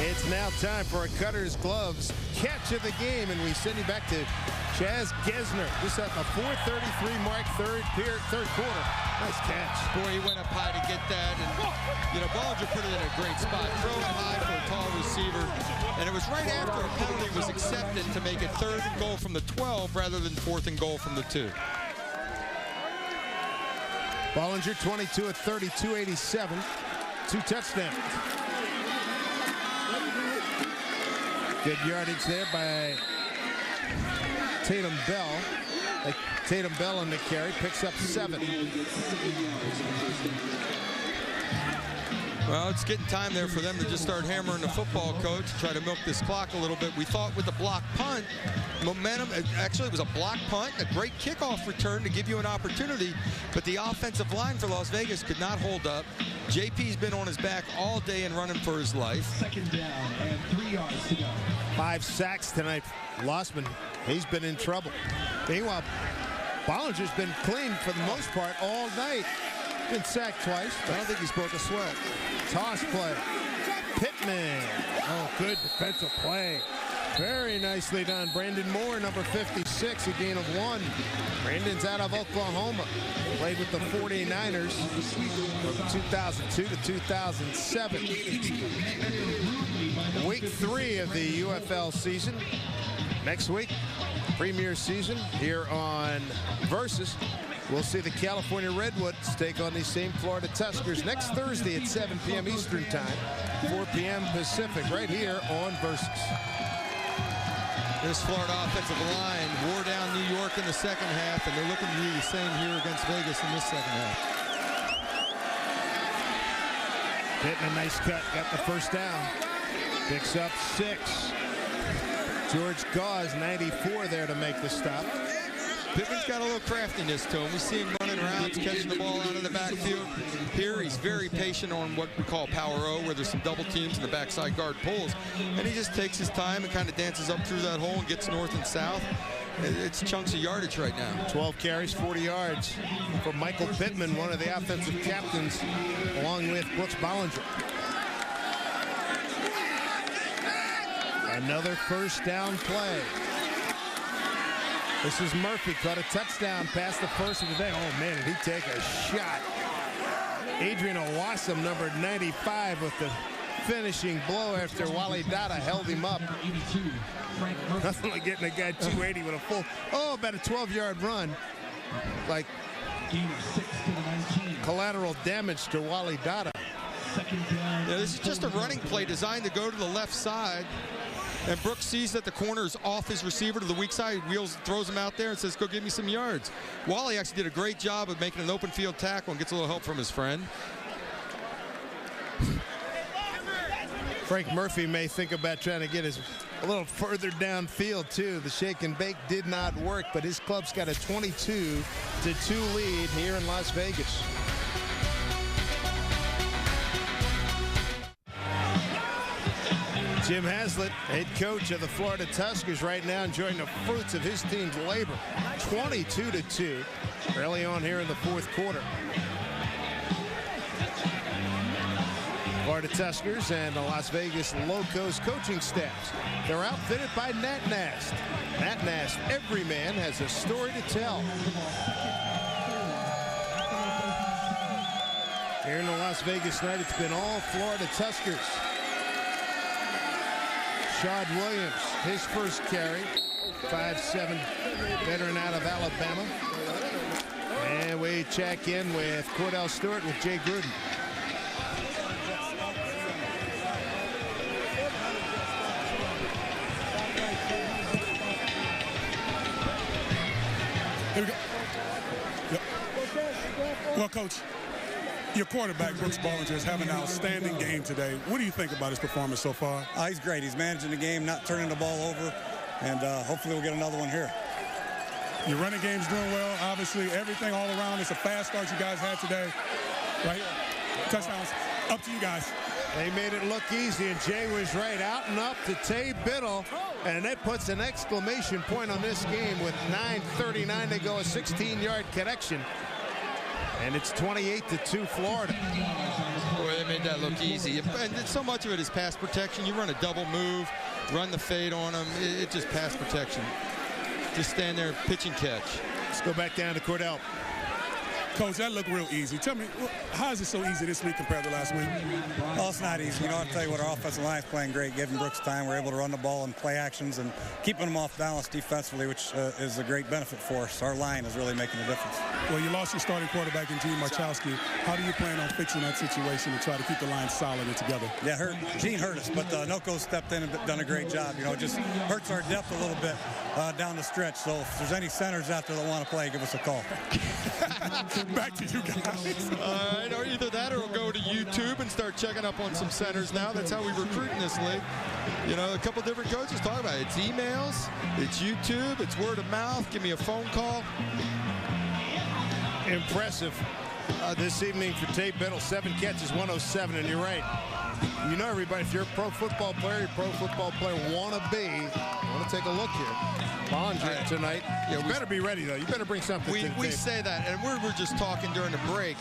It's now time for a Cutter's Gloves catch of the game, and we send you back to Chaz Gesner. This at the 4:33 mark, third quarter. Nice catch.
Boy, he went up high to get that, and you know, Bollinger put it in a great spot. Throwing high for a tall receiver, and it was right after a penalty was accepted to make it 3rd and goal from the 12 rather than 4th and goal from the 2.
Bollinger 22 at 32, 87, 2 touchdowns. Good yardage there by Tatum Bell. Tatum Bell on the carry, picks up 7.
Well, it's getting time there for them to just start hammering the football, Coach, try to milk this clock a little bit. We thought with the block punt, momentum, actually it was a block punt, a great kickoff return to give you an opportunity, but the offensive line for Las Vegas could not hold up. JP's been on his back all day and running for his life.
2nd down and 3 yards to go.
5 sacks tonight. Lossman, he's been in trouble. Meanwhile, Bollinger's been clean for the most part all night. Been sacked twice.
I don't think he's broke a sweat.
Toss play. Pittman. Oh, good defensive play. Very nicely done. Brandon Moore, number 56, a gain of 1. Brandon's out of Oklahoma. Played with the 49ers from 2002 to 2007. Week 3 of the UFL season. Next week, premier season here on Versus. We'll see the California Redwoods take on these same Florida Tuskers next Thursday at 7 p.m. Eastern Time, 4 p.m. Pacific, right here on Versus.
This Florida offensive line wore down New York in the 2nd half, and they're looking to do the same here against Vegas in this 2nd half.
Pittman, nice cut, got the 1st down. Picks up 6. George Gauze, 94 there to make the stop.
Pittman's got a little craftiness to him. We see him running around, catching the ball out of the backfield. Here, he's very patient on what we call power O, where there's some double teams and the backside guard pulls. And he just takes his time and kind of dances up through that hole and gets north and south. It's chunks of yardage right now.
12 carries, 40 yards for Michael Pittman, one of the offensive captains, along with Brooks Bollinger. Another first down play. This is Murphy, caught a touchdown pass, the first of the day. Oh, man, did he take a shot. Adrian Owassam, number 95, with the finishing blow after Wally Dada held him up. Nothing like getting a guy 280 with a full, about a 12-yard run. Like collateral damage to Wally Dada.
Yeah, this is just a running play designed to go to the left side. And Brooks sees that the corner is off his receiver to the weak side. He throws him out there and says, go give me some yards. Wally actually did a great job of making an open field tackle and gets a little help from his friend.
Frank Murphy may think about trying to get a little further downfield, too. The shake and bake did not work, but his club's got a 22-2 lead here in Las Vegas. Jim Haslett, head coach of the Florida Tuskers, right now enjoying the fruits of his team's labor. 22-2 early on here in the fourth quarter. Florida Tuskers and the Las Vegas Locos coaching staffs. They're outfitted by Nat Nast. Nat Nast, every man has a story to tell. Here in the Las Vegas night, it's been all Florida Tuskers. Shad Williams, his first carry, 5'7" veteran out of Alabama. And we check in with Cordell Stewart with Jay Gruden.
Here we go. Yep. Well, Coach, your quarterback, Brooks Bollinger, is having an outstanding game today. What do you think about his performance so far?
He's great. He's managing the game, not turning the ball over, and hopefully we'll get another one here.
Your running game's doing well. Obviously, everything all around. It's a fast start you guys had today. Right? Touchdowns. Up to you guys.
They made it look easy, and Jay was right. Out and up to Tay Biddle, and that puts an exclamation point on this game with 9:39 to go, a 16-yard connection. And it's 28-2 Florida.
Boy, they made that look easy. And so much of it is pass protection. You run a double move, run the fade on them. It's just pass protection. Just stand there, pitch and catch.
Let's go back down to Cordell.
Coach, that looked real easy. Tell me, how is it so easy this week compared to last week?
Well, it's not easy. You know, I'll tell you what, our offensive line is playing great, giving Brooks time. We're able to run the ball and play actions and keeping them off balance defensively, which is a great benefit for us. Our line is really making a difference.
Well, you lost your starting quarterback in Gene Marchowski. How do you plan on fixing that situation to try to keep the line solid and together?
Yeah, Gene hurt us, but Noko stepped in and done a great job. You know, it just hurts our depth a little bit down the stretch. So if there's any centers out there that want to play, give us a call.
Back to you guys.
All right, or either that or we'll go to YouTube and start checking up on some centers now. That's how we recruit in this league. You know, a couple different coaches talk about it. It's emails, it's YouTube, it's word of mouth. Give me a phone call.
Impressive this evening for Tay Biddle. 7 catches, 107, and you're right. You know, everybody, if you're a pro football player, want to take a look here. Bollinger tonight. Yeah, you better be ready, though. You better bring something to the table.
We say that, and we were just talking during the break.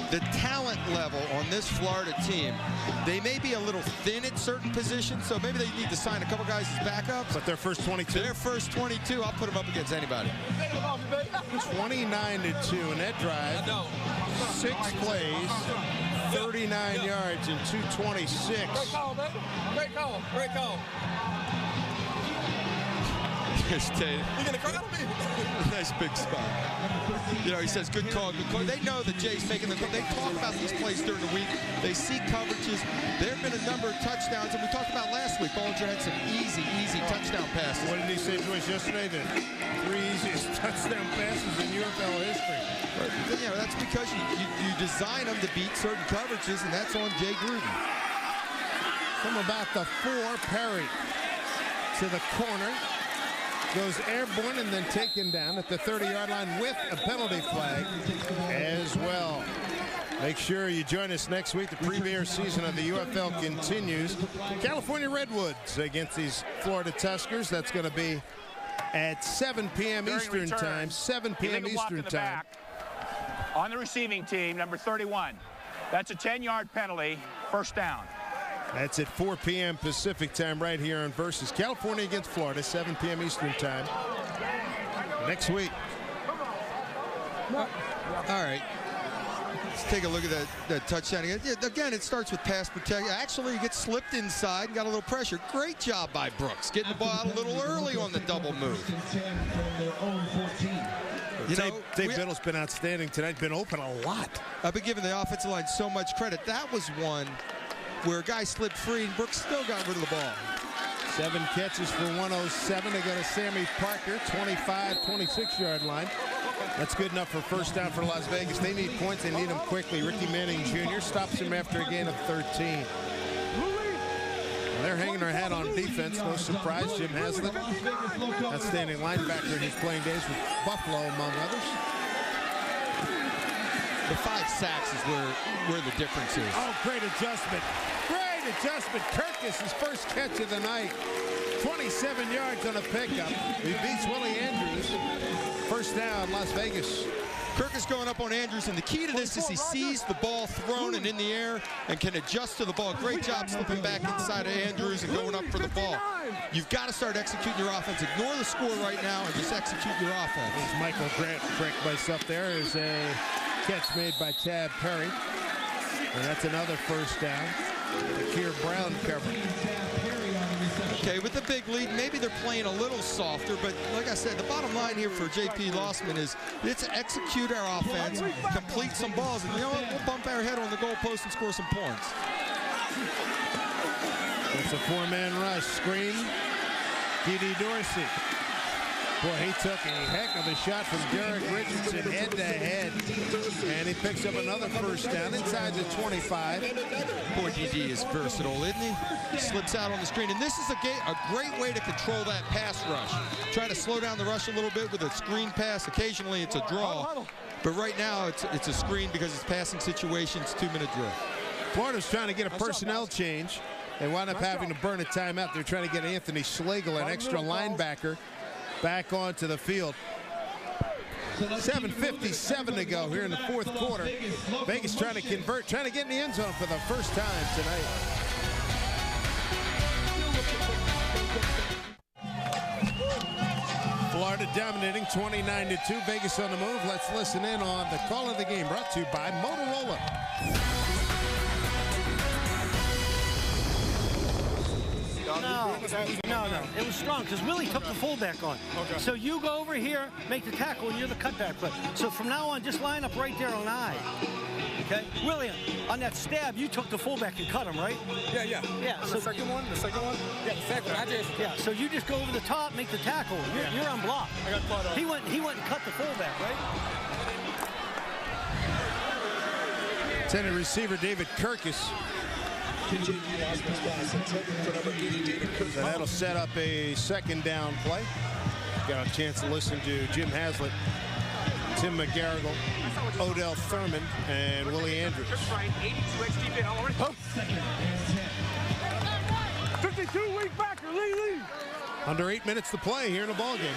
The talent level on this Florida team, they may be a little thin at certain positions, so maybe they need to sign a couple guys as backups.
But their first 22?
Their first 22, I'll put them up against anybody.
29-2 in that drive. 6 plays, 39 yards, and 226.
Great call, baby. Great call. Great call.
Here's Tay.
You gonna cry on me?
Nice big spot. You know, he says, good call, good call. They know that Jay's making the call. They talk about these plays during the week. They see coverages. There have been a number of touchdowns, and we talked about last week. Bollinger had some easy touchdown passes.
What did he say to us yesterday? The 3 easiest touchdown passes in UFL history.
But, you know, that's because you design them to beat certain coverages, and that's on Jay Gruden.
From about the 4, Perry to the corner. Goes airborne and then taken down at the 30-yard line with a penalty flag as well. Make sure you join us next week. The premier season of the UFL continues. California Redwoods against these Florida Tuskers. That's going to be at 7 p.m. Eastern time. 7 p.m. Eastern time.
On the receiving team, number 31. That's a 10-yard penalty, first down.
That's at 4 p.m. Pacific time right here on Versus. California against Florida, 7 p.m. Eastern time. Next week.
All right. Let's take a look at that touchdown again. Again, it starts with pass protection. Actually, he gets slipped inside and got a little pressure. Great job by Brooks, getting the ball out a little early on the double move.
Dave Biddle's been outstanding tonight, been open a lot.
I've been giving the offensive line so much credit. That was one where a guy slipped free and Brooks still got rid of the ball.
7 catches for 107. They go to Sammy Parker, 25, 26-yard line. That's good enough for first down for Las Vegas. They need points. They need them quickly. Ricky Manning Jr. stops him after a gain of 13. Well, they're hanging their hat on defense. No surprise, Jim Haslett, outstanding linebacker in his playing days with Buffalo, among others.
The 5 sacks is where the difference is.
Oh, great adjustment. Great adjustment. Kirkus, his first catch of the night. 27 yards on a pickup. He beats Willie Andrews. First down, Las Vegas.
Kirkus going up on Andrews, and the key to this is he sees the ball thrown and in the air and can adjust to the ball. Great job slipping back inside of Andrews and going up for the ball. You've got to start executing your offense. Ignore the score right now and just execute your offense.
There's Michael Grant correct myself there. Is a catch made by Tab Perry. And that's another first down. Keir Brown cover.
Okay, with the big lead, maybe they're playing a little softer, but like I said, the bottom line here for J.P. Lossman is let's execute our offense, complete some balls, and you know what? We'll bump our head on the goalpost and score some points.
It's a 4-man rush. Screen. D.D. Dorsey. Boy, he took a heck of a shot from Derek Richardson head-to-head. And he picks up another first down inside the 25.
Boy, D.D. is versatile, isn't he? He slips out on the screen. And this is a great way to control that pass rush. Try to slow down the rush a little bit with a screen pass. Occasionally, it's a draw. But right now, it's a screen because it's passing situations, 2-minute drill.
Florida's trying to get a personnel change. They wound up having to burn a timeout. They're trying to get Anthony Schlegel, an extra linebacker, back onto the field. 7:57 to go here in the fourth quarter. Vegas trying to convert, trying to get in the end zone for the first time tonight. Florida dominating 29-2. Vegas on the move. Let's listen in on the call of the game brought to you by Motorola.
No. It was strong because Willie took the fullback on. Okay. So you go over here, make the tackle, and you're the cutback player. So from now on, just line up right there on I. Okay? William, on that stab, you took the fullback and cut him, right? Yeah.
So the second one? Yeah, the second one.
Yeah, so you just go over the top, make the tackle. You're on block.
I got caught up.
He went and cut the fullback, right?
Intended receiver David Kirkus. So that'll set up a second down play. Got a chance to listen to Jim Haslett, Tim McGarrigle, Odell Thurman, and Willie Andrews.
52-week backer, Lee.
Under 8 minutes to play here in the ballgame.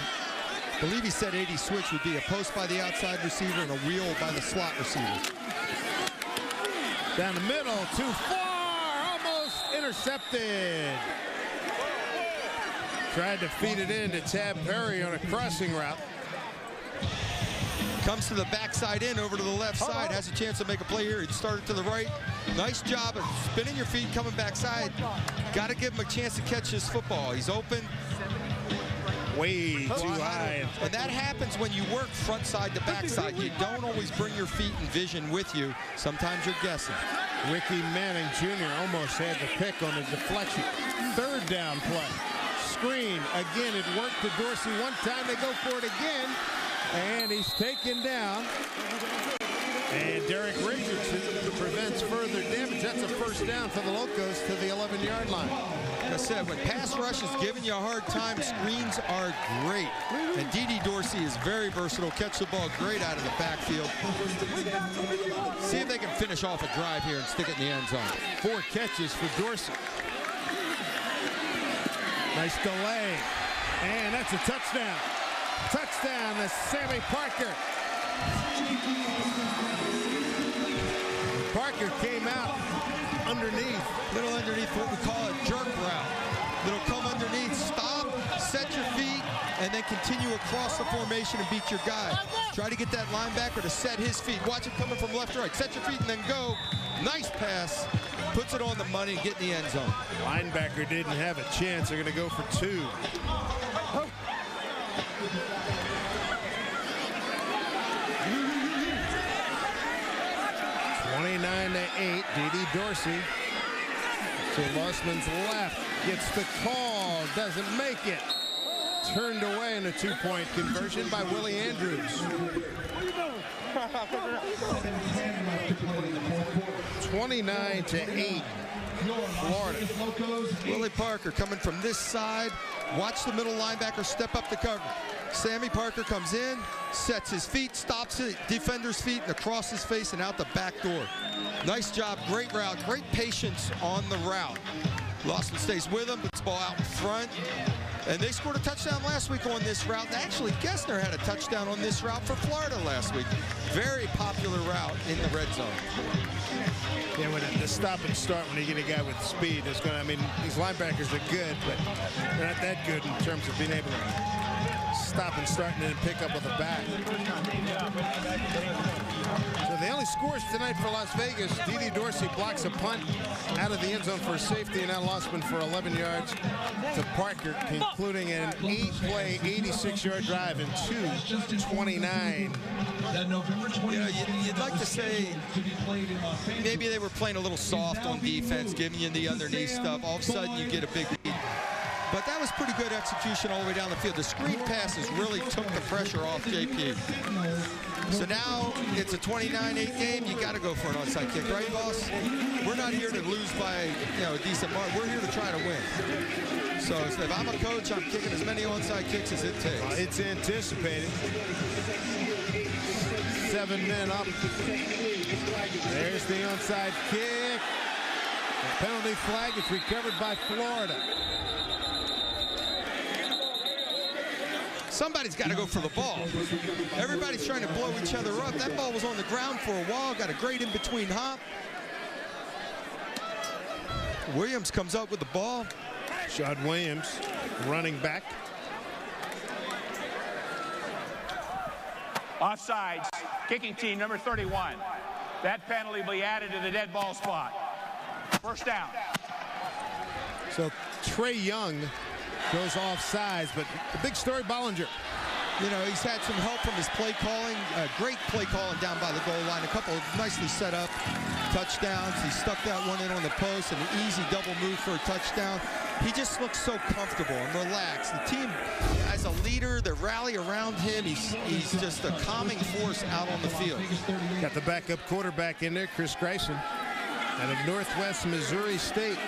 I believe he said 80 switch would be a post by the outside receiver and a wheel by the slot receiver.
Down the middle, too far. Intercepted. Tried to feed it in to Tab Perry on a crossing route.
Comes to the backside in, over to the left side. Has a chance to make a play here. He started to the right. Nice job of spinning your feet, coming backside. Got to give him a chance to catch his football. He's open.
Way too high.
And that happens when you work front side to back side. You don't always bring your feet and vision with you. Sometimes you're guessing.
Ricky Manning Jr. almost had the pick on the deflection. Third down play. Screen. Again, it worked to Dorsey one time. They go for it again. And he's taken down And Derek Richardson prevents further damage. That's a first down for the Locos to the 11-yard line.
Like I said, when pass rush is giving you a hard time, screens are great. And Dede Dorsey is very versatile. Catch the ball great out of the backfield. See if they can finish off a drive here and stick it in the end zone.
4 catches for Dorsey. Nice delay. And that's a touchdown. Touchdown to Sammy Parker. Parker came out underneath.
Little underneath what we call a jerk route. It'll come underneath, stop, set your feet, and then continue across the formation and beat your guy. Try to get that linebacker to set his feet. Watch it coming from left to right. Set your feet and then go. Nice pass. Puts it on the money and get in the end zone.
Linebacker didn't have a chance. They're going to go for 2. 29-8, Dede Dorsey to Lossman's left, gets the call, doesn't make it. Turned away in a 2-point conversion by Willie Andrews. 29-8, Florida.
Willie Parker coming from this side. Watch the middle linebacker step up the cover. Sammy Parker comes in, sets his feet, stops the defender's feet, and across his face and out the back door. Nice job, great route, great patience on the route. Lossman stays with him, puts the ball out in front. And they scored a touchdown last week on this route. And actually, Gessner had a touchdown on this route for Florida last week. Very popular route in the red zone.
Yeah, when the stop and start when you get a guy with speed is going to, I mean, these linebackers are good, but they're not that good in terms of being able to stop and start and then pick up with the back. So the only scores tonight for Las Vegas, Dede Dorsey blocks a punt out of the end zone for a safety, and now Lossman for 11 yards to Parker, concluding an 8-play, 86-yard drive in 2:29.
Yeah, you'd like to say maybe they were playing a little soft on defense, giving you the underneath stuff. All of a sudden, you get a big lead. But that was pretty good execution all the way down the field. The screen passes really took the pressure off JP. So now it's a 29-8 game. You got to go for an onside kick, right, boss? We're not here to lose by a decent mark. We're here to try to win. So if I'm a coach, I'm kicking as many onside kicks as it takes.
It's anticipated. 7 men up. There's the onside kick. The penalty flag is recovered by Florida.
Somebody's got to go for the ball. Everybody's trying to blow each other up. That ball was on the ground for a while. Got a great in-between hop. Williams comes up with the ball.
Shad Williams, running back.
Offsides, kicking team number 31. That penalty will be added to the dead ball spot. First down.
So Trey Young goes offsides, but the big story, Bollinger.
You know, he's had some help from his play calling. Great play calling down by the goal line. A couple of nicely set up touchdowns. He stuck that one in on the post, and an easy double move for a touchdown. He just looks so comfortable and relaxed. The team, as a leader, they rally around him. He's just a calming force out on the field.
Got the backup quarterback in there, Chris Greisen, out of Northwest Missouri State.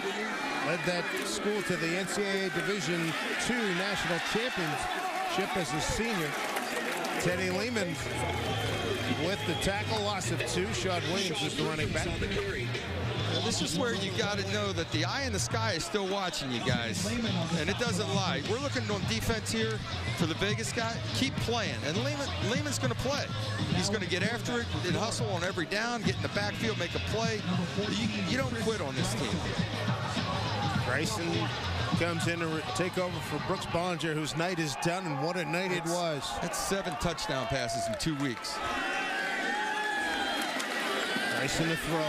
Led that school to the NCAA Division II National Championship as a senior. Teddy Lehman with the tackle, loss of 2. Shad Williams is the running back.
This is where you got to know that the eye in the sky is still watching you guys, and it doesn't lie. We're looking on defense here for the Vegas guy. Keep playing, and Lehman's going to play. He's going to get after it and hustle on every down, get in the backfield, make a play. You don't quit on this team.
Bryson comes in to take over for Brooks Bollinger, whose night is done, and what a night it was.
That's 7 touchdown passes in 2 weeks.
Bryson to throw.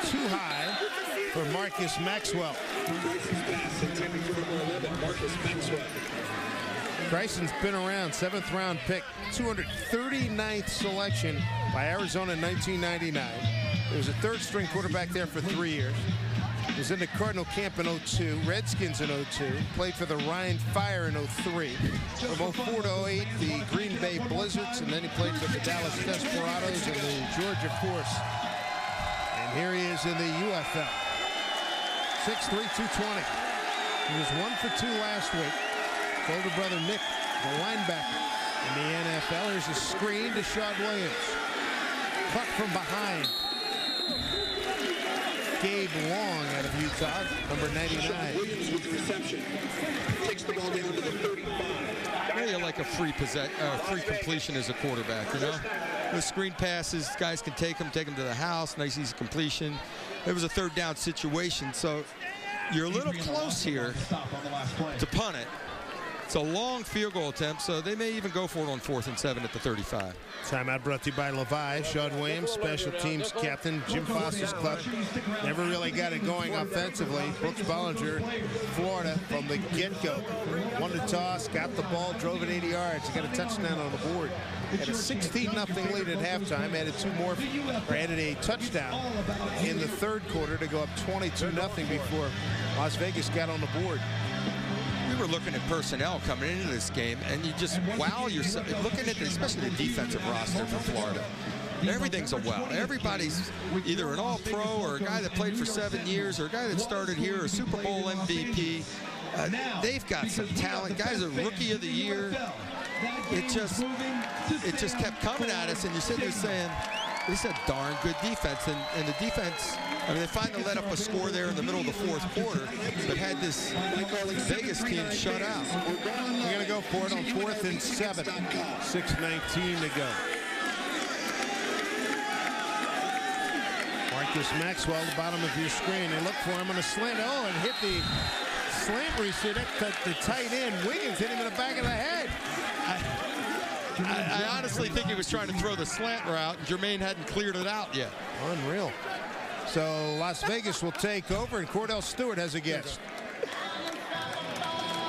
Too high for Marcus Maxwell. Bryson's been around, 7th round pick, 239th selection by Arizona in 1999. He was a 3rd string quarterback there for 3 years. Was in the Cardinal camp in 02, Redskins in 02, played for the Ryan Fire in 03. From 04 to 08, the Green Bay Blizzards, and then he played for the Dallas Desperados and the Georgia Force. And here he is in the UFL. 6'3", 220. He was 1 for 2 last week. His older brother Nick, the linebacker in the NFL. Here's a screen to Shawn Williams. Cut from behind. Gabe Long out of Utah, number 99.
Williams with the reception. Takes the ball down to the 35.
Yeah, like a free completion as a quarterback, you know? The screen passes, guys can take them to the house, nice easy completion. It was a third down situation, so you're a little close here to punt it. It's a long field goal attempt, so they may even go for it on 4th and 7 at the 35.
Timeout brought to you by Levi. Shawn Williams, special teams captain, Jim Foster's club. Never really got it going offensively. Brooks Bollinger, Florida, from the get-go. Won the toss, got the ball, drove it 80 yards. Got a touchdown on the board. Had a 16-0 lead at halftime. Added 2 more, or added a touchdown in the third quarter to go up 22-0 before Las Vegas got on the board.
We were looking at personnel coming into this game, and you just wow yourself looking at especially the defensive roster for Florida. Everything's a wow. Everybody's either an all-pro or a guy that played for 7 years or a guy that started here, or a Super Bowl MVP. They've got some talent. Guys are Rookie of the Year. It just kept coming at us, and you're sitting there saying, this is a darn good defense. And the defense, I mean, they finally let up a score there in the middle of the 4th quarter, but had this Vegas team shut out.
We're going to go for it on 4th and 7. 6:19 to go. Marcus Maxwell, the bottom of your screen. They look for him on a slant. Oh, and hit the slant receiver. The tight end, Wiggins, hit him in the back of the head.
I honestly think he was trying to throw the slant route, and Jermaine hadn't cleared it out yet.
Unreal. So Las Vegas will take over, and Cordell Stewart has a guest.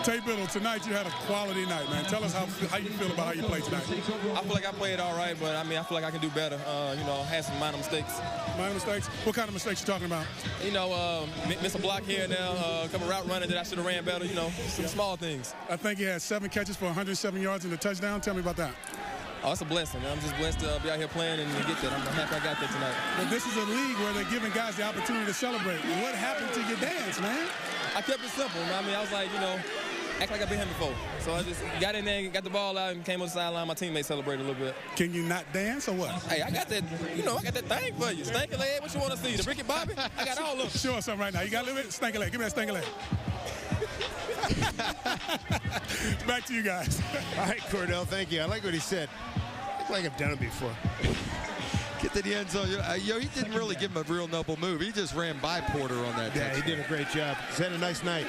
Tate Biddle, tonight you had a quality night, man. Tell us how you feel about how you played tonight.
I feel like I played all right, but I mean, I feel like I can do better. You know, had some minor mistakes.
Minor mistakes? What kind of mistakes you talking about?
You know, miss a block here and there, a couple route running that I should have ran better. You know, some small things.
I think he had 7 catches for 107 yards and a touchdown. Tell me about that.
Oh, it's a blessing. I'm just blessed to be out here playing and get that. I'm happy I got that tonight.
But this is a league where they're giving guys the opportunity to celebrate. What happened to your dance, man?
I kept it simple. I mean, I was like, you know, act like I've been here before. So I just got in there, got the ball out, and came on the sideline. My teammates celebrated a little bit.
Can you not dance or what?
Hey, I got that, you know, I got that thing for you. Stanky leg, what you want to see? The Ricky Bobby? I got all of them.
Show us something right now. You got a little bit? Stanky leg. Give me that stanky leg. Back to you guys.
All right, Cordell, thank you. I like what he said. I feel like I've done it before.
Get to the end zone. Yo, he didn't really give him a real noble move. He just ran by Porter on that.
Yeah, he did a great job. He's had a nice night.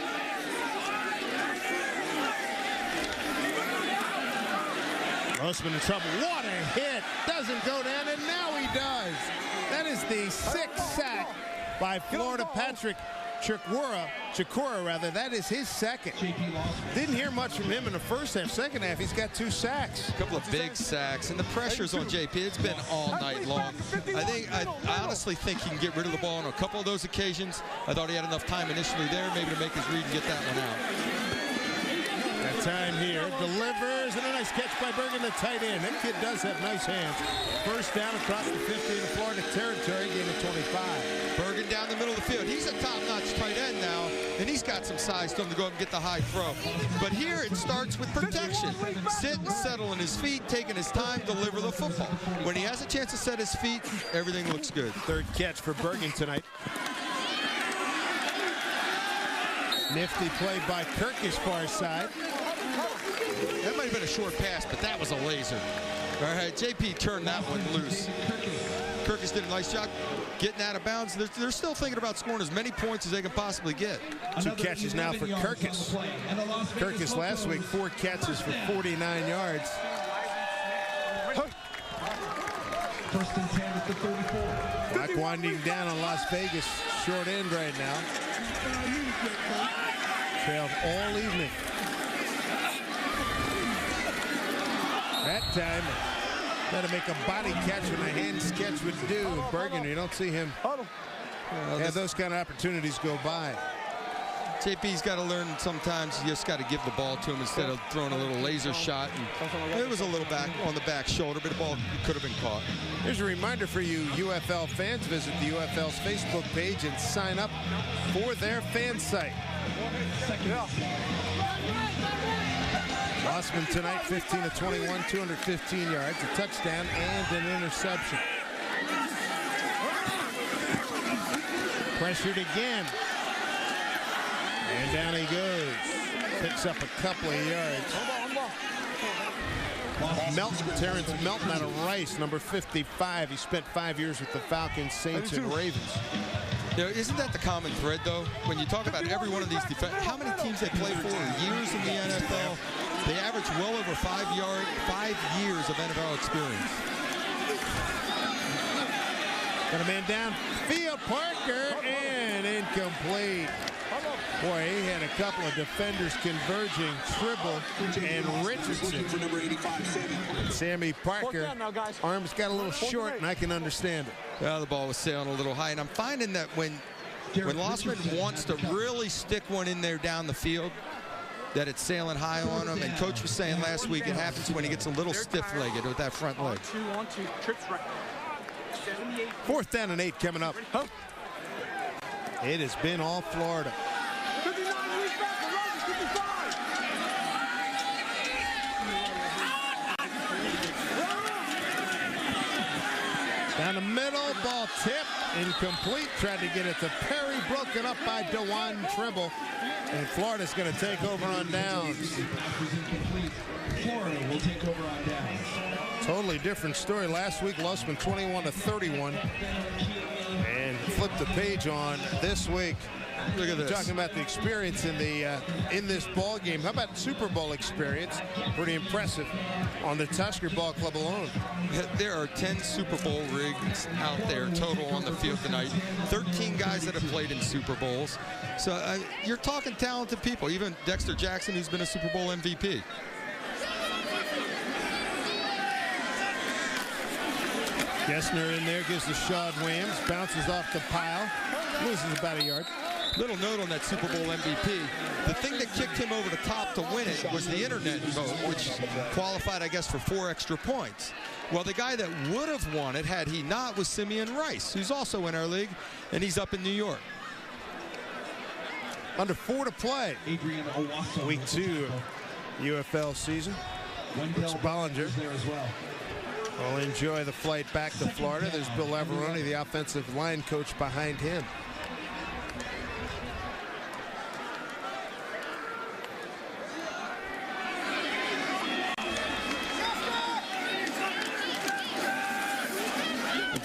Grossman in trouble. What a hit. Doesn't go down, and now he does. That is the 6th sack by Florida Patrick Chikora, rather. That is his 2nd. Didn't hear much from him in the first half. Second half, he's got 2 sacks.
A couple of big sacks, and the pressure's on JP. It's been all night long. I honestly think he can get rid of the ball on a couple of those occasions. I thought he had enough time initially there, maybe to make his read and get that one out.
That time here, delivers, and a nice catch by Bergen, the tight end. That kid does have nice hands. First down across the 50 into Florida territory, gain of 25.
Bergen down the middle of the field. He's a top-notch tight end now, and he's got some size to him to go up and get the high throw. But here it starts with protection. Sit and settle in his feet, taking his time, deliver the football. When he has a chance to set his feet, everything looks good.
Third catch for Bergen tonight. Nifty play by Kirkus far side.
That might have been a short pass, but that was a laser. All right, JP turned that one loose. Kirkus did a nice job getting out of bounds. They're still thinking about scoring as many points as they can possibly get.
2 catches now for Kirkus. Kirkus last week, 4 catches for 49 yards.
First and 10 at the 34.
Clock winding down on Las Vegas. Short end right now. Trailed all evening. That time, got to make a body catch when a hand catch would do. Bergen, you don't see him Yeah, those kind of opportunities go by.
JP's got to learn sometimes you just got to give the ball to him instead of throwing a little laser shot. And it was a little back on the back shoulder, but the ball could have been caught.
Here's a reminder for you UFL fans. Visit the UFL's Facebook page and sign up for their fan site. Lossman tonight, 15 of 21, 215 yards, a touchdown, and an interception. Pressured again. And down he goes. Picks up a couple of yards. Melton, Terrence Melton out of Rice, number 55. He spent 5 years with the Falcons, Saints, and Ravens.
You know, isn't that the common thread, though? When you talk about every one of these how many teams they play for years in the NFL? They average well over 5 years of NFL experience.
Got a man down. Field Parker, and incomplete. Boy, he had a couple of defenders converging, Tribble and Richardson. Sammy Parker, arms got a little short, and I can understand it.
Well, the ball was sailing a little high, and I'm finding that when Lossman wants to really stick one in there down the field, that it's sailing high on him. And Coach was saying last week it happens when he gets a little stiff-legged with that front leg.
2-on-2, trips right.
4th down and 8 coming up. It has been all Florida. Down the middle, ball tip, incomplete. Tried to get it to Perry, broken up by Dewan Tribble. And Florida's going to take over on downs.
Florida will take over on downs.
Totally different story. Last week, Lossman 21 of 31. And flipped the page on this week.
Look at this.
Talking about the experience in this ball game. How about Super Bowl experience? Pretty impressive on the Tusker Ball Club alone.
There are 10 Super Bowl rigs out there total on the field tonight. 13 guys that have played in Super Bowls. So you're talking talented people. Even Dexter Jackson, who's been a Super Bowl MVP.
Gessner in there, gives the Shad Williams, bounces off the pile, loses about a yard.
Little note on that Super Bowl MVP. The thing that kicked him over the top to win it was the internet vote, which qualified, I guess, for 4 extra points. Well, the guy that would have won it had he not was Simeon Rice, who's also in our league, and he's up in New York.
Under 4 to play. Week 2 UFL season. Brooks Bollinger will enjoy the flight back to Florida. There's Bill Laveroni, the offensive line coach, behind him.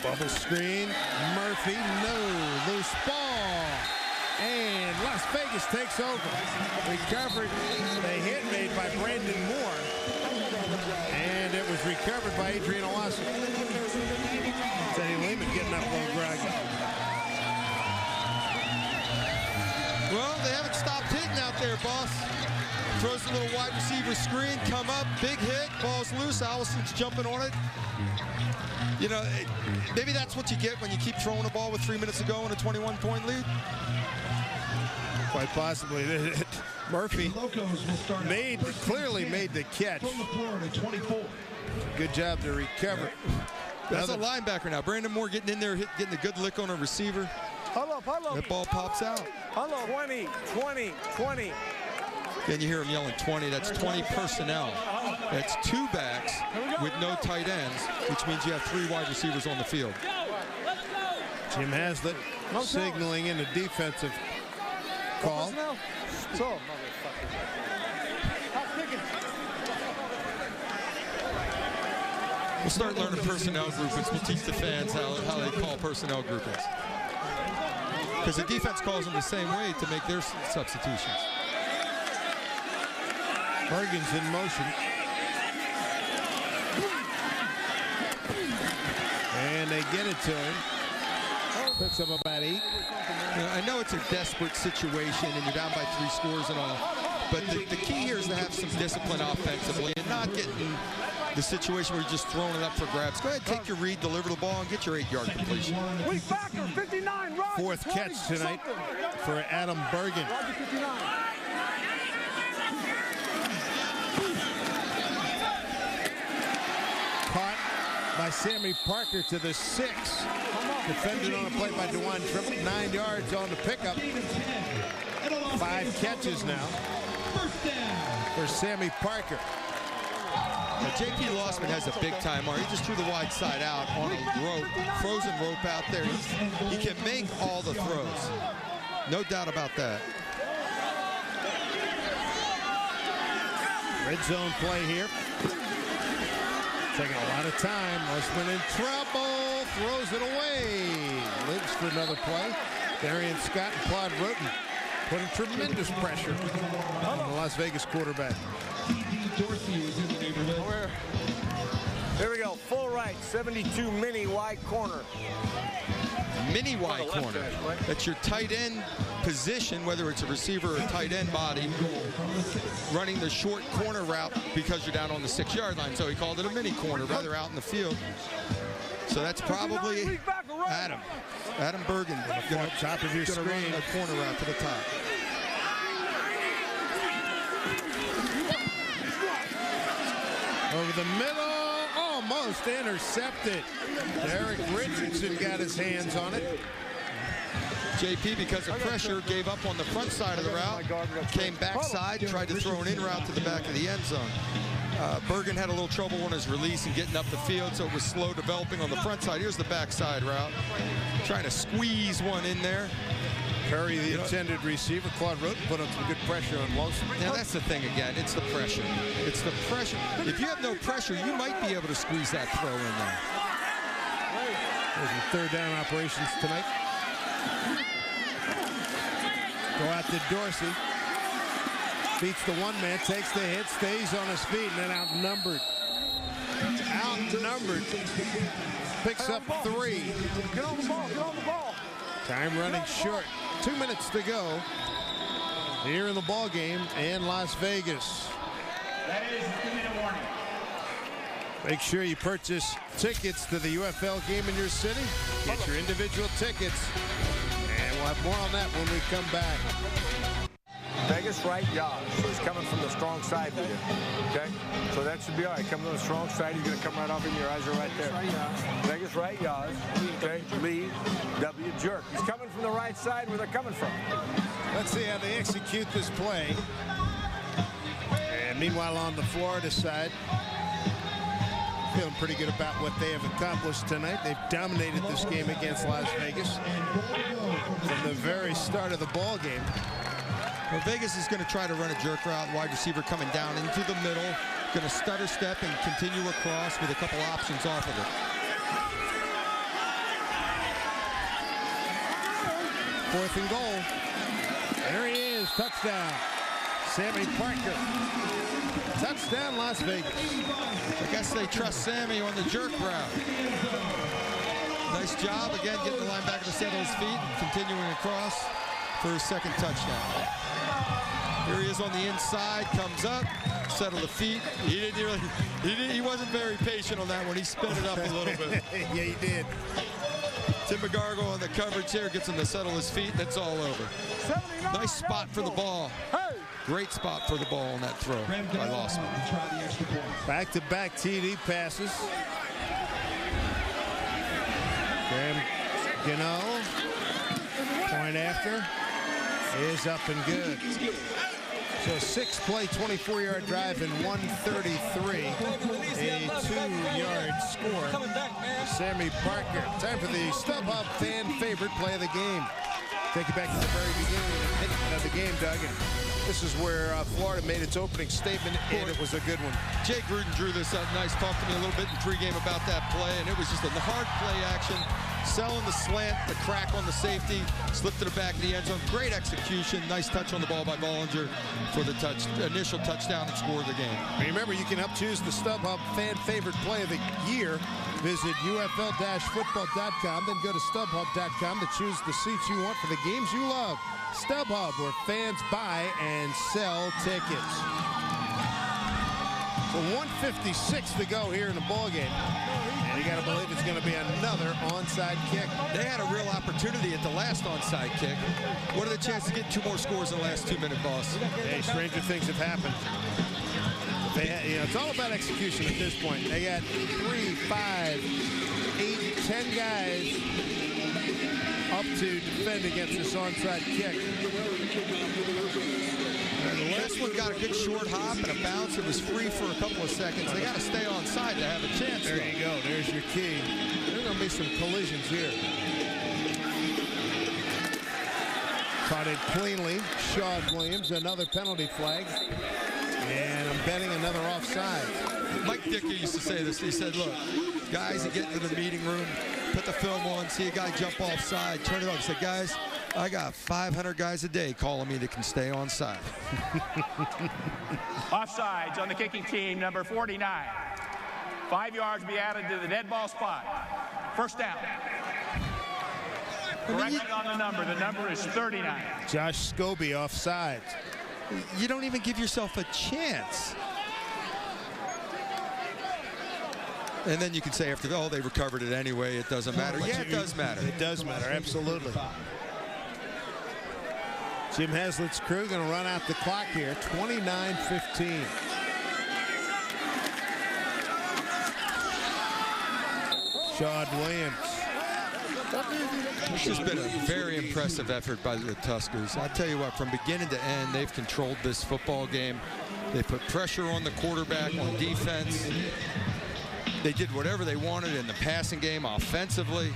Bubble screen, Murphy, no, loose ball. And Las Vegas takes over. Recovered, the hit made by Brandon Moore. And it was recovered by Adrian Owasi. Teddy Lehman getting up a little groggy.
Well, they haven't stopped hitting out there, boss. Throws a little wide receiver screen, come up, big hit, ball's loose. Allison's jumping on it. You know, maybe that's what you get when you keep throwing a ball with 3 minutes to go in a 21-point lead.
Quite possibly. Murphy clearly made the catch. Good job to recover.
That's a linebacker now. Brandon Moore getting in there, getting a good lick on a receiver. That ball pops out.
20, 20, 20.
Then you hear him yelling 20. That's 20 personnel. That's 2 backs with no tight ends, which means you have 3 wide receivers on the field.
Jim Haslett signaling in the defensive call.
We'll start learning personnel groupings. We'll teach the fans how they call personnel groupings. Because the defense calls them the same way to make their substitutions.
Bergen's in motion. And they get it to him. Picks up about 8.
I know it's a desperate situation and you're down by 3 scores and all, but the key here is to have some discipline offensively and not getting the situation where you're just throwing it up for grabs. Go ahead, take your read, deliver the ball, and get your 8-yard completion.
Weak backer, 59, Roger,
Fourth catch tonight for Adam Bergen.
Roger, 59.
Caught by Sammy Parker to the 6. Defended on a play by DeJuan Trimble. 9 yards on the pickup. 5 catches now for Sammy Parker.
Now, J.P. Lossman has a big-time arm. He just threw the wide side out on a rope, frozen rope out there. He can make all the throws. No doubt about that.
Red zone play here. Taking a lot of time. Lossman in trouble. Throws it away. Lives for another play. Darian Scott and Claude Roten putting tremendous pressure on the Las Vegas quarterback.
Here we go, full right, 72 mini wide corner.
Mini wide corner. That's your tight end position, whether it's a receiver or a tight end body, running the short corner route because you're down on the 6-yard line. So he called it a mini corner, rather out in the field. So that's probably Adam Bergen.
Top of your screen.
Run the corner route to the top.
Over the middle, almost intercepted. Derek Richardson got his hands on it.
JP, because of pressure, gave up on the front side of the route, came backside, tried to throw an in route to the back of the end zone. Bergen had a little trouble on his release and getting up the field, so it was slow developing on the front side. Here's the backside route, trying to squeeze one in there.
Curry, the intended receiver. Claude Roten put up some good pressure on Wilson.
Now that's the thing again. It's the pressure. It's the pressure. If you have no pressure, you might be able to squeeze that throw in there.
Those are third down operations tonight. Go out to Dorsey. Beats the one man, takes the hit, stays on his feet, and then outnumbered. Outnumbered. Picks up 3.
Get on the ball, get on the ball.
Time running short. 2 minutes to go here in the ball game in Las Vegas.
That is the minute warning.
Make sure you purchase tickets to the UFL game in your city. Get your individual tickets. And we'll have more on that when we come back.
Vegas right yard. So he's coming from the strong side here. Okay? So that should be all right. Coming from the strong side, he's going to come right off in your eyes are right there. Vegas right yard. Okay? Lead. W jerk. He's coming from the right side where they're coming from.
Let's see how they execute this play. And meanwhile on the Florida side, feeling pretty good about what they have accomplished tonight. They've dominated this game against Las Vegas from the very start of the ball game.
Well, Vegas is going to try to run a jerk route, wide receiver coming down into the middle, going to stutter step and continue across with a couple options off of it.
Fourth and goal. There he is, touchdown. Sammy Parker. Touchdown, Las Vegas.
I guess they trust Sammy on the jerk route. Nice job, again, getting the linebacker to settle his feet, continuing across for his second touchdown. Here he is on the inside, comes up, settle the feet. He wasn't very patient on that one. He sped it up a little bit.
Yeah, he did.
Tim McGargle on the coverage here, gets him to settle his feet, and it's all over. Nice spot for the ball. Great spot for the ball on that throw by Lossman.
Back-to-back TD passes. Graham Gano, point after, is up and good. So 6-play, 24-yard drive and 133, a 2-yard score. Sammy Parker. Time for the StubHub fan favorite play of the game. Take you back to the very beginning of the game, Doug. And this is where Florida made its opening statement, and it was a good one.
Jake Gruden drew this up nice. Talked to me a little bit in pregame about that play, and it was just a hard play action. Selling the slant, the crack on the safety, slipped to the back of the end zone. Great execution. Nice touch on the ball by Bollinger for the initial touchdown and score of the game.
Remember, you can help choose the StubHub fan favorite play of the year. Visit UFL-football.com, then go to StubHub.com to choose the seats you want for the games you love. StubHub, where fans buy and sell tickets. So 1:56 to go here in the ball game. And you got to believe it's going to be another onside kick.
They had a real opportunity at the last onside kick. What are the chances of getting 2 more scores in the last 2 minutes, boss?
Hey, stranger things have happened. They had, it's all about execution at this point. They got 3, 5, 8, 10 guys up to defend against this onside kick.
The last one got a good short hop and a bounce. It was free for a couple of seconds. They got to stay onside to have a chance.
There you go. There's your key. There's going to be some collisions here. Caught it cleanly. Shawn Williams, another penalty flag. And I'm betting another offside.
Mike Dicker used to say this. He said, look, guys, you get into the meeting room, put the film on, see a guy jump offside, turn it on. He said, guys, I got 500 guys a day calling me that can stay onside.
Offsides on the kicking team, number 49. 5 yards be added to the dead ball spot. First down. Correction on the number is 39.
Josh Scobie offside.
You don't even give yourself a chance. And then you can say after, oh, they recovered it anyway, it doesn't matter. Yeah, it does matter.
It does matter, absolutely. Jim Haslett's crew going to run out the clock here, 29-15. Shawn Williams.
It's just been a very impressive effort by the Tuskers. I tell you what, from beginning to end, they've controlled this football game. They put pressure on the quarterback on defense. They did whatever they wanted in the passing game offensively.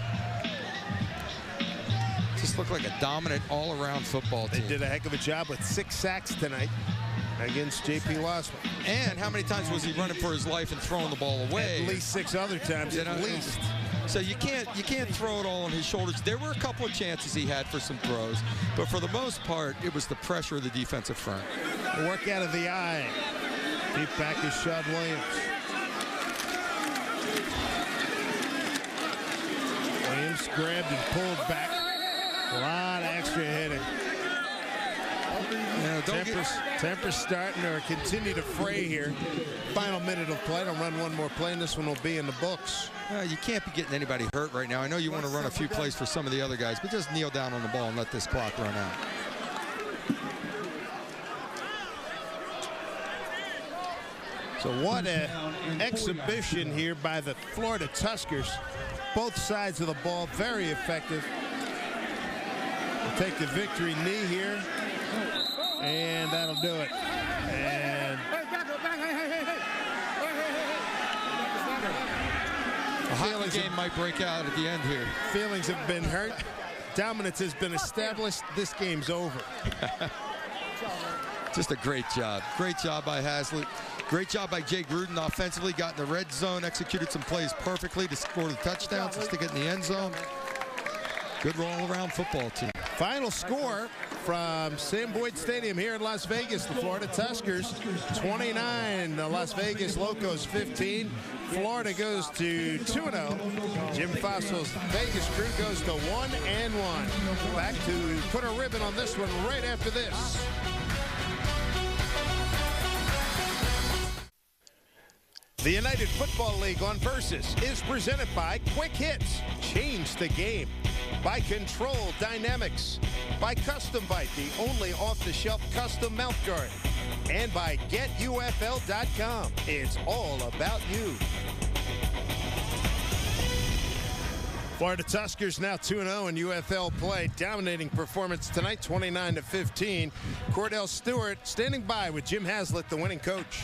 Just looked like a dominant all-around football team.
They did a heck of a job with 6 sacks tonight against J.P. Lossman.
And how many times was he running for his life and throwing the ball away?
At least 6 other times, at least.
So you can't throw it all on his shoulders. There were a couple of chances he had for some throws, but for the most part, it was the pressure of the defensive front.
Work out of the eye. Deep back is Shawn Williams. Williams grabbed and pulled back. A lot of extra hitting. Tempers starting to continue to fray here. Final minute of play. They'll run one more play, and this one will be in the books.
You can't be getting anybody hurt right now. I know you want to run a few plays for some of the other guys, but just kneel down on the ball and let this clock run out.
So what an exhibition here by the Florida Tuskers. Both sides of the ball, very effective. We'll take the victory knee here, and that'll do it. And
a hockey game might break out at the end here.
Feelings have been hurt. Dominance has been established. This game's over.
Just a great job. Great job by Haslett. Great job by Jay Gruden offensively. Got in the red zone, executed some plays perfectly to score the touchdowns and stick it in the end zone. Good all-around football team.
Final score from Sam Boyd Stadium here in Las Vegas. The Florida Tuskers 29, the Las Vegas Locos 15. Florida goes to 2-0. Jim Fossil's Vegas crew goes to 1-1. Back to put a ribbon on this one right after this. The United Football League on Versus is presented by Quick Hits. Change the game. By Control Dynamics. By Custom Bite, the only off-the-shelf custom mouth guard. And by GetUFL.com. It's all about you. Florida Tuskers now 2-0 in UFL play. Dominating performance tonight, 29-15. Cordell Stewart standing by with Jim Haslett, the winning coach.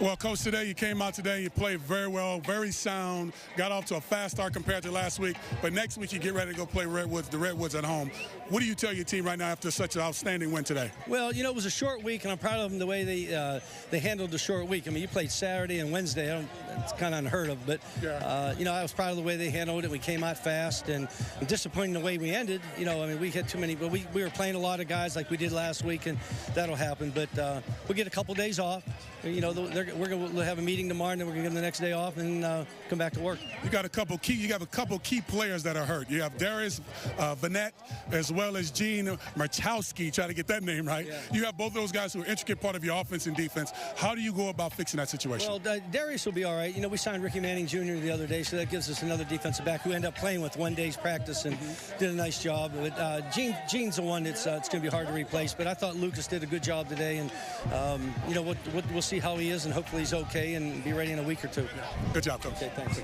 Well, Coach, today you came out today, you played very well, very sound, got off to a fast start compared to last week, but next week you get ready to go play the Redwoods at home. What do you tell your team right now after such an outstanding win today?
Well, you know, it was a short week, and I'm proud of them the way they handled the short week. I mean, you played Saturday and Wednesday. It's kind of unheard of, but, you know, I was proud of the way they handled it. We came out fast, and disappointing the way we ended. You know, I mean, we had too many, but we were playing a lot of guys like we did last week, and that'll happen. But we'll get a couple days off. You know, going to have a meeting tomorrow, and then we're going to give them the next day off and come back to work.
You have a couple key players that are hurt. You have Darius Vanette as well as Gene Marchowski. Try to get that name right. Yeah. You have both those guys who are an intricate part of your offense and defense. How do you go about fixing that situation?
Well, Darius will be all right. You know, we signed Ricky Manning Jr. the other day, so that gives us another defensive back who ended up playing with 1 day's practice and did a nice job. But Gene's the one that's it's going to be hard to replace. But I thought Lucas did a good job today, and you know, we'll see how he is, and hopefully he's okay and be ready in a week or two.
Good job, Coach.
Okay, thanks.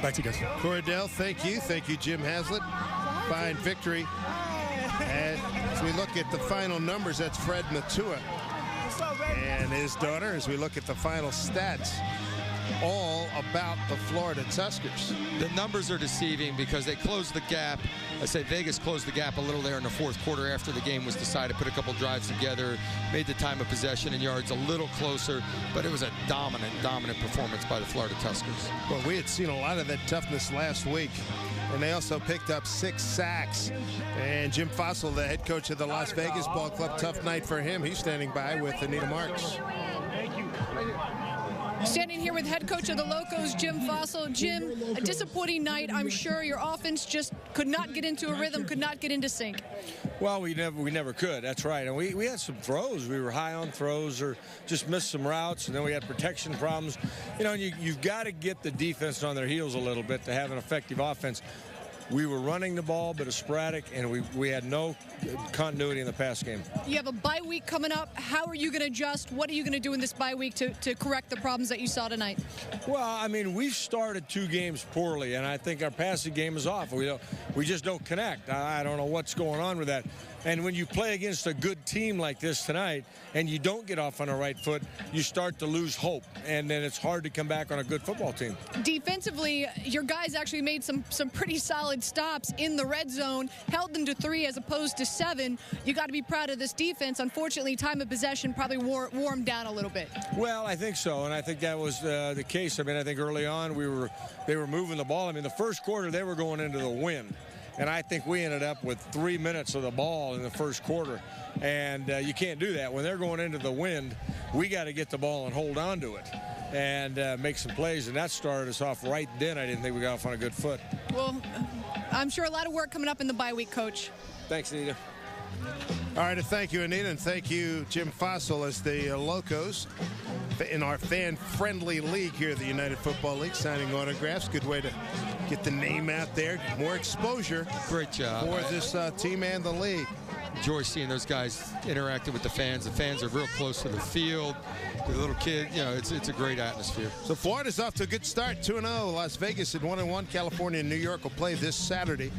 Back to you guys.
Cordell, thank you. Thank you, Jim Haslett. Fine victory. As we look at the final numbers, that's Fred Matua and his daughter. As we look at the final stats, all about the Florida Tuskers.
The numbers are deceiving because they closed the gap. I say Vegas closed the gap a little there in the fourth quarter after the game was decided, put a couple drives together, made the time of possession and yards a little closer, but it was a dominant performance by the Florida Tuskers.
Well, we had seen a lot of that toughness last week, and they also picked up 6 sacks. And Jim Fossil, the head coach of the Las Vegas Ball Club, tough night for him. He's standing by with Anita Marks.
Thank you. Standing here with head coach of the Locos, Jim Fossil. Jim, a disappointing night. I'm sure your offense just could not get into a rhythm, could not get into sync.
Well, we never could. That's right. And we had some throws. We were high on throws or just missed some routes, and then we had protection problems. You know, you've got to get the defense on their heels a little bit to have an effective offense. We were running the ball, but it's sporadic, and we had no continuity in the pass game.
You have a bye week coming up. How are you going to adjust? What are you going to do in this bye week to correct the problems that you saw tonight?
Well, I mean, we've started 2 games poorly, and I think our passing game is off. We just don't connect. I don't know what's going on with that. And when you play against a good team like this tonight and you don't get off on the right foot, you start to lose hope, and then it's hard to come back on a good football team.
Defensively, your guys actually made some pretty solid stops in the red zone, held them to 3 as opposed to 7. You got to be proud of this defense. Unfortunately, time of possession probably wore them down a little bit.
Well, I think so, and I think that was the case. I mean, I think early on they were moving the ball. I mean, the first quarter they were going into the wind. And I think we ended up with 3 minutes of the ball in the first quarter. And you can't do that. When they're going into the wind, we got to get the ball and hold on to it and make some plays. And that started us off right then. I didn't think we got off on a good foot.
Well, I'm sure a lot of work coming up in the bye week, Coach.
Thanks, Anita.
All right, thank you, Anita, and thank you, Jim Fossil, as the Locos in our fan-friendly league here at the United Football League, signing autographs. Good way to get the name out there, more exposure.
Great job
for this team and the league.
Enjoy seeing those guys interacting with the fans. The fans are real close to the field. The little kid, you know, it's a great atmosphere.
So Florida's off to a good start, 2-0. Las Vegas at 1-1. California and New York will play this Saturday.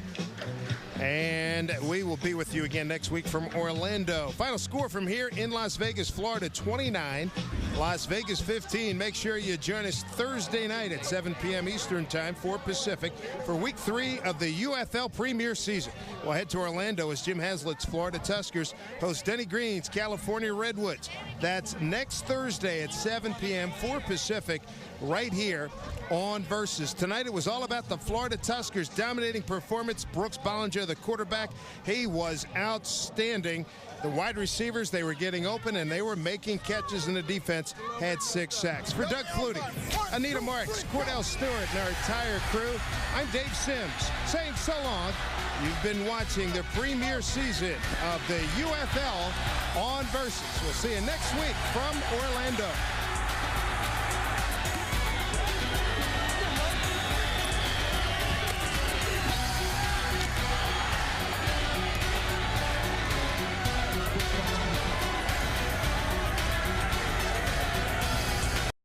And we will be with you again next week from Orlando. Final score from here in Las Vegas, Florida, 29. Las Vegas 15. Make sure you join us Thursday night at 7 p.m. Eastern Time, 4 Pacific, for Week 3 of the UFL Premier Season. We'll head to Orlando as Jim Haslett's Florida Tuskers host Denny Green's California Redwoods. That's next Thursday at 7 p.m., 4 Pacific, right here on Versus. Tonight it was all about the Florida Tuskers' dominating performance. Brooks Bollinger, the quarterback, he was outstanding. The wide receivers, they were getting open and they were making catches, and the defense had 6 sacks. For Doug Flutie, Anita Marks, Cordell Stewart, and our entire crew, I'm Dave Sims saying so long. You've been watching the premier season of the UFL on Versus. We'll see you next week from Orlando.